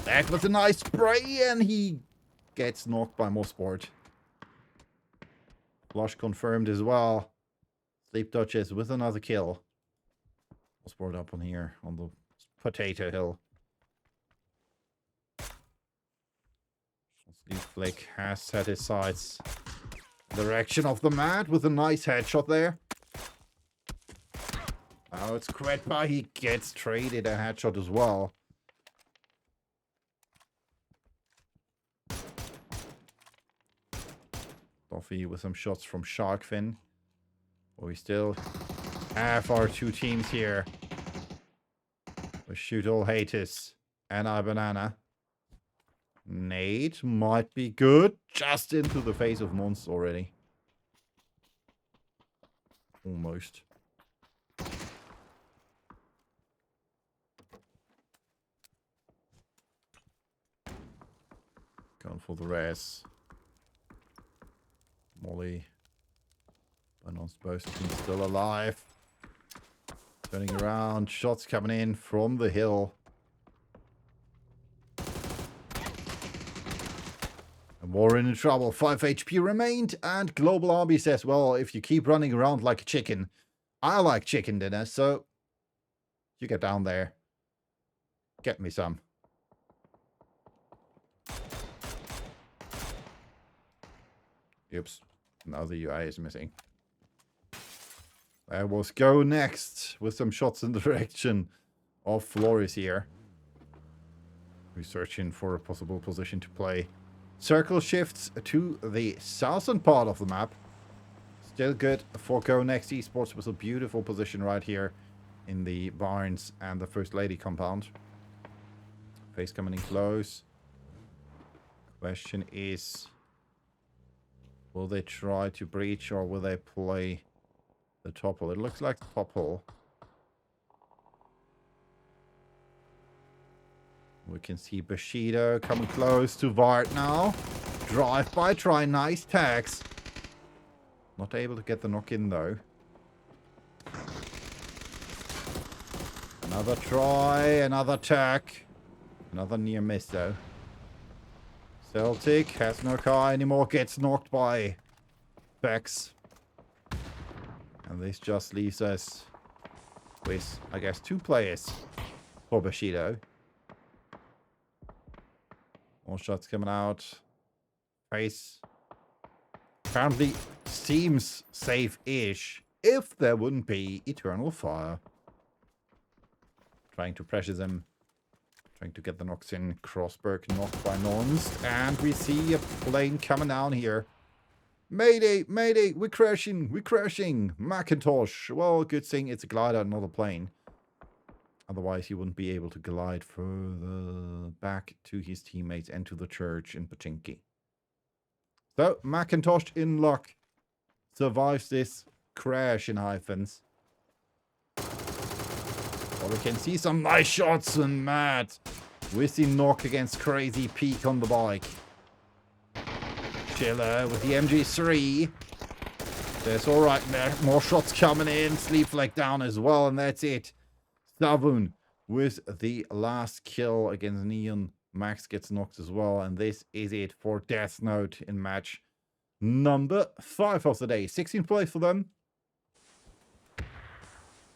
That was a nice spray, and he gets knocked by Mosport. Flush confirmed as well. Sleep Duchess with another kill. Mosport up on here on the Potato Hill. Sleep Flick has set his sights in the direction of the mat with a nice headshot there. Now it's Kretpa. He gets traded a headshot as well. Toffee with some shots from Sharkfin. But we still have our two teams here. We Shoot All Haters and iBanana. Nade might be good. Just into the face of Mons already. Almost. Going for the res. Molly. But not supposed to be still alive. Turning around. Shots coming in from the hill. And Warren in trouble. 5 HP remained. And Global Army says, well, if you keep running around like a chicken, I like chicken dinner, so you get down there. Get me some. Oops. Now the UI is missing. There was Go next with some shots in the direction of Floris here. We're searching for a possible position to play. Circle shifts to the southern part of the map. Still good for Go Next Esports with a beautiful position right here in the barns and the First Lady compound. Face coming in close. Question is, will they try to breach or will they play the top hole? It looks like the top hole. We can see Bushido coming close to Vart now. Drive by try, nice tags. Not able to get the knock in though. Another try, another attack. Another near miss, though. Celtic has no car anymore, gets knocked by Bex. And this just leaves us with, I guess, 2 players for Bushido. More shots coming out. Face apparently seems safe-ish if there wouldn't be Eternal Fire. Trying to pressure them. Trying to get the knocks in. Crossberg knocked by Norns. And we see a plane coming down here. Mayday, mayday, we're crashing, we're crashing. Macintosh. Well, good thing it's a glider, not a plane. Otherwise, he wouldn't be able to glide further back to his teammates and to the church in Pachinki. So, Macintosh in luck. Survives this crash in hyphens. Well, we can see some nice shots and Matt with the knock against Crazy Peak on the bike. Chiller with the MG3. That's alright, more shots coming in. Sleep Flag down as well, and that's it. Savun with the last kill against Neon. Max gets knocked as well, and this is it for Death Note in match number 5 of the day. 16th place for them.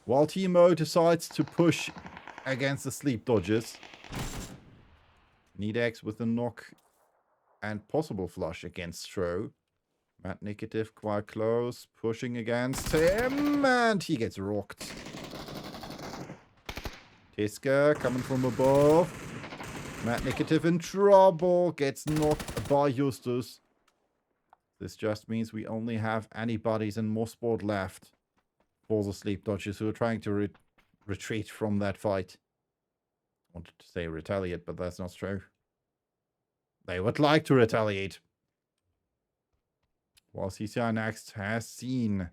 While TMO decides to push against the Sleep Dodgers. Needex with a knock and possible flush against Stro. Matt Nikitiv quite close, pushing against him, and he gets rocked. Tiska coming from above. Matt Nikitiv in trouble, gets knocked by Justus. This just means we only have antibodies and Mosport left for the Sleep Dodgers, who are trying to retreat from that fight. Wanted to say retaliate, but that's not true. They would like to retaliate. While CCI Next has seen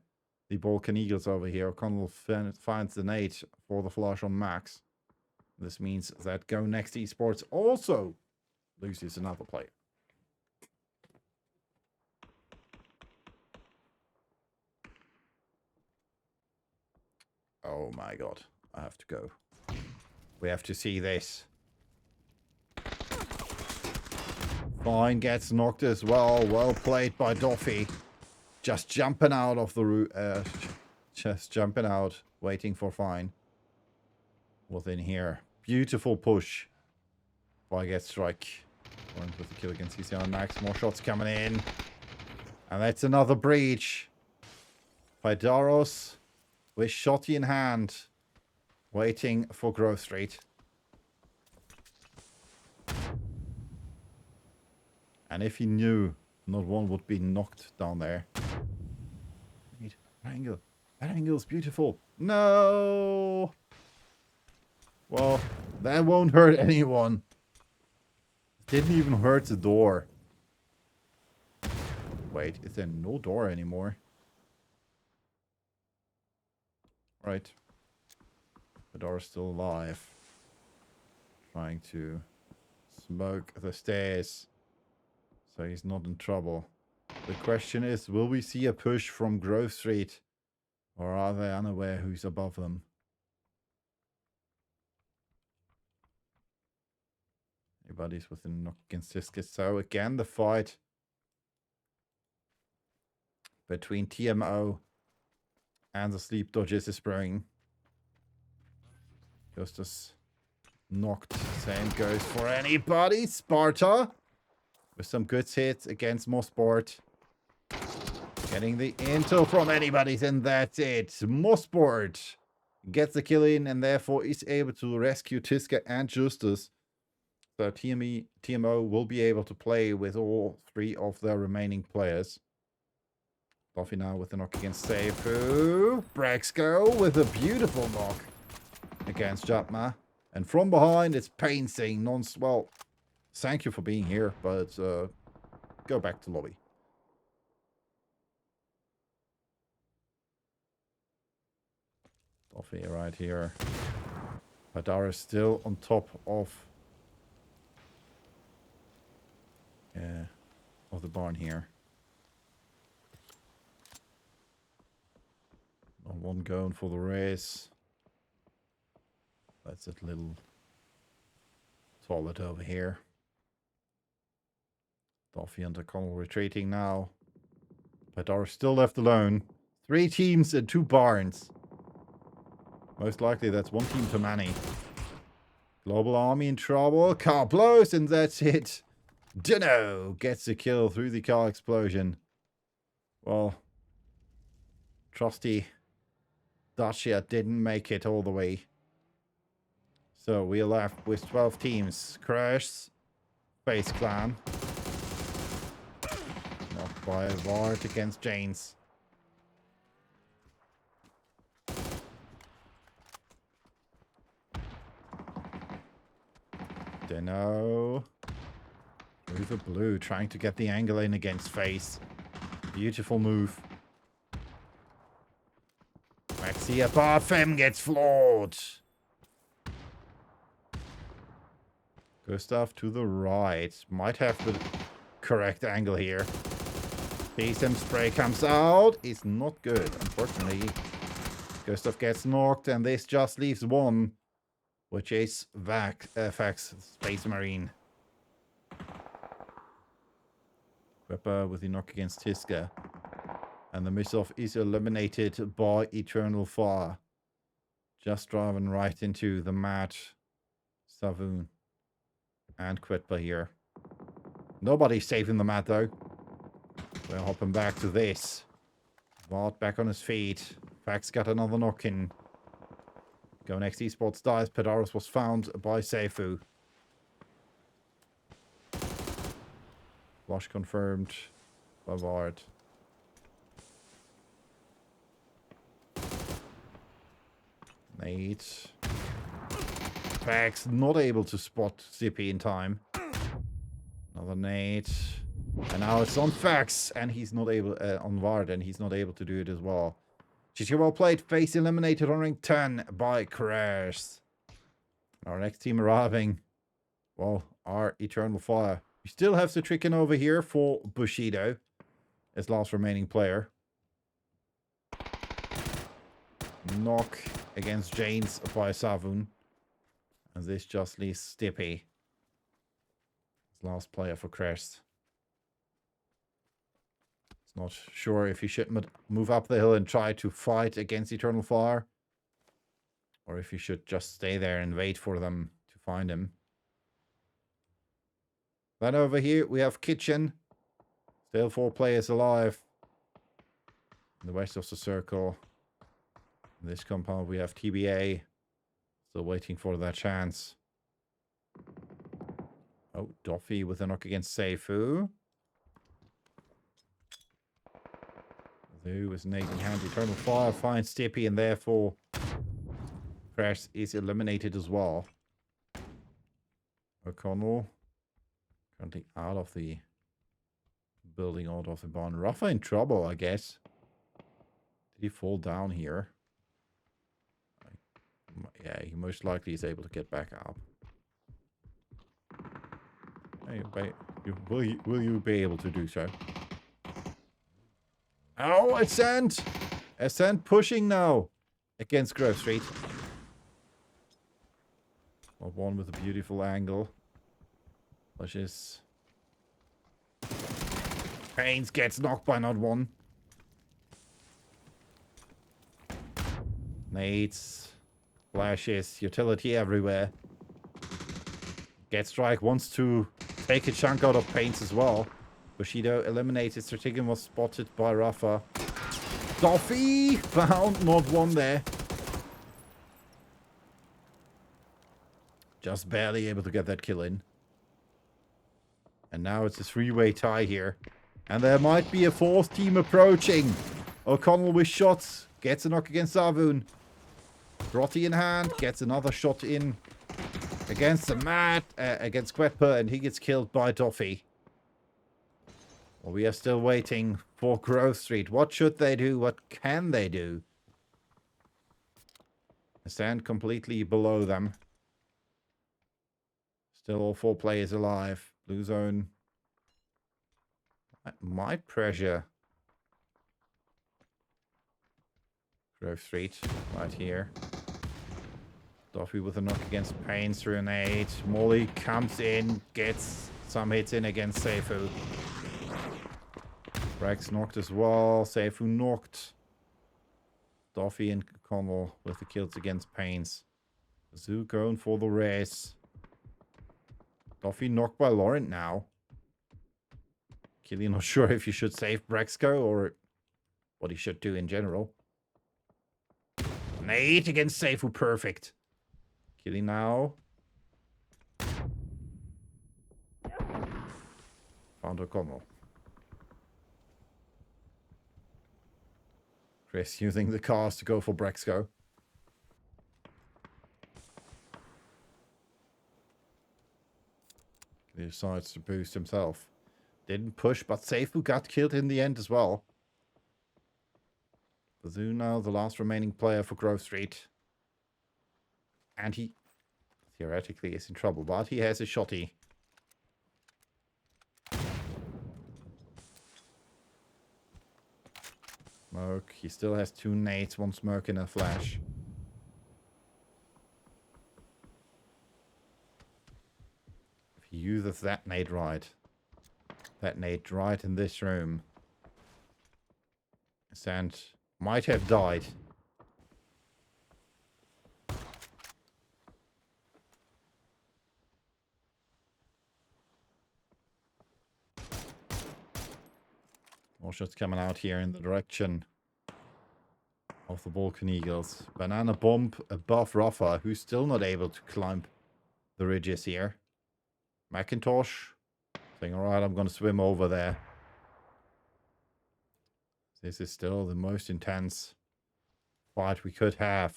the Balkan Eagles over here, O'Connell finds the nade for the flush on Max. This means that Go Next Esports also loses another player. Oh my god, I have to go. We have to see this. Fine gets knocked as well. Well played by Doffy. Just jumping out of the route. Just jumping out. Waiting for Fine. Within here. Beautiful push by Get Strike. Going with the kill against CCR Max. More shots coming in. And that's another breach. Pydaros with shotty in hand. Waiting for Grove Street. And if he knew not one would be knocked down there. That angle. That angle is beautiful. No! Well, that won't hurt anyone. It didn't even hurt the door. Wait, is there no door anymore? Right. The door is still alive. Trying to smoke the stairs. So he's not in trouble. The question is, will we see a push from Grove Street? Or are they unaware who's above them? Anybody's within knock against Siska. So again, the fight between TMO and the Sleep Dodgers is brewing. Justus knocked. Same goes for anybody. Sparta with some good hits against Mosport. Getting the intel from anybody's, and that's it. Mosport gets the kill in and therefore is able to rescue Tiska and Justus. So TMO will be able to play with all 3 of their remaining players. Buffy now with the knock against Seifu. Braxco with a beautiful knock against Jatma. And from behind, it's Pain saying, well, thank you for being here, but go back to lobby. Buffy right here. Hadara is still on top of the barn here. Not one going for the race. That's that little toilet over here. Duffy and O'Connell retreating now. But are still left alone. 3 teams and 2 barns. Most likely that's 1 team too many. Global Army in trouble. Car blows and that's it. Dino gets the kill through the car explosion. Well, trusty Dacia didn't make it all the way. So we're left with 12 teams. Crash, Space Clan. Knocked by Vard against Janes. Dino. Over blue, trying to get the angle in against Face. Beautiful move. Maxi apart, Fem gets floored. Gustav to the right. Might have the correct angle here. PSM spray comes out. It's not good, unfortunately. Gustav gets knocked, and this just leaves 1, which is Vax Space Marine. Wepper with the knock against Tiska. And the miss-off is eliminated by Eternal Fire. Just driving right into the mad Savoon. And Quetpa here. Nobody's saving the mat though. We're hopping back to this. Vard back on his feet. Fax got another knock in. Go next esports dies. Pedaros was found by Seifu. Flush confirmed by Vard. Nate. Fax not able to spot Zippy in time. Another nade. And now it's on Fax. And he's not able, on Vard, and he's not able to do it as well. GG well played. Face eliminated on ring 10 by Crash. Our next team arriving. Well, our Eternal Fire. We still have the Tricken over here for Bushido. As last remaining player. Knock against Janes by Savoon. And this just leaves Stippy. Last player for Crest. It's not sure if he should move up the hill and try to fight against Eternal Fire. Or if he should just stay there and wait for them to find him. Then over here we have Kitchen. Still 4 players alive. In the west of the circle. In this compound we have TBA. Still waiting for that chance. Oh, Duffy with a knock against Seifu. Who is Nathan Hand. Eternal Fire finds Stippy, and therefore Crash is eliminated as well. O'Connell currently out of the building, out of the barn. Rafa in trouble, I guess. Did he fall down here? Yeah, he most likely is able to get back up. Hey, will you be able to do so? Oh, Ascent! Ascent pushing now against Grove Street. Well, 1 with a beautiful angle. Pushes. Haynes gets knocked by not 1. Nades. Flashes. Utility everywhere. Get Strike wants to take a chunk out of Paints as well. Bushido eliminated. Strategian was spotted by Rafa. Duffy found not 1 there. Just barely able to get that kill in. And now it's a 3-way tie here. And there might be a 4th team approaching. O'Connell with shots. Gets a knock against Savoon. Grotty in hand. Gets another shot in. Against the mat. Against Quetpa. And he gets killed by Duffy. Well, we are still waiting for Grove Street. What should they do? What can they do? I stand completely below them. Still all 4 players alive. Blue zone. That might pressure Grove Street right here. Duffy with a knock against Payne through an 8. Molly comes in, gets some hits in against Seifu. Rex knocked as well. Seifu knocked. Duffy and Connell with the kills against Payne's. Zoo going for the race. Duffy knocked by Laurent now. Killy not sure if you should save Brexco or what he should do in general. An 8 against Seifu, perfect. Killy now. Found O'Connell. Chris using the cars to go for Brexco. He decides to boost himself. Didn't push, but Seifu got killed in the end as well. Bazoo now the last remaining player for Grove Street. And he theoretically is in trouble, but he has a shotty. Smoke. He still has 2 nades, 1 smoke and a flash. If he uses that nade right in this room, Sand might have died. More shots coming out here in the direction of the Balkan Eagles. Banana bomb above Rafa, who's still not able to climb the ridges here. Macintosh saying, alright, I'm going to swim over there. This is still the most intense fight we could have.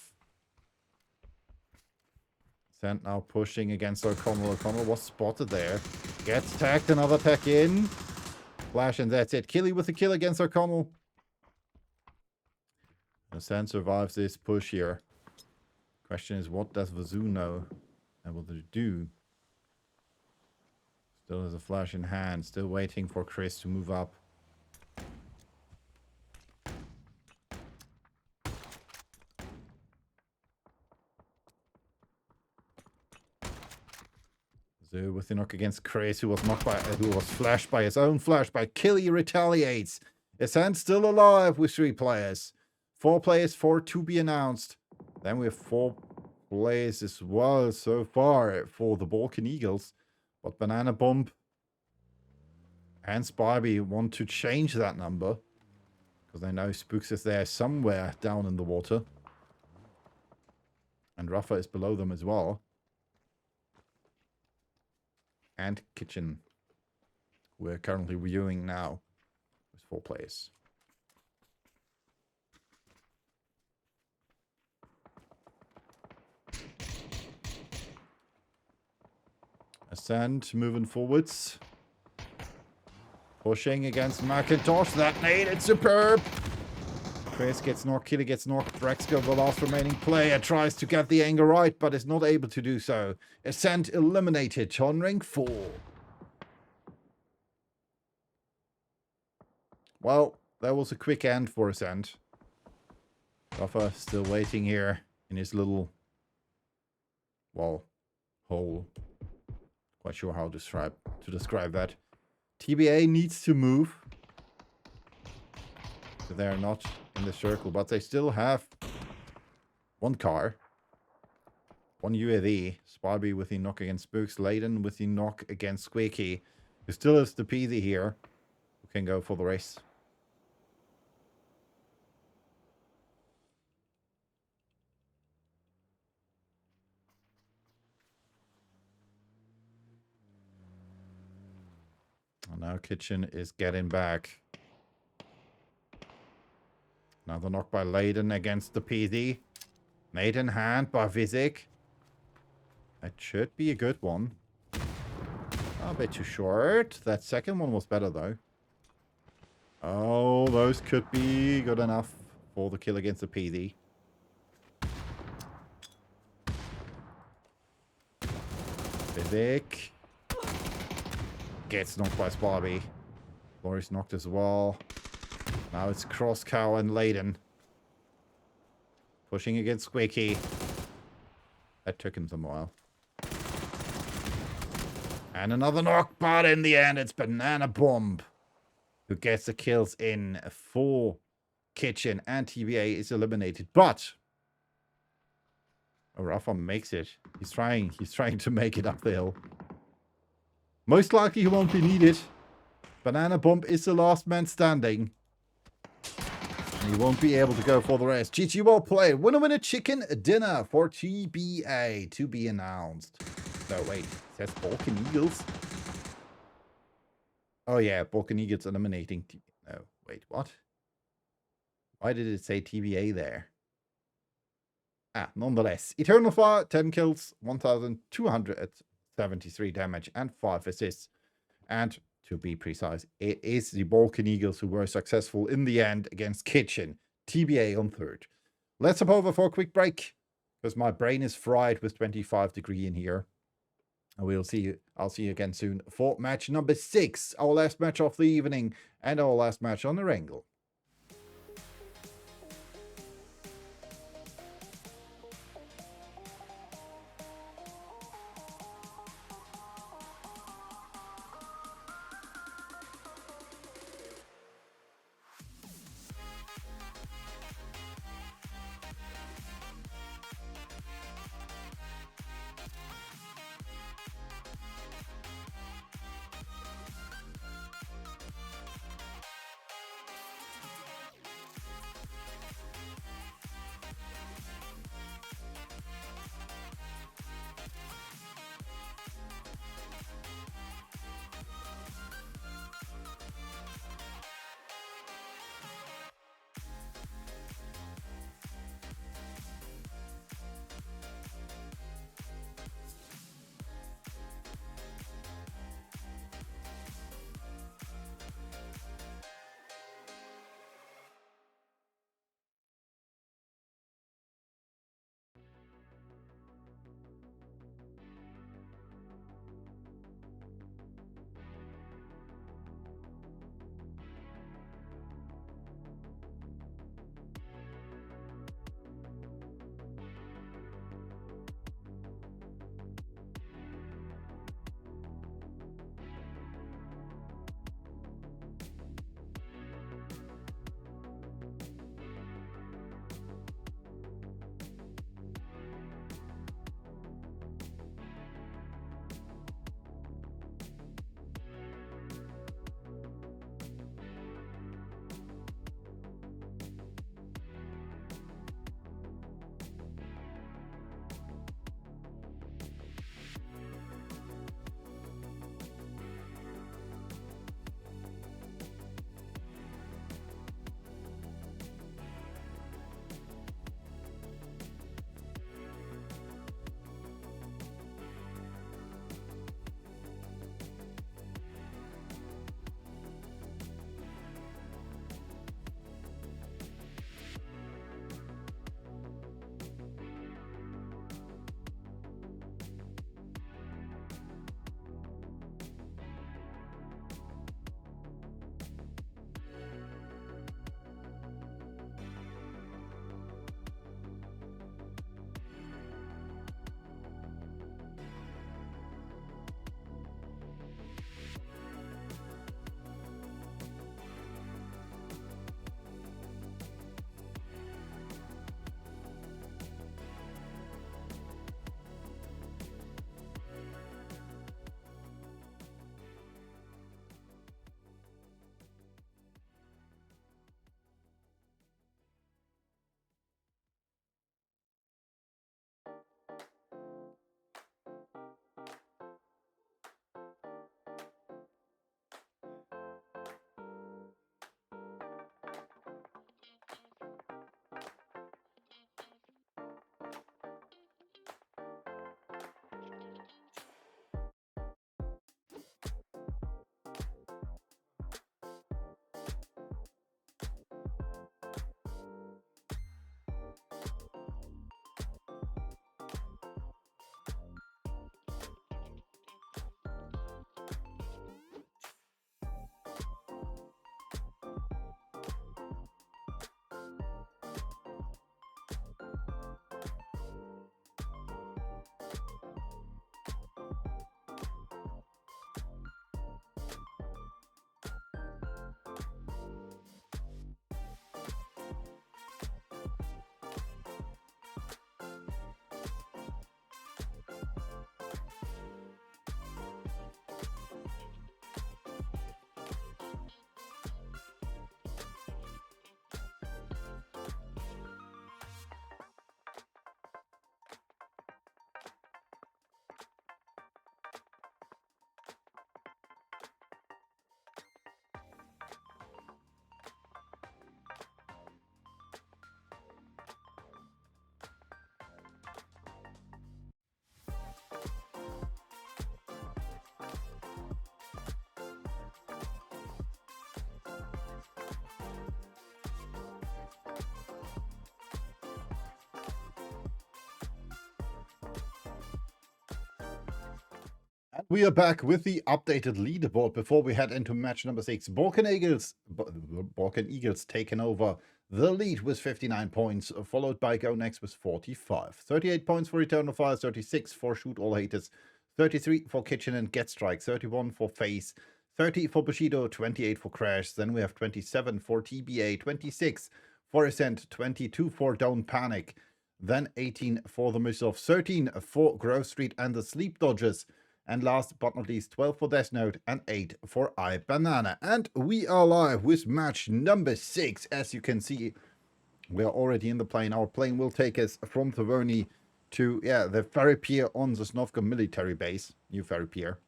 Sand now pushing against O'Connell. O'Connell was spotted there. Gets tagged, another tag in. Flash, and that's it. Killy with a kill against O'Connell. Sand survives this push here. Question is, what does Vazoo know? And what does it do? Still has a flash in hand. Still waiting for Chris to move up. So with the knock against Chris, who was flashed by his own flash, by Killy retaliates. Ascent still alive with 3 players. 4 players, 4 to be announced. Then we have 4 players as well so far for the Balkan Eagles. But Banana Bomb and Spivey want to change that number, because they know Spooks is there somewhere down in the water. And Rafa is below them as well. And Kitchen, we're currently reviewing now with 4 players. Ascend moving forwards. Pushing against Macintosh. That nade, it's superb. Chris gets knocked, Killy gets knocked. Brexco, the last remaining player, tries to get the angle right, but is not able to do so. Ascent eliminated on rank 4. Well, that was a quick end for Ascent. Rafa still waiting here in his little, well, hole. Quite sure how to describe that. TBA needs to move. So they're not in the circle, but they still have 1 car. 1 UAV. Spivey with the knock against Spooks. Layden with the knock against Squeaky. Who still is the Peasy here, who can go for the race. And now Kitchen is getting back. Another knock by Layden against the Peasy. Made in hand by Vizik. That should be a good one. A bit too short. That second one was better though. Oh, those could be good enough for the kill against the Peasy. Vizik gets knocked by Spivey. Boris knocked as well. Now it's Crosscow and Layden. Pushing against Squeaky. That took him some while. And another knock, but in the end, it's Banana Bomb who gets the kills in for Kitchen, and TBA is eliminated. But Rafa makes it. He's trying to make it up the hill. Most likely he won't be needed. Banana Bomb is the last man standing. And he won't be able to go for the rest. GG, well played. Winner chicken dinner for TBA to be announced. No, wait. It says Balkan Eagles. Oh, yeah. Balkan Eagles eliminating. No, wait. What? Why did it say TBA there? Ah, nonetheless. Eternal Fire, 10 kills, 1,273 damage, and 5 assists. And to be precise, it is the Balkan Eagles who were successful in the end against Kitchen. TBA on third. Let's hop over for a quick break, because my brain is fried with 25 degrees in here. And I'll see you again soon for match number 6, our last match of the evening, and our last match on the Wrangle. we are back with the updated leaderboard before we head into match number 6. Balkan Eagles taking over the lead with 59 points, followed by Go Next with 45. 38 points for Eternal Fire, 36 for Shoot All Haters, 33 for Kitchen and Get Strike, 31 for Face, 30 for Bushido, 28 for Crash. Then we have 27 for TBA, 26 for Ascent, 22 for Don't Panic. Then 18 for the Missile, 13 for Grove Street and the Sleep Dodgers. And last but not least, 12 for Death Note and 8 for iBanana. And we are live with match number 6. As you can see, we are already in the plane. Our plane will take us from Tavoni to, the ferry pier on the Snovka military base. New ferry pier,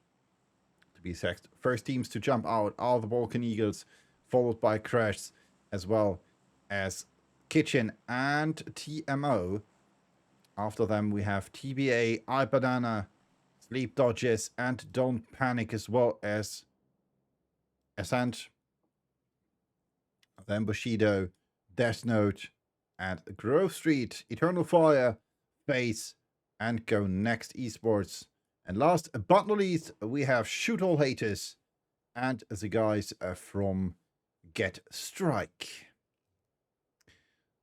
to be exact. First teams to jump out are the Balkan Eagles, followed by Crash, as well as Kitchen and TMO. After them, we have TBA, iBanana, Sleep Dodges, and Don't Panic, as well as Ascent. Then Bushido, Death Note, and Grove Street, Eternal Fire, Face, and Go Next Esports. And last but not least, we have Shoot All Haters and the guys from Get Strike.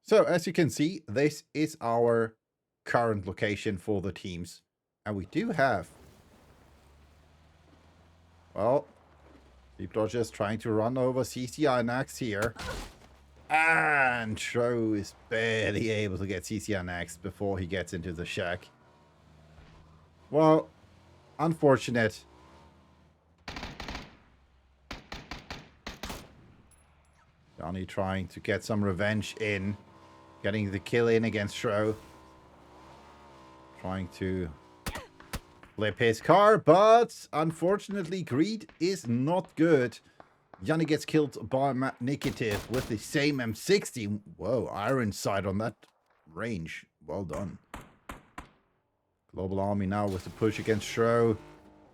So, as you can see, this is our current location for the teams. And we do have, well, Sleep Dodgers trying to run over CCI next here. And Tro is barely able to get CCI next before he gets into the shack. Well, unfortunate. Johnny trying to get some revenge in. Getting the kill in against Tro. Trying to flip his car, but unfortunately greed is not good. Yanni gets killed by Matt Nikitiv with the same M60. Whoa, iron sight on that range. Well done. Global Army now with the push against Shro.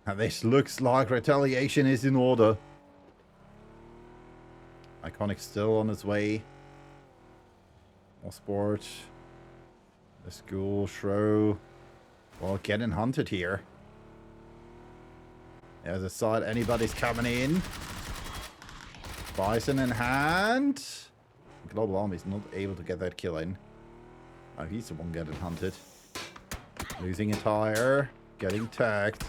And this looks like retaliation is in order. Iconic still on his way. More sport. The school, Shro. Well, getting hunted here. There's a side. Anybody's coming in. Bison in hand. Global Army's not able to get that kill in. Oh, he's the one getting hunted. Losing a tire. Getting tagged.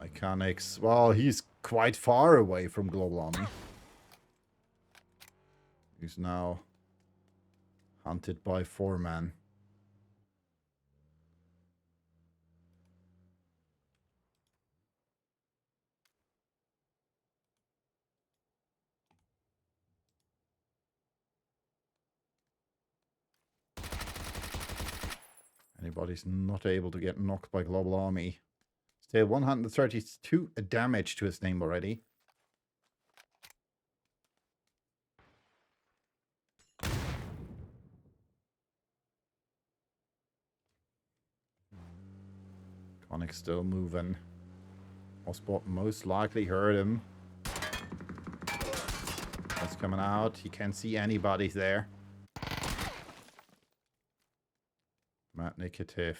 Iconics. Well, he's quite far away from Global Army. He's now hunted by 4-man. Anybody's not able to get knocked by Global Army. Still 132 damage to his name already. Conic still moving. Osbot most likely heard him. That's coming out. He can't see anybody there. Matt Nikitiv.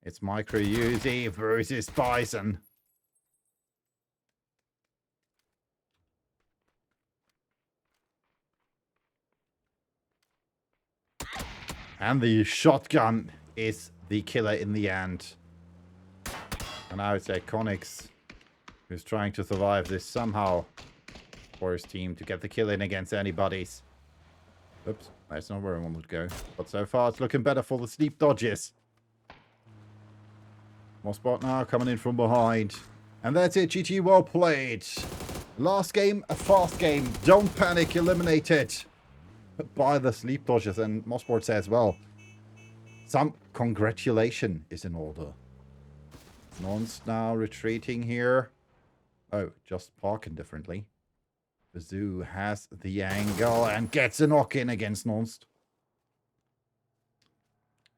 It's Micro Uzi versus Bison. And the shotgun is the killer in the end. And now it's Iconics who's trying to survive this somehow for his team to get the kill in against anybody's. Oops, that's not where I wanted to go. But so far it's looking better for the Sleep Dodgers. More spot now coming in from behind. And that's it, GG, well played. Last game, a fast game. Don't panic, eliminated by the Sleep Dodgers. And Mosport says, well, some congratulation is in order. Nonce now retreating here. Oh, just parking differently. Bazoo has the angle and gets a knock in against Nonce.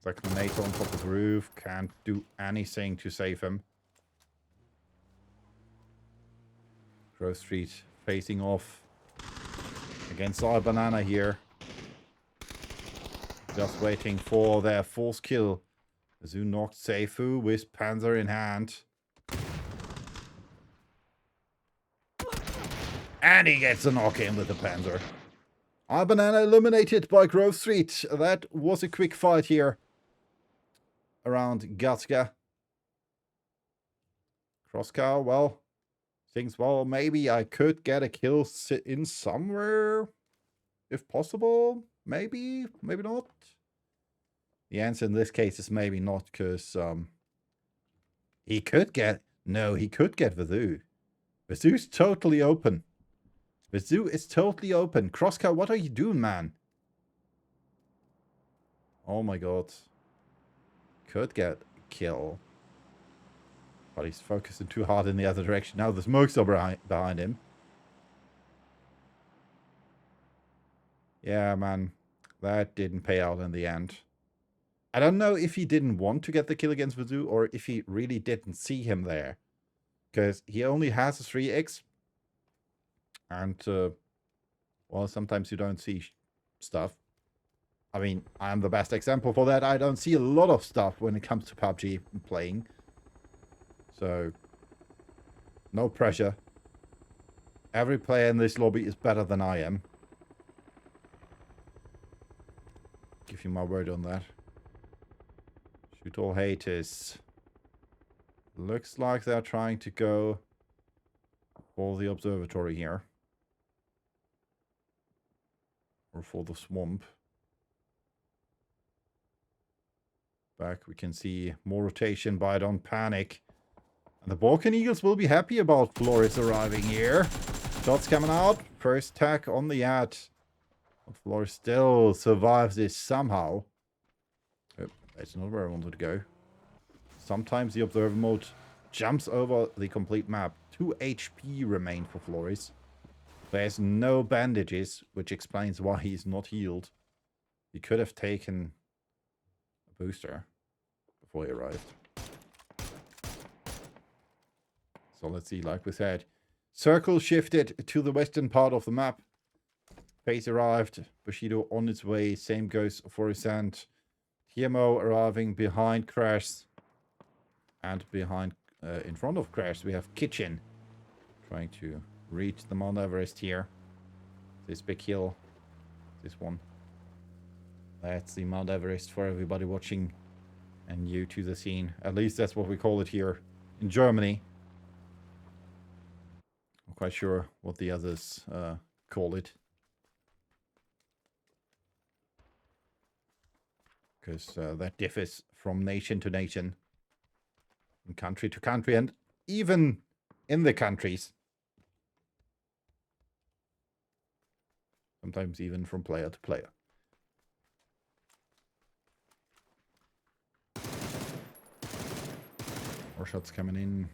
Cyclonator on top of the roof. Can't do anything to save him. Grove Street facing off against iBanana here. Just waiting for their fourth kill Zu knocked Seifu with Panzer in hand. And he gets a knock in with the Panzer. Banana eliminated by Grove Street. That was a quick fight here around Gatska. Crosscow, well, thinks, well, maybe I could get a kill in somewhere, if possible. Maybe, maybe not. The answer in this case is maybe not, because he could get... No, he could get Vazoo. Vazoo's totally open. Vazoo is totally open. Crosscow, what are you doing, man? Oh my god. Could get a kill. But he's focusing too hard in the other direction. Now the smokes are behind him. Yeah, man. That didn't pay out in the end. I don't know if he didn't want to get the kill against Vazoo or if he really didn't see him there. Because he only has a 3x. And, well, sometimes you don't see stuff. I mean, I'm the best example for that. I don't see a lot of stuff when it comes to PUBG playing. So, no pressure. Every player in this lobby is better than I am. Give you my word on that. Shoot all haters. Looks like they're trying to go for the observatory here. Or for the swamp. Back we can see more rotation, but I don't panic. And the Balkan Eagles will be happy about Flores arriving here. Shots coming out. First tack on the ad. But Flores still survives this somehow. Oh, that's not where I wanted to go. Sometimes the observer mode jumps over the complete map. 2 HP remain for Flores. There's no bandages, which explains why he's not healed. He could have taken a booster before he arrived. So let's see, like we said. Circle shifted to the western part of the map. Phase arrived. Bushido on its way. Same goes for Ascent. TMO arriving behind Crash. And behind, in front of Crash, we have Kitchen. Trying to reach the Mount Everest here. This big hill. This one. That's the Mount Everest for everybody watching. And new to the scene. At least that's what we call it here in Germany. I'm quite sure what the others call it. Because that differs from nation to nation. From country to country. And even in the countries. Sometimes even from player to player. More shots coming in.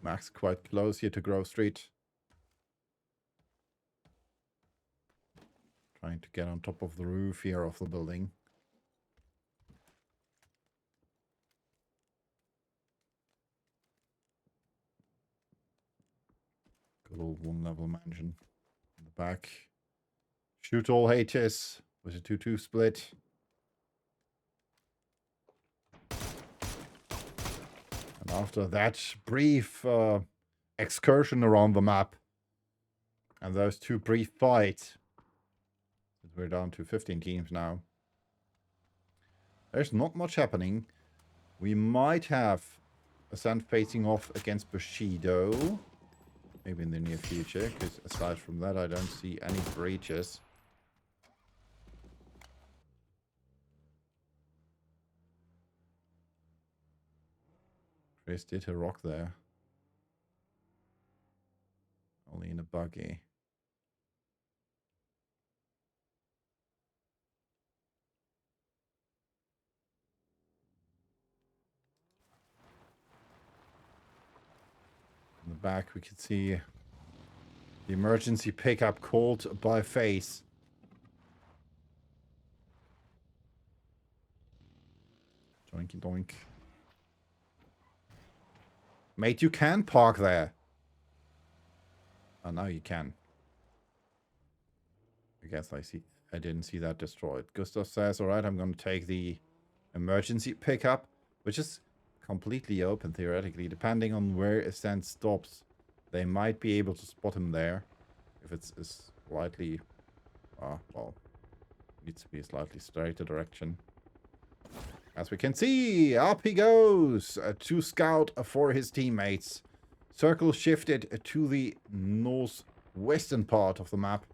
Max quite close here to Grove Street. Trying to get on top of the roof here of the building. Good old one-level mansion. In the back. Shoot all haters with a 2-2 split. And after that brief excursion around the map and those 2 brief fights, we're down to 15 teams now. There's not much happening. We might have Ascent facing off against Bushido. Maybe in the near future, because aside from that, I don't see any breaches. Chris did a rock there. Only in a buggy. In the back, we can see the emergency pickup called by Face. Doinky doink. Mate, you can park there. Oh, now you can. I guess I didn't see that destroyed. Gustav says, alright, I'm going to take the emergency pickup, which is completely open theoretically. Depending on where Ascent stops, they might be able to spot him there. If it's a slightly, well, needs to be a slightly straighter direction. As we can see, up he goes to scout for his teammates. Circle shifted to the northwestern part of the map.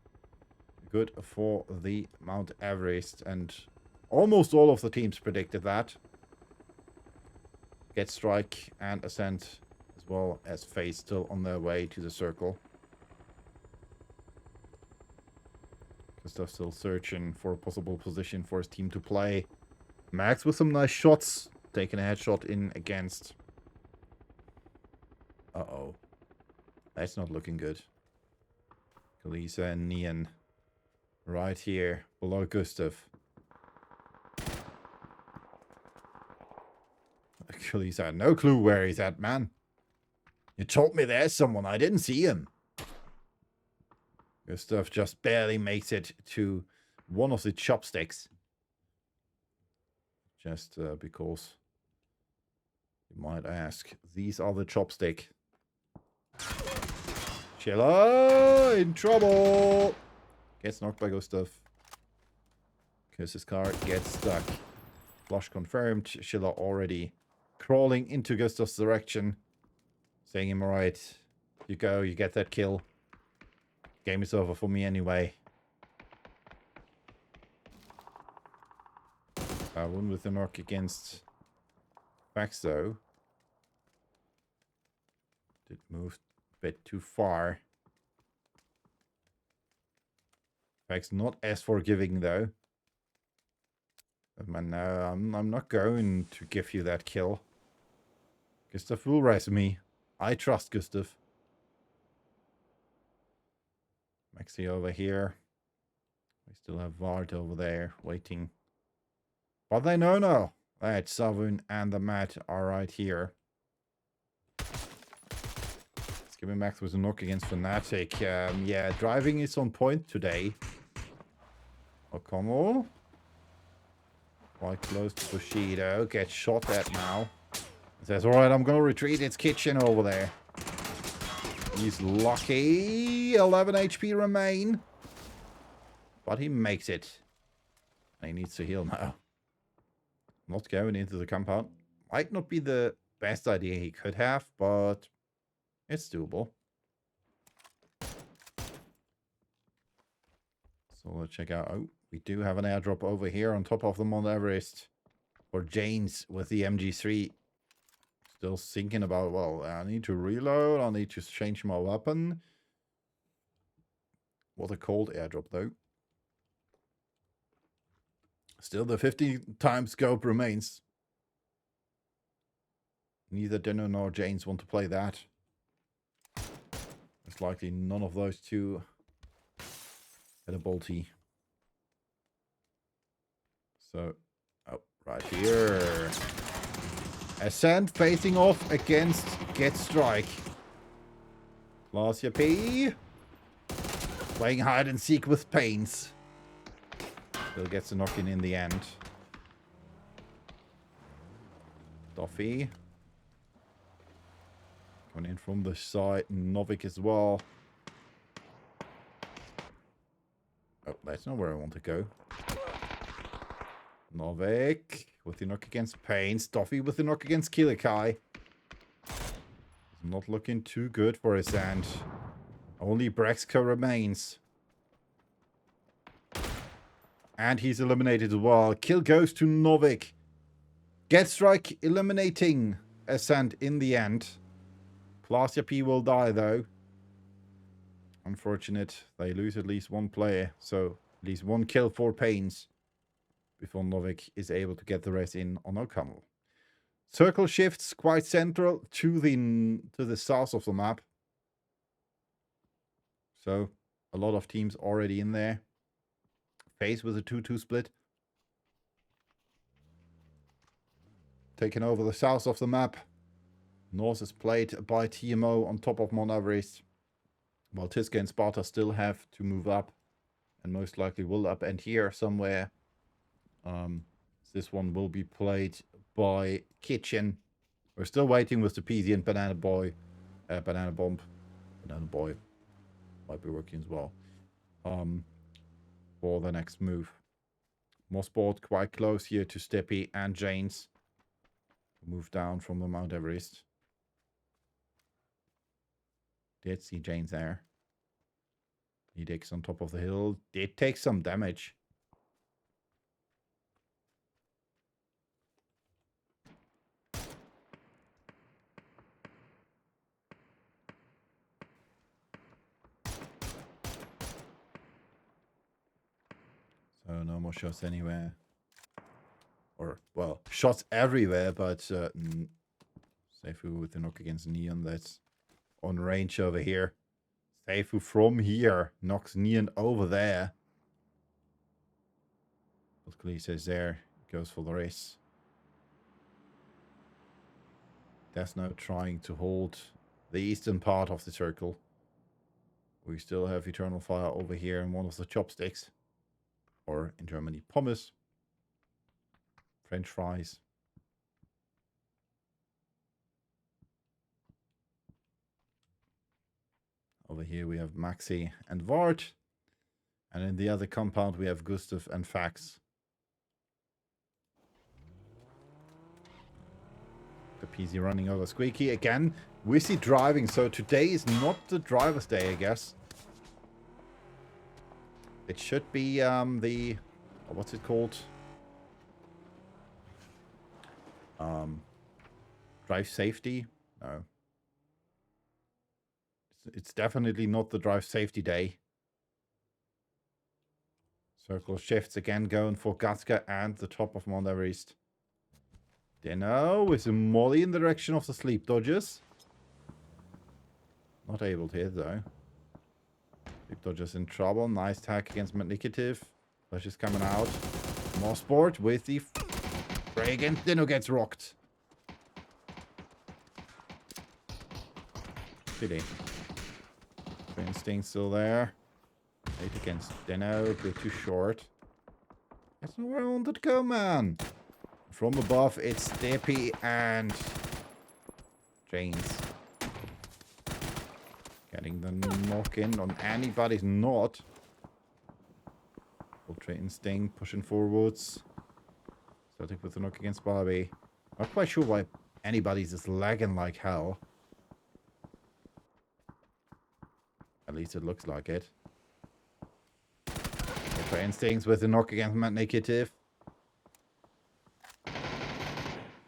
Good for the Mount Everest, and almost all of the teams predicted that. Get Strike and Ascent, as well as FaZe, still on their way to the circle. Gustav still searching for a possible position for his team to play. Max with some nice shots, taking a headshot in against. Uh-oh. That's not looking good. Kalisa and Neon right here below Gustav. Kalisa had no clue where he's at, man. You told me there's someone. I didn't see him. Gustav just barely makes it to one of the chopsticks. Just because you might ask, these are the chopstick. Chilla in trouble. Gets knocked by Gustav. Because his car gets stuck. Flush confirmed. Chilla already crawling into Gustav's direction. Saying him, alright, you go, you get that kill. Game is over for me anyway. One with the knock against Fax though. Did move a bit too far. Fax not as forgiving though. But man, no, I'm not going to give you that kill. Gustav will res me. I trust Gustav. Maxi over here. We still have Vard over there waiting. But they know now that Savun and the Mat are right here. Skipping Max with a knock against Fnatic. Yeah, driving is on point today. O'Connell. Quite close to Bushido. Gets shot at now. Says, alright, I'm going to retreat. It's Kitchen over there. He's lucky. 11 HP remain. But he makes it. He needs to heal now. Not going into the compound. Might not be the best idea he could have, but it's doable. So let's check out. Oh, we do have an airdrop over here on top of the Mount Everest. For Janes with the MG3. Still thinking about, well, I need to reload. I need to change my weapon. What a cold airdrop, though. Still, the 50 times scope remains. Neither Dino nor Janes want to play that. It's likely none of those two had a bolty. So, oh, right here. Ascent facing off against Get Strike. Glacia P. Playing hide and seek with Pains. Still gets a knock in the end. Duffy. Coming in from the side. Novik as well. Oh, that's not where I want to go. Novik with the knock against Pains. Duffy with the knock against Kilikai. Not looking too good for his end. Only Braxco remains. And he's eliminated as well. Kill goes to Novik. Get Strike eliminating Ascent in the end. Glacia P will die though. Unfortunate. They lose at least one player. So at least one kill for Pains. Before Novik is able to get the rest in on O'Connell. Circle shifts quite central to the south of the map. So a lot of teams already in there. FaZe with a 2-2 split. Taking over the south of the map. North is played by TMO on top of Mount Everest. While Tiska and Sparta still have to move up. And most likely will up and here somewhere. This one will be played by Kitchen. We're still waiting with the PZ and Banana Boy. Banana Bomb. Banana Boy might be working as well. For the next move. Mossboard quite close here to Steppy and Janes. Move down from the Mount Everest. Did see Janes there. He digs on top of the hill. Did take some damage. So no more shots anywhere. Or, well, shots everywhere, but Seifu with the knock against Neon. That's on range over here. Seifu from here knocks Neon over there. But Klee says there, goes for the race. That's now trying to hold the eastern part of the circle. We still have Eternal Fire over here in one of the chopsticks. Or in Germany, pommes. French fries. Over here we have Maxi and Vart. And in the other compound we have Gustav and Fax. The PZ running over Squeaky. Again, we see driving, so today is not the driver's day, I guess. It should be the... what's it called? Drive safety? No. It's definitely not the drive safety day. Circle shifts again, going for Gatka and the top of Mount Everest. Dino with a molly in the direction of the sleep dodgers. Not able to hit though. Sleep dodgers in trouble. Nice tag against Manikative. Flash is coming out. Mossboard with the spray again. Dino gets rocked. Pity. Instinct still there. 8 against Dino. A bit too short. That's not where I wanted to go, man. From above, it's Steppy and Janes. Getting the knock in on anybody's not. Ultra Instinct pushing forwards. Starting with the knock against Barbie. Not quite sure why anybody's just lagging like hell. At least it looks like it. Ultra Instincts with the knock against Matt Negative.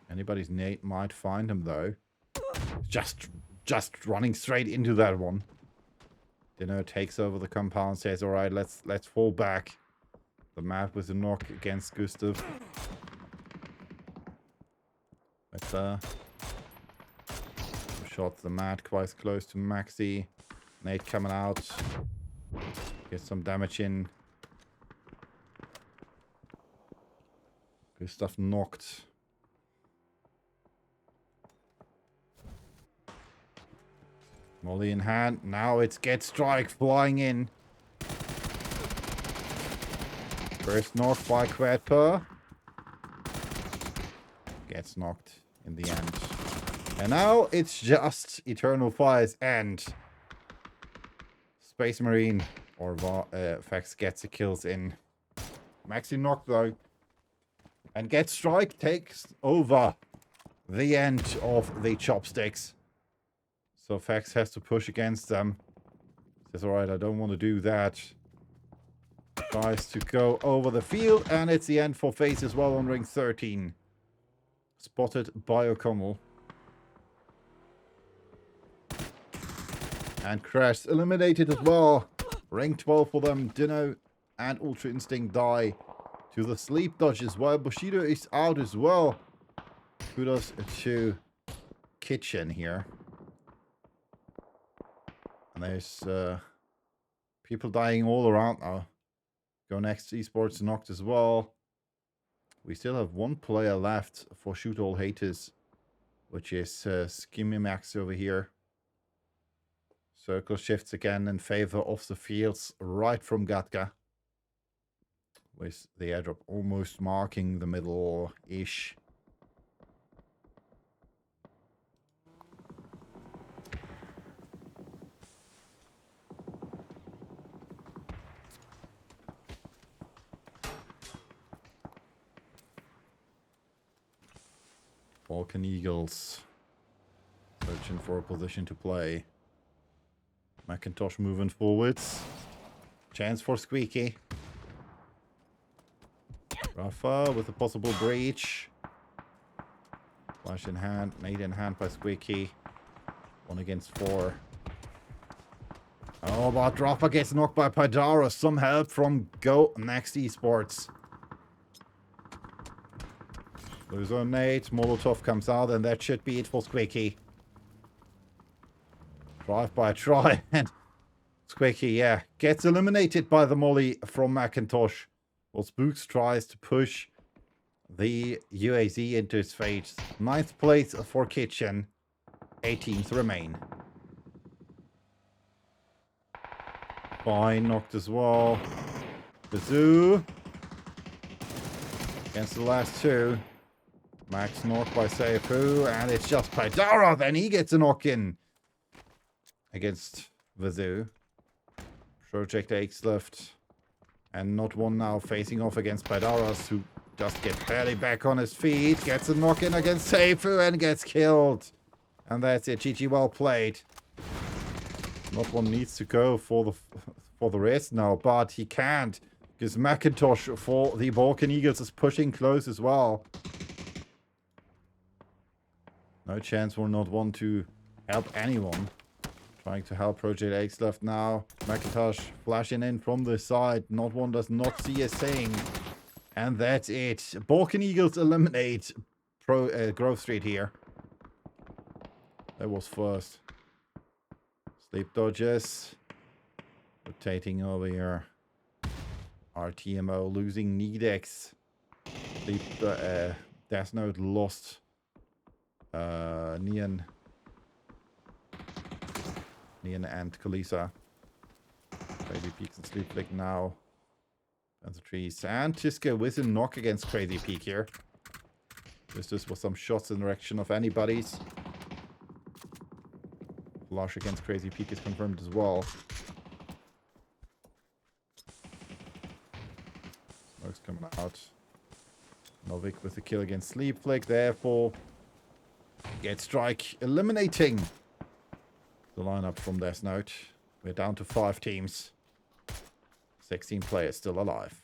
Anybody's Nate might find him though. Just running straight into that one. Dino takes over the compound, says, alright, let's fall back. The map with a knock against Gustav. But shot the mat quite close to Maxi. Nate coming out. Gets some damage in. Gustav knocked. Molly in hand. Now it's Get Strike flying in. First knock by Quadper. Gets knocked in the end. And now it's just Eternal Fire's end. Space Marine or Fax gets the kills in. Maxi knocked though. And Get Strike takes over the end of the chopsticks. So Fax has to push against them. Says, alright, I don't want to do that. Tries to go over the field, and it's the end for Face as well on ring 13. Spotted by O'Connell. And Crash eliminated as well. Ring 12 for them. Dino and Ultra Instinct die to the sleep dodges, while Bushido is out as well. Kudos to Kitchen here. And there's people dying all around now. Go next, Esports knocked as well. We still have one player left for Shoot All Haters, which is Skimmimax over here. Circle shifts again in favor of the fields right from Gatka. with the airdrop almost marking the middle-ish. Balkan Eagles searching for a position to play. Macintosh moving forwards. Chance for Squeaky. Rafa with a possible breach. Flash in hand, nade in hand by Squeaky. 1 against 4. Oh, but Rafa gets knocked by Pydara. Some help from Go Next Esports. There's a nade. Molotov comes out, and that should be it for Squeaky. Drive by try, and Squeaky, yeah, gets eliminated by the molly from Macintosh. Well, Spooks tries to push the UAZ into his face. 9th place for Kitchen. 8 teams remain. Fine, knocked as well. Bazoo. Against the last 2. Max knocked by Seifu, and it's just Pydara. Then he gets a knock in against Vazoo. Project X left. And not one now facing off against Pydaras, who just gets barely back on his feet. Gets a knock in against Seifu and gets killed. And that's it. GG, well played. Not one needs to go for the rest now, but he can't. Because Macintosh for the Balkan Eagles is pushing close as well. No chance will not want to help anyone. Trying to help Project X left now. Macintosh flashing in from the side. Not one does not see a thing. And that's it. Balkan Eagles eliminate Grove Street here. That was first. Sleep dodges. Rotating over here. RTMO losing Nedex. Sleep Death Note lost Neon and Kalisa. Crazy Peaks and Sleep Flick now. And the trees. And Tiska with a knock against Crazy Peak here. This was some shots in the direction of anybody's. Flush against Crazy Peak is confirmed as well. Smoke's coming out. Novik with the kill against Sleep Flick. Therefore, Get Strike eliminating the lineup from Death Note. We're down to 5 teams. 16 players still alive.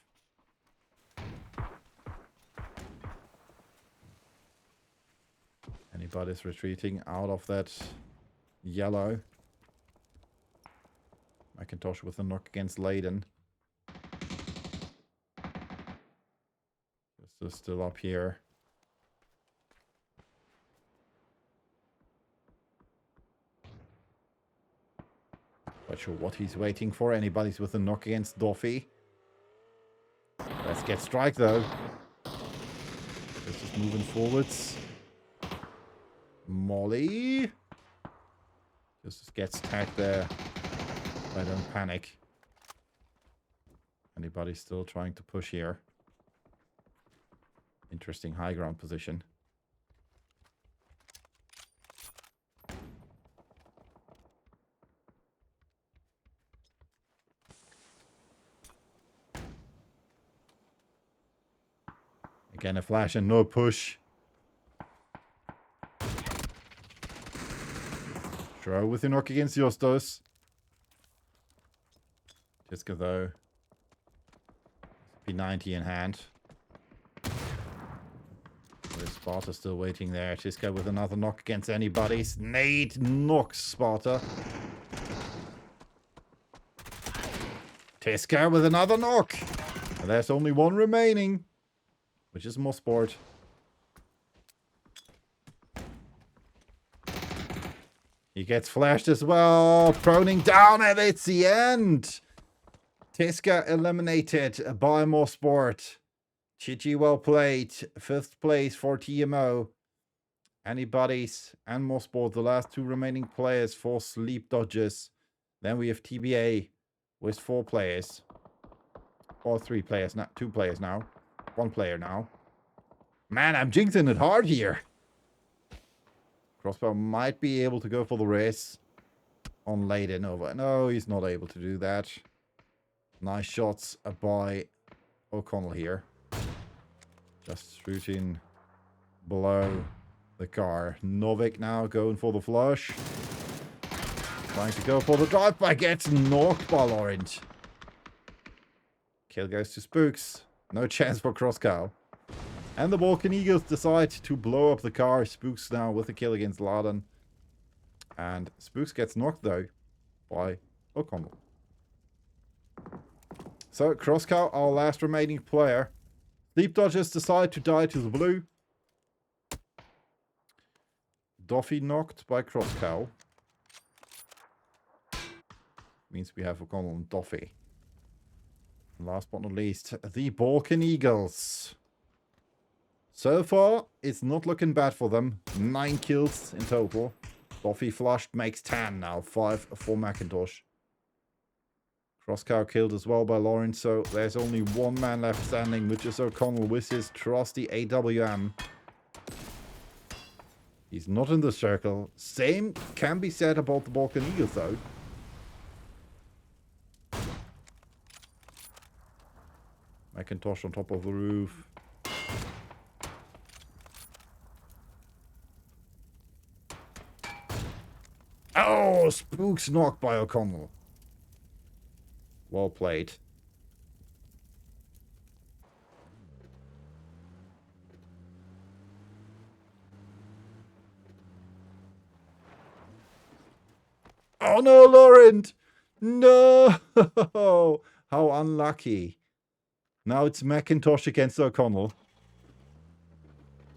Anybody's retreating out of that yellow. Macintosh with a knock against Layden. This is still up here. Not sure what he's waiting for. Anybody's with a knock against Doffy. Let's get Strike though. Just moving forwards. Molly. Just gets tagged there. I don't panic. Anybody still trying to push here? Interesting high ground position. Again, a flash and no push. Sure, with a knock against Justos. Tiska though. P90 in hand. There's Sparta still waiting there. Tiska with another knock against anybody. Nade knocks Sparta. Tiska with another knock. And there's only one remaining. Which is more sport. He gets flashed as well. Proning down, and it's the end. Tiska eliminated by more sport. GG, well played. 5th place for TMO. Anybody's and more sport. The last 2 remaining players for Sleep Dodgers. Then we have TBA with 4 players. Or 3 players now. 2 players now. 1 player now. Man, I'm jinxing it hard here. Crossbow might be able to go for the race on late Nova. No, he's not able to do that. Nice shots by O'Connell here. Just shooting below the car. Novik now going for the flush. Trying to go for the drive-by. Gets knocked by Laurent. Kill goes to Spooks. No chance for Crosscow. And the Balkan Eagles decide to blow up the car. Spooks now with a kill against Laden. And Spooks gets knocked though by O'Connell. So Crosscow, our last remaining player. Sleep Dodgers decide to die to the blue. Duffy knocked by Crosscow. Means we have O'Connell and Duffy. And last but not least, the Balkan Eagles. So far, it's not looking bad for them. 9 kills in total. Duffy flushed, makes 10 now. 5 for Macintosh. Crosscow killed as well by Lawrence, so there's only 1 man left standing, which is O'Connell with his trusty AWM. He's not in the circle. Same can be said about the Balkan Eagles, though. Macintosh on top of the roof. Oh, Spooks knocked by O'Connell. Well played. Oh no, Laurent! No! How unlucky. Now it's Macintosh against O'Connell.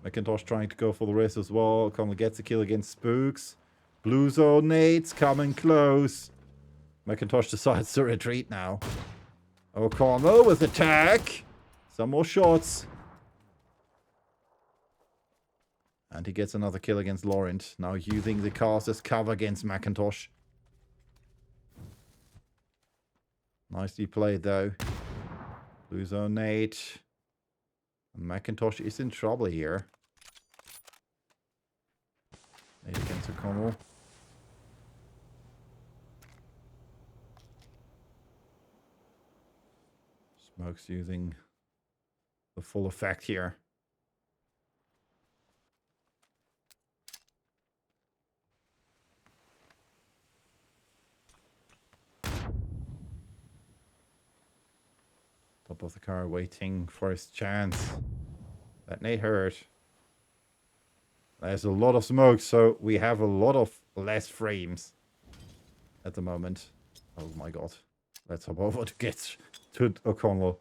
Macintosh trying to go for the race as well. O'Connell gets a kill against Spooks. Blue zone nades coming close. Macintosh decides to retreat now. O'Connell with attack. Some more shots. And he gets another kill against Laurent. Now using the cars as cover against Macintosh. Nicely played though. Blue zone nade. Macintosh is in trouble here. Nade against O'Connell. Smoke's using the full effect here. Top of the car waiting for his chance. That nade hurt. There's a lot of smoke, so we have a lot of less frames at the moment. Oh my god. Let's hop over to get to O'Connell.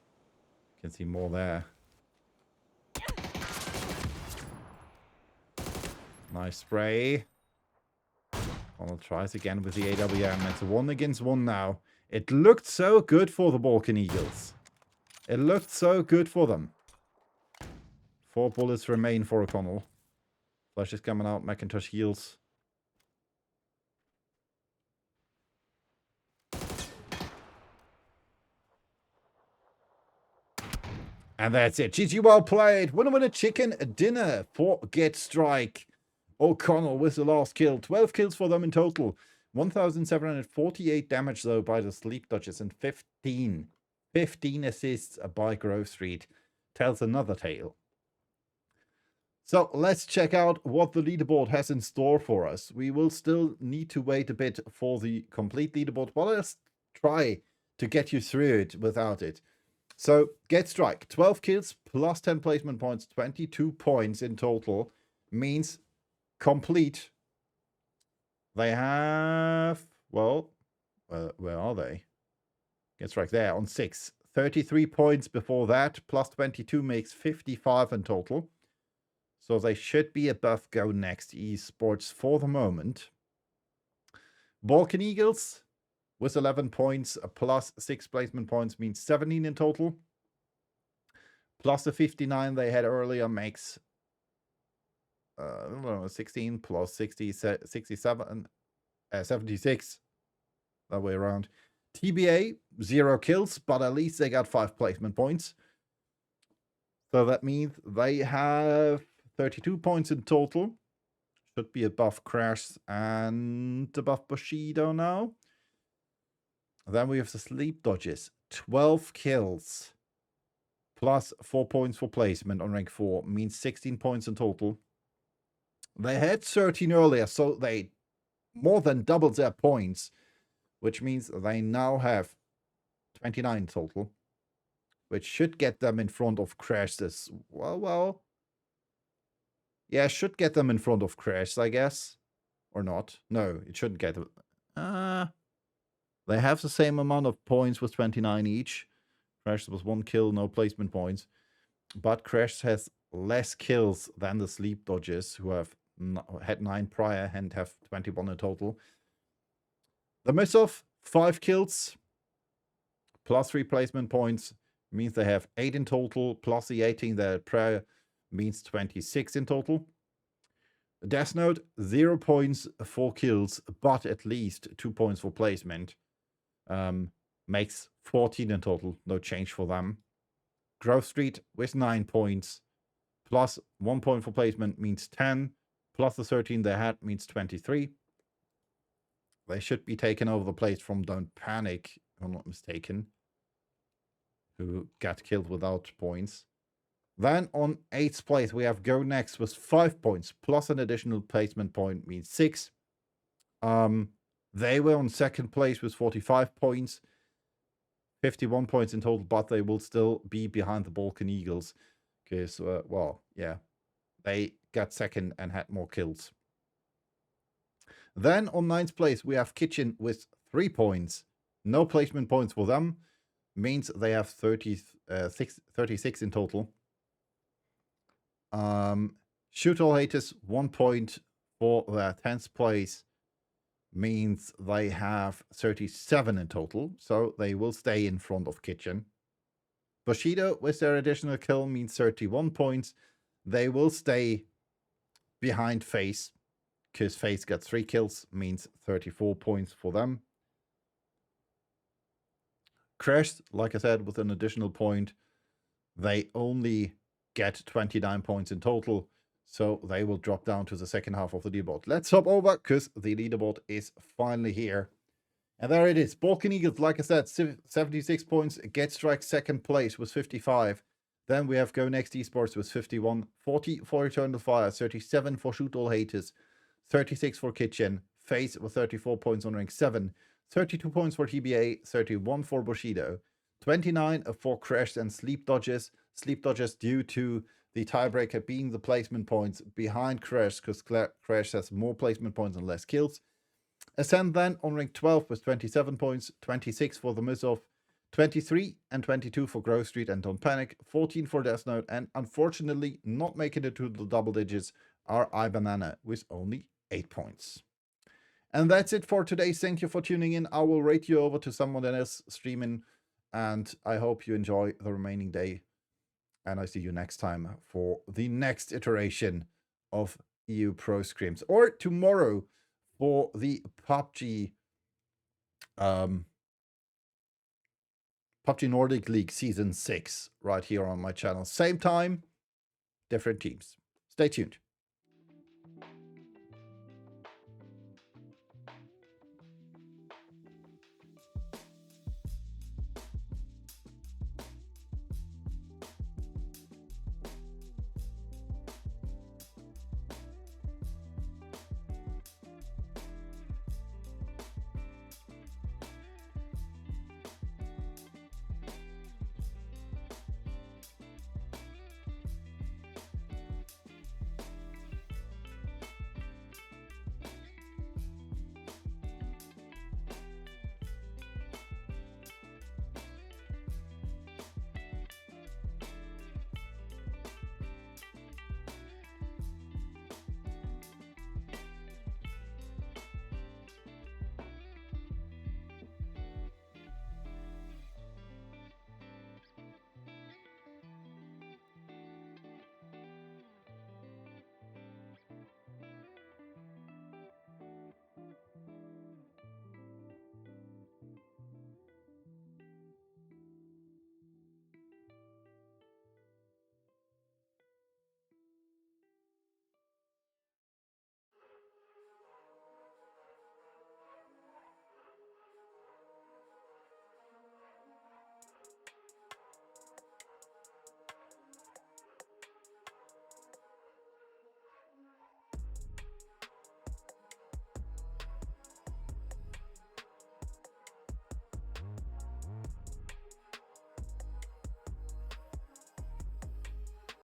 Can see more there. Nice spray. O'Connell tries again with the AWM. It's a 1 against 1 now. It looked so good for the Balkan Eagles. It looked so good for them. 4 bullets remain for O'Connell. Flash is coming out. Macintosh heals. And that's it. GG, well played. Winner chicken dinner for Get Strike. O'Connell with the last kill. 12 kills for them in total. 1,748 damage though by the Sleep Dodgers and 15 assists by Grove Street. Tells another tale. So let's check out what the leaderboard has in store for us. We will still need to wait a bit for the complete leaderboard, but let's try to get you through it without it. So Get Strike, 12 kills plus 10 placement points, 22 points in total, means complete. They have, well, where are they? Get Strike there on 6. 33 points before that, plus 22 makes 55 in total. So they should be above Go Next Esports for the moment. Balkan Eagles with 11 points, plus 6 placement points means 17 in total. Plus the 59 they had earlier makes 16 plus 60, 67, 76. That way around. TBA, 0 kills, but at least they got 5 placement points. So that means they have 32 points in total. Should be above Crash and above Bushido now. Then we have the Sleep Dodges. 12 kills. Plus 4 points for placement on rank 4. Means 16 points in total. They had 13 earlier, so they more than doubled their points. Which means they now have 29 total. Which should get them in front of Crash this... Well... Yeah, should get them in front of Crash, I guess. Or not. No, it shouldn't get them. They have the same amount of points with 29 each. Crash was 1 kill, no placement points. But Crash has less kills than the Sleep Dodgers, who have had 9 prior and have 21 in total. The Miss-Off, 5 kills, plus 3 placement points, means they have 8 in total, plus the 18 they had prior, means 26 in total. Death Note, 0 points, 4 kills, but at least 2 points for placement. Makes 14 in total, no change for them. Grove Street with 9 points, plus 1 point for placement means 10, plus the 13 they had means 23. They should be taken over the place from Don't Panic, if I'm not mistaken, who got killed without points. Then on 8th place, we have Go Next with 5 points, plus an additional placement point means 6. They were on 2nd place with 45 points, 51 points in total, but they will still be behind the Balkan Eagles. Because, well, yeah, they got 2nd and had more kills. Then on 9th place, we have Kitchen with 3 points. No placement points for them. Means they have 36 in total. Shoot All Haters, 1 point for their 10th place. Means they have 37 in total. So they will stay in front of Kitchen. Bushido with their additional kill means 31 points. They will stay behind Face. Because Face got 3 kills, means 34 points for them. Crash, like I said, with an additional point, they only get 29 points in total, so they will drop down to the second half of the leaderboard. Let's hop over, because the leaderboard is finally here. And there it is. Balkan Eagles, like I said, 76 points. Get Strike 2nd place with 55. Then we have Go Next Esports with 51. 40 for Eternal Fire. 37 for Shoot All Haters. 36 for Kitchen. Face with 34 points on rank 7. 32 points for TBA. 31 for Bushido. 29 for Crash and Sleep Dodgers. Sleep Dodgers due to the tiebreaker being the placement points behind Crash, because Crash has more placement points and less kills. Ascend then on rank 12 with 27 points. 26 for the Miss-Off. 23 and 22 for Grove Street and Don't Panic. 14 for Death Note. And unfortunately, not making it to the double digits are iBanana with only 8 points. And that's it for today. Thank you for tuning in. I will rate you over to someone else streaming. And I hope you enjoy the remaining day. And I see you next time for the next iteration of EU Pro Scrims. Or tomorrow for the PUBG Nordic League Season 6 right here on my channel. Same time, different teams. Stay tuned.